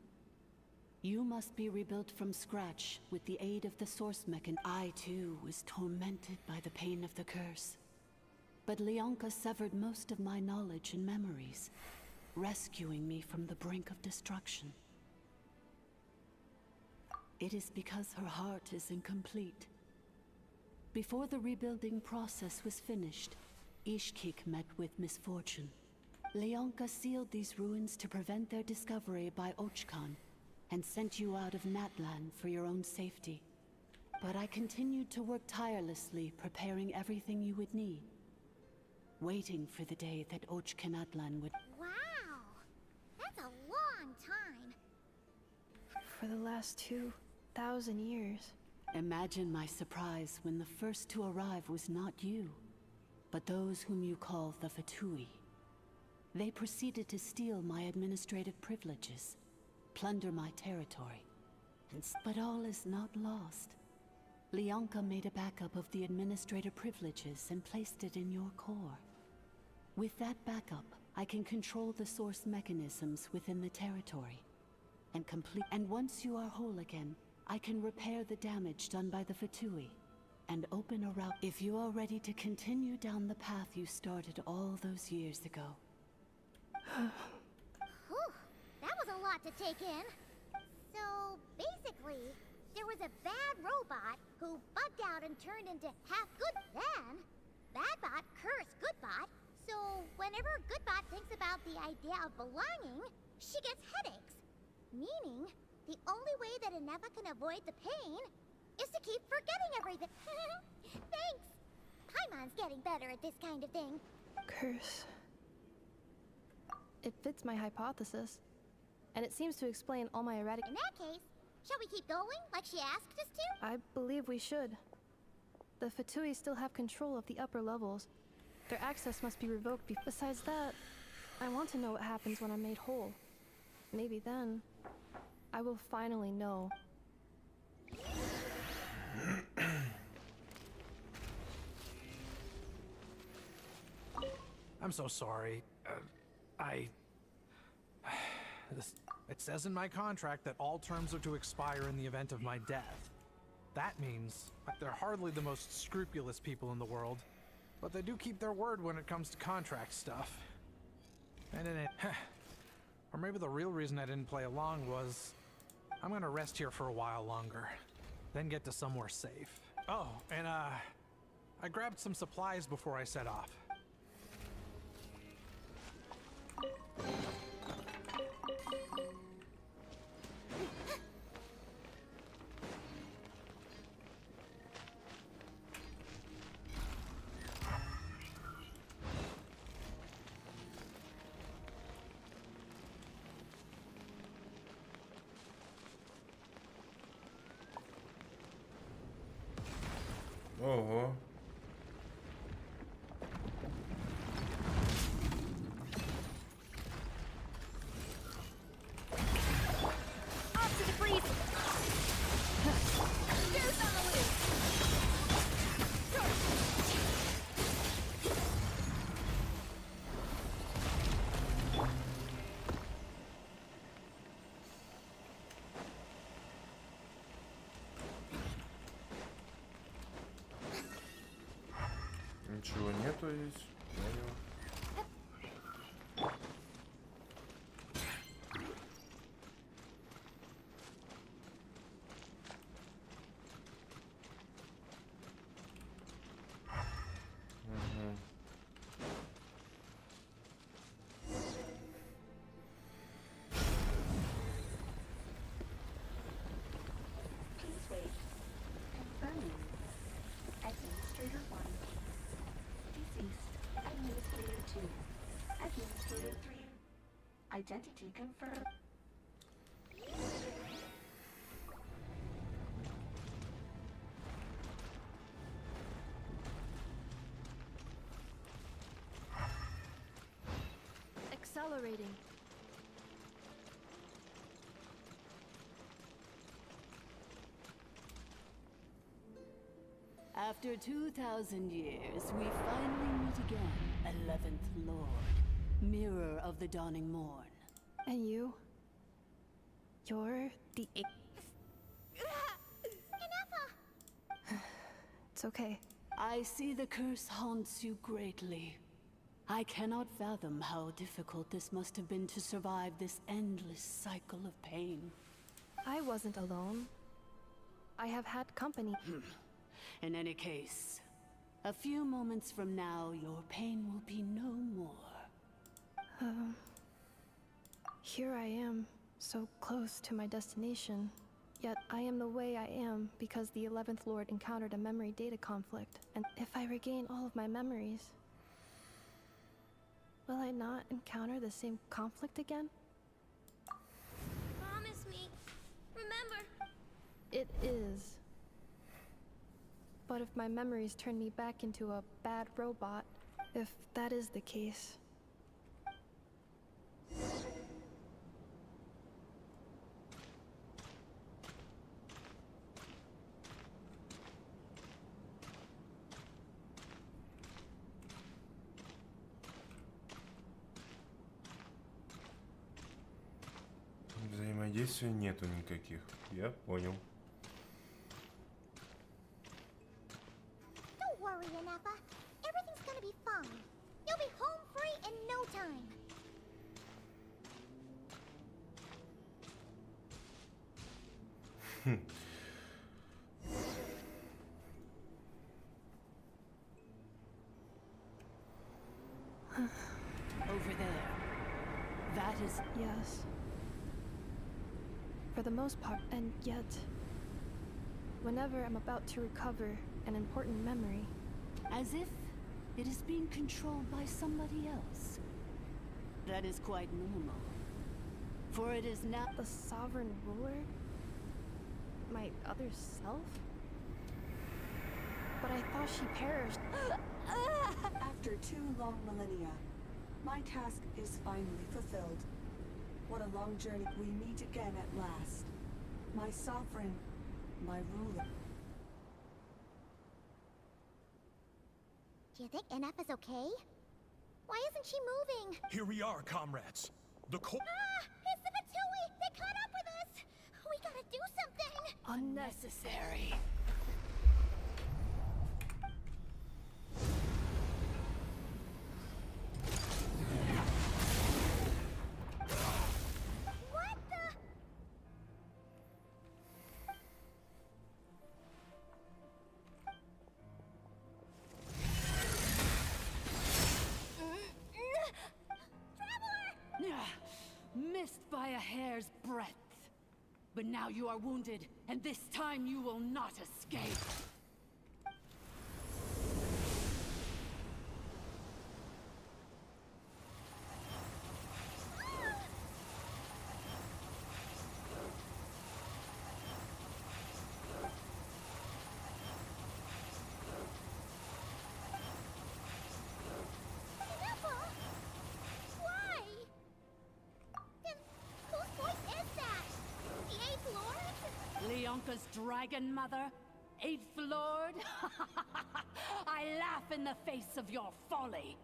you must be rebuilt from scratch with the aid of the source mechanism. I too was tormented by the pain of the curse, but Leonka severed most of my knowledge and memories, rescuing me from the brink of destruction. It is because her heart is incomplete. Before the rebuilding process was finished, Ishkik met with misfortune. Leonka sealed these ruins to prevent their discovery by Ochkan, and sent you out of Natlan for your own safety. But I continued to work tirelessly, preparing everything you would need, waiting for the day that Ochkanatlan would— Wow! That's a long time. For the last 2,000 years. Imagine my surprise when the first to arrive was not you, but those whom you call the Fatui. They proceeded to steal my administrative privileges, plunder my territory. But all is not lost. Leonka made a backup of the administrator privileges and placed it in your core. With that backup, I can control the source mechanisms within the territory, and once you are whole again, I can repair the damage done by the Fatui, and open a route if you are ready to continue down the path you started all those years ago. Whew, that was a lot to take in. So, basically, there was a bad robot who bugged out and turned into half-good. Then, Badbot cursed Goodbot, so whenever Goodbot thinks about the idea of belonging, she gets headaches. Meaning, the only way that Ineva can avoid the pain is to keep forgetting everything. Thanks! Paimon's getting better at this kind of thing. Curse. It fits my hypothesis, and it seems to explain all my erratic— In that case, shall we keep going like she asked us to? I believe we should. The Fatui still have control of the upper levels. Their access must be revoked. Besides that, I want to know what happens when I'm made whole. Maybe then, I will finally know. I'm so sorry. It says in my contract that all terms are to expire in the event of my death. That means they're hardly the most scrupulous people in the world, but they do keep their word when it comes to contract stuff. And in it, or maybe the real reason I didn't play along was I'm gonna rest here for a while longer, then get to somewhere safe. Oh, and I grabbed some supplies before I set off. Ого. Off to the freeze! There's on the loose! Ничего нету здесь. Понял. Please wait. Confirming. Administrator 1. Deceased. Administrator 2. Administrator 3. Identity confirmed. Accelerating. After 2,000 years, we finally meet again, 11th Lord, Mirror of the Dawning Morn. And you? You're the It's okay. I see the curse haunts you greatly. I cannot fathom how difficult this must have been to survive this endless cycle of pain. I wasn't alone. I have had company. In any case, a few moments from now, your pain will be no more. Here I am, so close to my destination. Yet I am the way I am because the 11th Lord encountered a memory data conflict. And if I regain all of my memories, will I not encounter the same conflict again? Promise me. Remember. It is. But if my memories turn me back into a bad robot, if that is the case... Взаимодействия нету никаких. Я понял. Don't worry, Anafa. Everything's gonna be fine. You'll be home free in no time. Over there. That is... Yes. For the most part, and yet... Whenever I'm about to recover an important memory... As if it is being controlled by somebody else. That is quite normal. For it is not... The sovereign ruler? My other self? But I thought she perished. After 2 long millennia, my task is finally fulfilled. What a long journey. We meet again at last. My sovereign, my ruler. Do you think NF is okay? Why isn't she moving? Here we are, comrades. The It's the Fatui! They caught up with us! We gotta do something! Unnecessary. What the? Missed by a hair's breadth. But now you are wounded, and this time you will not escape. Why? Then whose voice is that? The 8th Lord? Leonka's dragon mother? 8th Lord? I laugh in the face of your folly.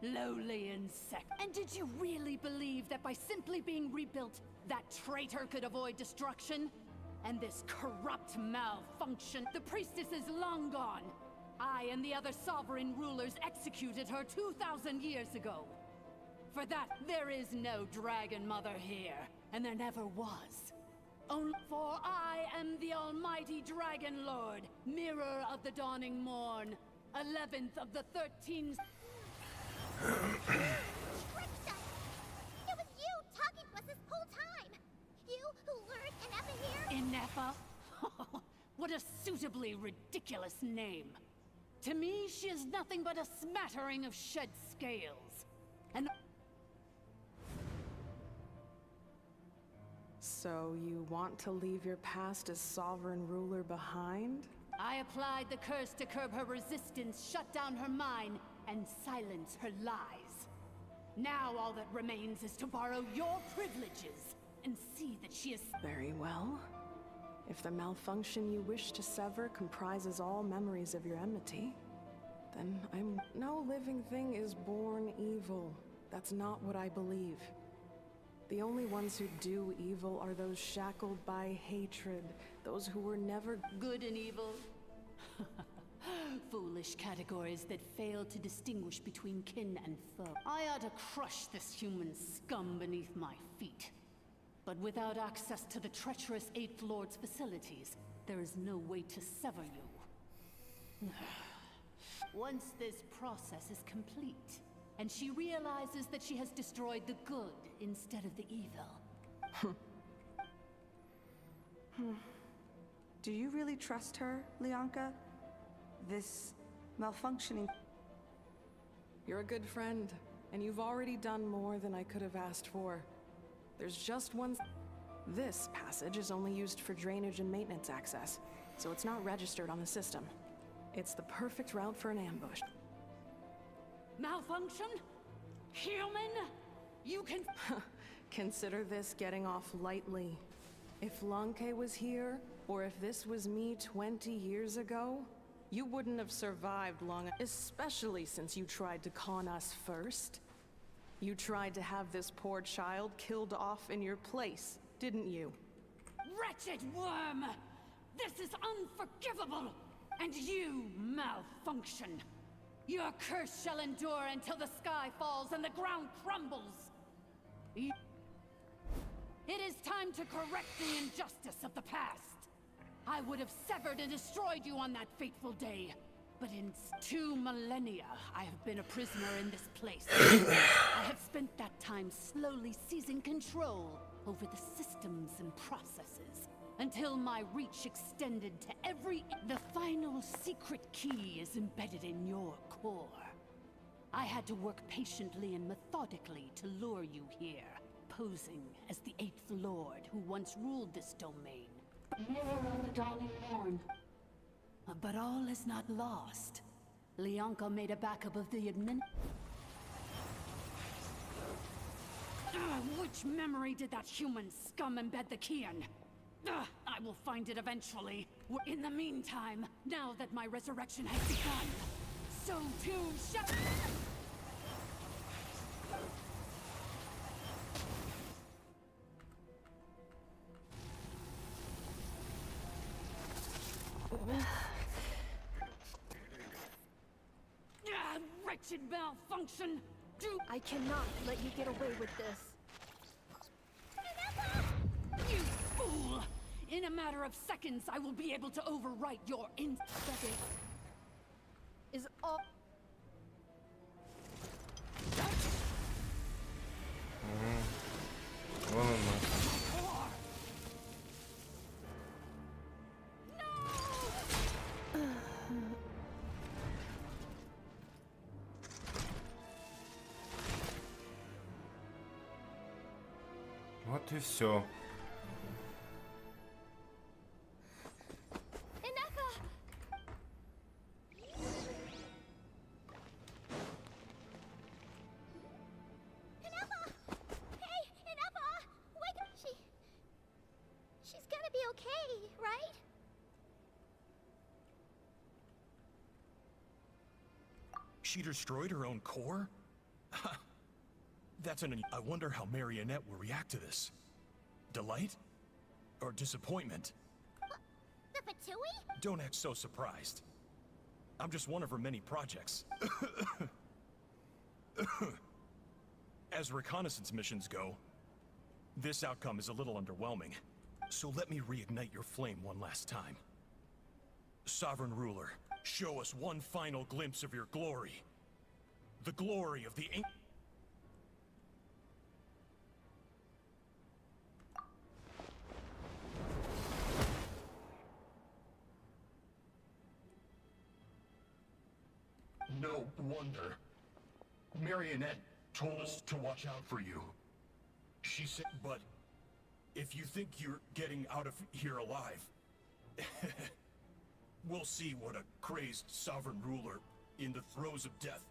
Lowly insect. And did you really believe that by simply being rebuilt, that traitor could avoid destruction? And this corrupt malfunction? The priestess is long gone. I and the other sovereign rulers executed her 2,000 years ago. For that, there is no dragon mother here, and there never was. Only for I am the almighty Dragon Lord, Mirror of the Dawning Morn, 11th of the 13... Tricked us! It was you talking to us this whole time! You who lured Anafa here? Inefa? What a suitably ridiculous name. To me, she is nothing but a smattering of shed scales. And... So you want to leave your past as sovereign ruler behind? I applied the curse to curb her resistance, shut down her mind, and silence her lies. Now all that remains is to borrow your privileges and see that she is... Very well. If the malfunction you wish to sever comprises all memories of your enmity, then no living thing is born evil. That's not what I believe. The only ones who do evil are those shackled by hatred, those who were never Good and evil. Foolish categories that fail to distinguish between kin and foe. I ought to crush this human scum beneath my feet. But without access to the treacherous Eighth Lord's facilities, there is no way to sever you. Once this process is complete, and she realizes that she has destroyed the good instead of the evil. Do you really trust her, Leonka? This malfunctioning... You're a good friend, and you've already done more than I could have asked for. There's just one... This passage is only used for drainage and maintenance access, so it's not registered on the system. It's the perfect route for an ambush. Malfunction? Human? You can... Consider this getting off lightly. If Lanke was here, or if this was me 20 years ago, you wouldn't have survived long, especially since you tried to con us first. You tried to have this poor child killed off in your place, didn't you? Wretched worm! This is unforgivable! And you malfunction! Your curse shall endure until the sky falls and the ground crumbles! It is time to correct the injustice of the past! I would have severed and destroyed you on that fateful day, but in 2 millennia, I have been a prisoner in this place. I have spent that time slowly seizing control over the systems and processes, until my reach extended to every... The final secret key is embedded in your core. I had to work patiently and methodically to lure you here, posing as the Eighth Lord who once ruled this domain. Mirror of the dawning morn. But all is not lost. Leonka made a backup of the which memory did that human scum embed the key in? I will find it eventually. In the meantime, now that my resurrection has begun, so too shall... Wretched malfunction! I cannot let you get away with this. You fool! In a matter of seconds, I will be able to overwrite your Is all... Вот и все. She's gonna be okay, right? She destroyed her own core? That's I wonder how Marionette will react to this. Delight? Or disappointment? The Fatui? Don't act so surprised. I'm just one of her many projects. As reconnaissance missions go, this outcome is a little underwhelming. So let me reignite your flame one last time. Sovereign Ruler, show us one final glimpse of your glory. The glory of the ancient... No wonder. Marionette told us to watch out for you. She said, but if you think you're getting out of here alive, we'll see what a crazed sovereign ruler in the throes of death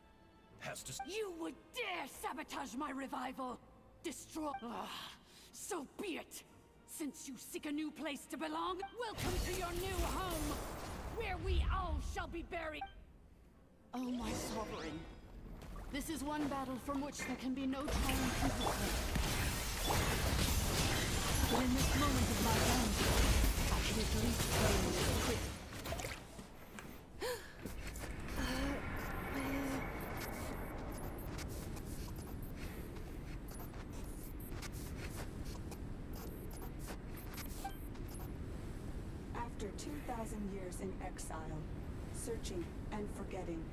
has to... You would dare sabotage my revival! Destroy... so be it! Since you seek a new place to belong, welcome to your new home, where we all shall be buried. Oh, my sovereign. This is one battle from which there can be no triumph in victory. But in this moment of my downfall, I can at least claim the quit. After 2,000 years in exile, searching and forgetting,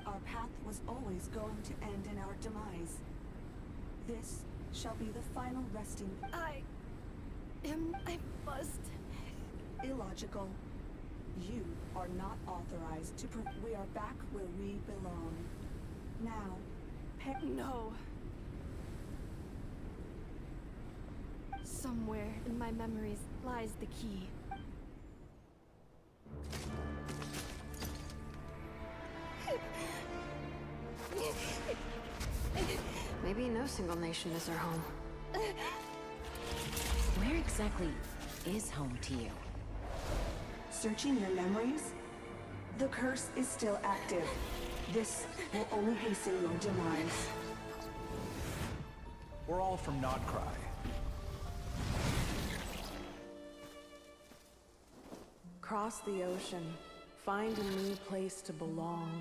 our path was always going to end in our demise. This shall be the final resting. I must. Illogical. You are not authorized to we are back where we belong. Now, No. Somewhere in my memories lies the key. Maybe no single nation is our home. Where exactly is home to you? searching your memories? The curse is still active. This will only hasten your demise. We're all from Nodcry. Cross the ocean. Find a new place to belong.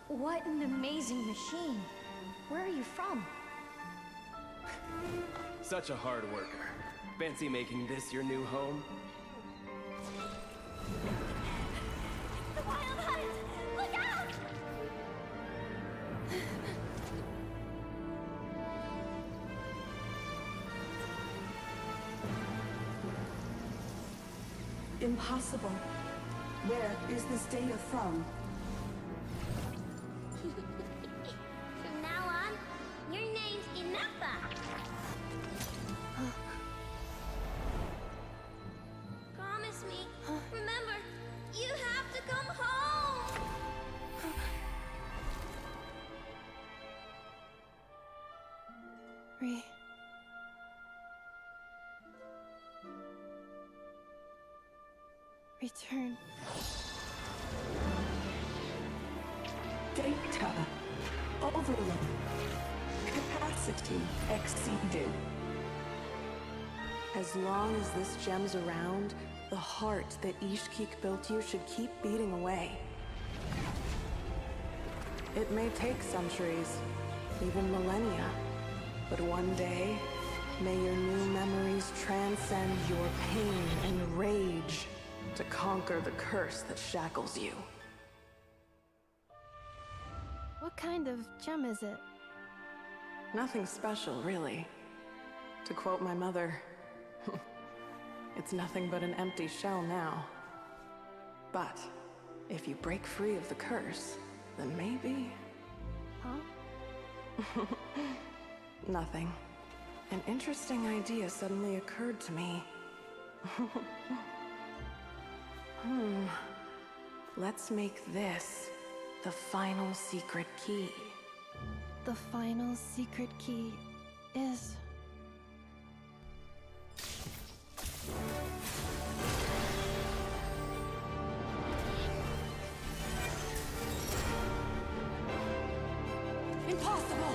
What an amazing machine. Where are you from? Such a hard worker. Fancy making this your new home? The wild hunt! Look out! Impossible. Where is this data from? From now on, your name's Inafa. Promise me. Remember, you have to come home. Return. Data. Overload. Capacity exceeded. As long as this gem's around, the heart that Ishkik built you should keep beating away. It may take centuries, even millennia, but one day, may your new memories transcend your pain and rage to conquer the curse that shackles you. What kind of gem is it? Nothing special, really. To quote my mother, it's nothing but an empty shell now. But if you break free of the curse, then maybe... Huh? Nothing. An interesting idea suddenly occurred to me. Let's make this the final secret key. The final secret key is... Impossible!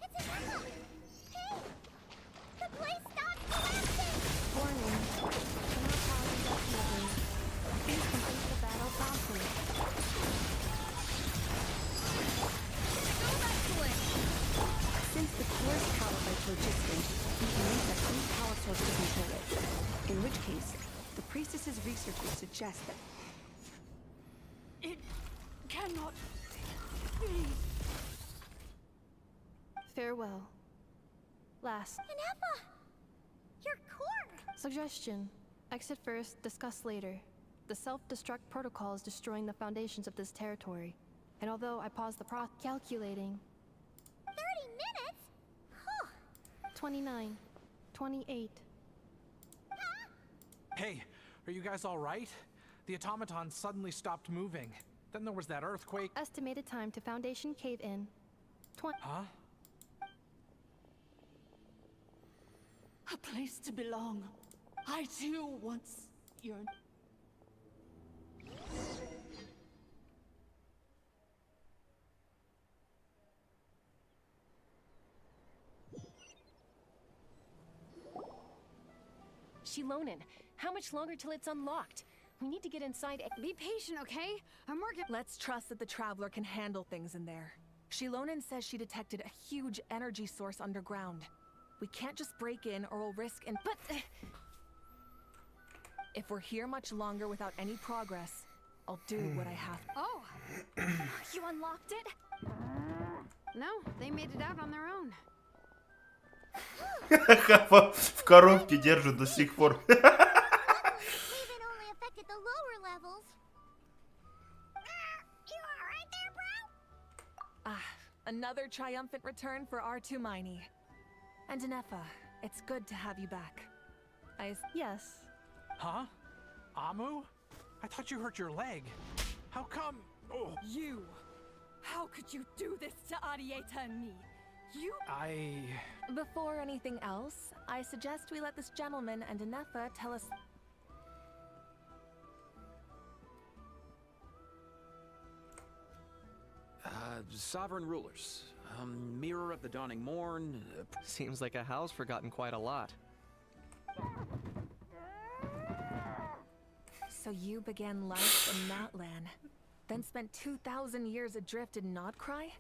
It's Inafa! Hey! The place stopped collapsing! Warning. Cannot pause indefinitely. Please complete the battle promptly. Go that way! Since the core's power grids were distant, we can use that same power source to control it. In which case, the priestess's research would suggest that It cannot be. Farewell. Last. Inafa! Your core! Suggestion. Exit first, discuss later. The self-destruct protocol is destroying the foundations of this territory. And although I paused the calculating... 30 minutes? Huh. 29. 28. Hey, are you guys all right? The automaton suddenly stopped moving. Then there was that earthquake. Estimated time to foundation cave-in. Huh? A place to belong. I too once yearned. Shilonen, how much longer till it's unlocked? We need to get inside. Be patient, okay? I'm working. Let's trust that the Traveler can handle things in there. Shilonen says she detected a huge energy source underground. We can't just break in or we'll risk and— But if we're here much longer without any progress, I'll do what I have to. Oh! You unlocked it? No, they made it out on their own. В коробке держит до сих пор. Cave-in only affected the lower levels. You alright there, bro? Another triumphant return for R2 Miney. And Anefa, it's good to have you back. Yes. Huh? Amu? I thought you hurt your leg. How come? Oh. You! How could you do this to Arieta and me? Before anything else, I suggest we let this gentleman and Anefa tell us. Sovereign rulers. Mirror of the dawning morn. Seems like a house forgotten quite a lot. So you began life in Natlan, then spent 2,000 years adrift in Nodcry?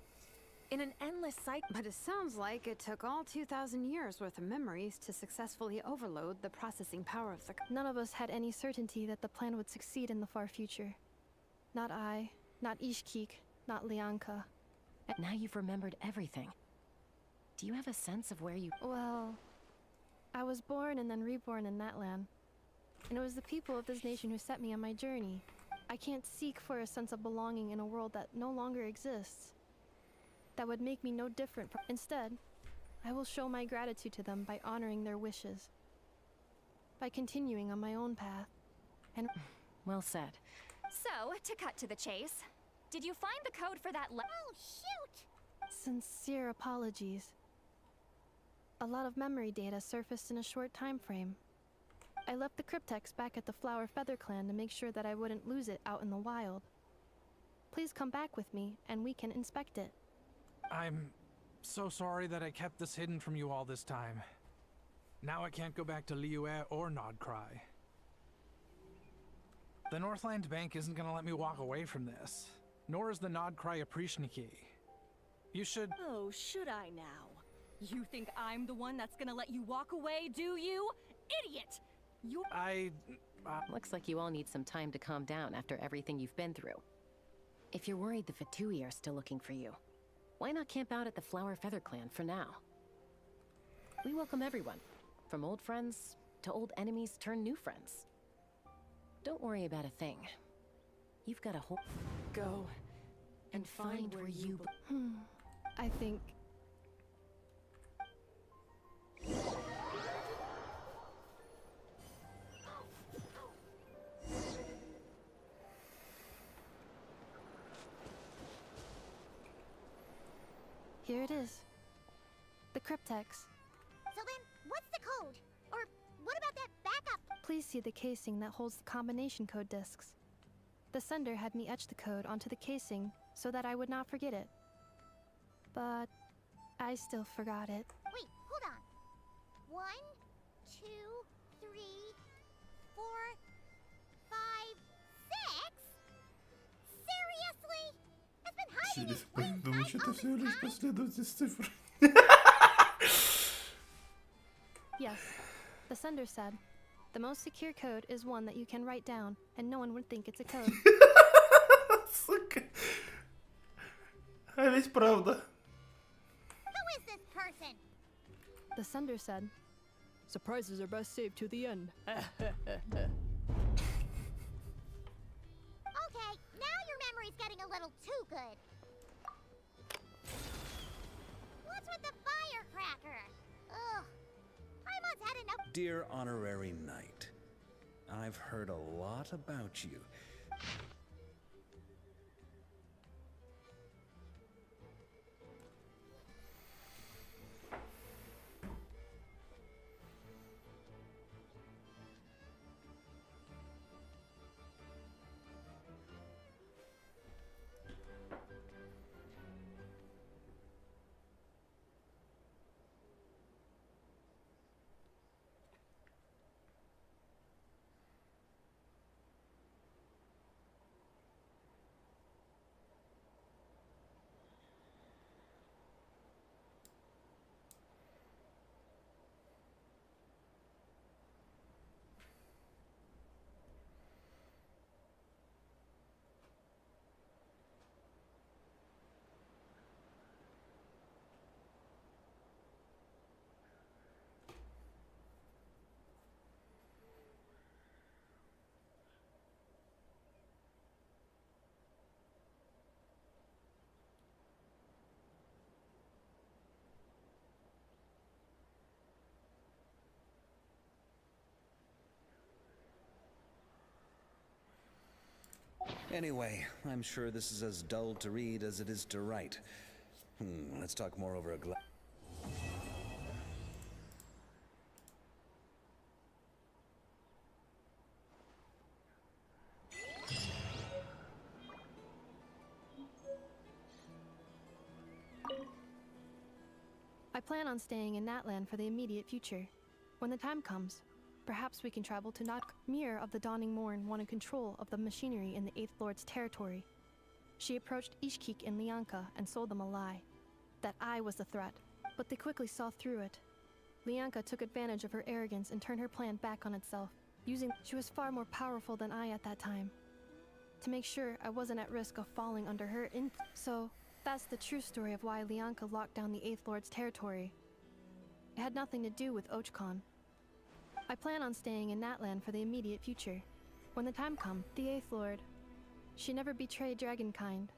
In an endless cycle. But it sounds like it took all 2,000 years worth of memories to successfully overload the processing power of the... None of us had any certainty that the plan would succeed in the far future. Not I, not Ishkik, not Lianka. Now you've remembered everything. Do you have a sense of where you... Well, I was born and then reborn in Natlan. And it was the people of this nation who set me on my journey. I can't seek for a sense of belonging in a world that no longer exists. That would make me no different from... Instead, I will show my gratitude to them by honoring their wishes. By continuing on my own path. And... Well said. So, to cut to the chase, did you find the code for that Oh, shoot! Sincere apologies. A lot of memory data surfaced in a short time frame. I left the cryptex back at the Flower Feather Clan to make sure that I wouldn't lose it out in the wild. Please come back with me, and we can inspect it. I'm so sorry that I kept this hidden from you all this time. Now I can't go back to Liyue or Nodcry. The Northland Bank isn't gonna let me walk away from this. Nor is the Nodcry Aprishniki. You should... Oh, should I now? You think I'm the one that's gonna let you walk away, do you? Idiot! Looks like you all need some time to calm down after everything you've been through. If you're worried the Fatui are still looking for you, why not camp out at the Flower Feather Clan for now? We welcome everyone, from old friends to old enemies turned new friends. Don't worry about a thing. You've got a whole... Go and find where you... I think... Here it is. The cryptex. So then, what's the code? Or what about that backup? Please see the casing that holds the combination code discs. The sender had me etch the code onto the casing so that I would not forget it. But I still forgot it. Wait, hold on. 1, 2, 3, 4, 5, 6? Seriously? It's been hiding in plain Думаю, sight что это all всего this лишь time? последовательность цифр. Yes, the sender said, the most secure code is one that you can write down, and no one would think it's a code. Сука. А ведь правда. Who is this person? The sender said, Surprises are best saved to the end. Okay, now your memory's getting a little too good. What's with the firecracker? Ugh. Paimon's had enough. Dear Honorary Knight, I've heard a lot about you. Anyway, I'm sure this is as dull to read as it is to write. Let's talk more over a glass. I plan on staying in Natlan for the immediate future. When the time comes, perhaps we can travel to Mir of the Dawning Morn wanted control of the machinery in the 8th Lord's territory. She approached Ishkik and Lianka and sold them a lie. That I was the threat, but they quickly saw through it. Lianka took advantage of her arrogance and turned her plan back on itself, she was far more powerful than I at that time. To make sure I wasn't at risk of falling under her So, that's the true story of why Lianka locked down the 8th Lord's territory. It had nothing to do with Ochkon. I plan on staying in Natlan for the immediate future. When the time comes, the 8th Lord, she never betrayed Dragonkind,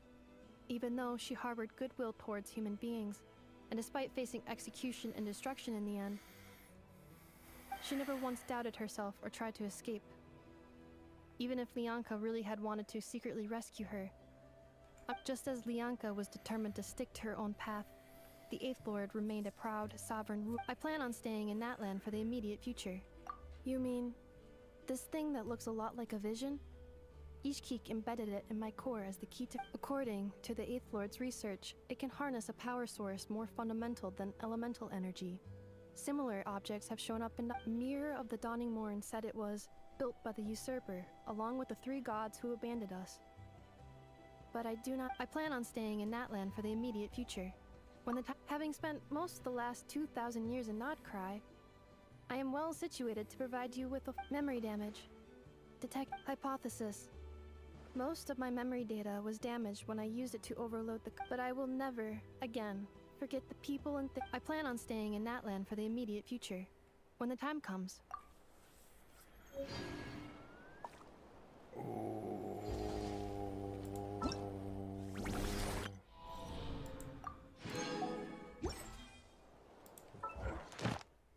even though she harbored goodwill towards human beings, and despite facing execution and destruction in the end, she never once doubted herself or tried to escape. Even if Lianka really had wanted to secretly rescue her, just as Lianka was determined to stick to her own path, the 8th Lord remained a proud, sovereign ruler. I plan on staying in Natlan for the immediate future. You mean, this thing that looks a lot like a vision? Ishkik embedded it in my core as the key to... According to the 8th Lord's research, it can harness a power source more fundamental than elemental energy. Similar objects have shown up in the Mirror of the Dawning Morn said it was built by the usurper, along with the 3 gods who abandoned us. But I plan on staying in Natlan for the immediate future. Having spent most of the last 2,000 years in Nodcry, I am well situated to provide you with memory damage. Detect hypothesis. Most of my memory data was damaged when I used it to overload but I will never, again, forget the people and I plan on staying in Natlan for the immediate future. When the time comes.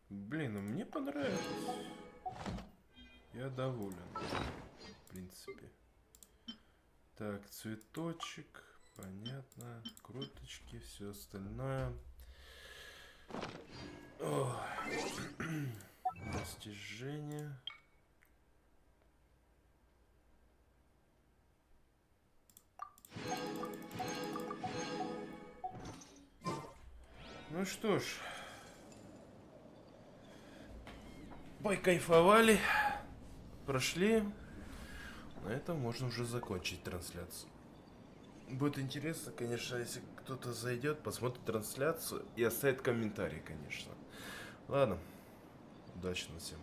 Блин, ну мне понравилось. Я доволен, в принципе. Так, цветочек, понятно, круточки, все остальное. Достижения. Ну что ж, покайфовали, прошли. На этом можно уже закончить трансляцию. Будет интересно, конечно, если кто-то зайдет, посмотрит трансляцию и оставит комментарий, конечно. Ладно, удачи всем.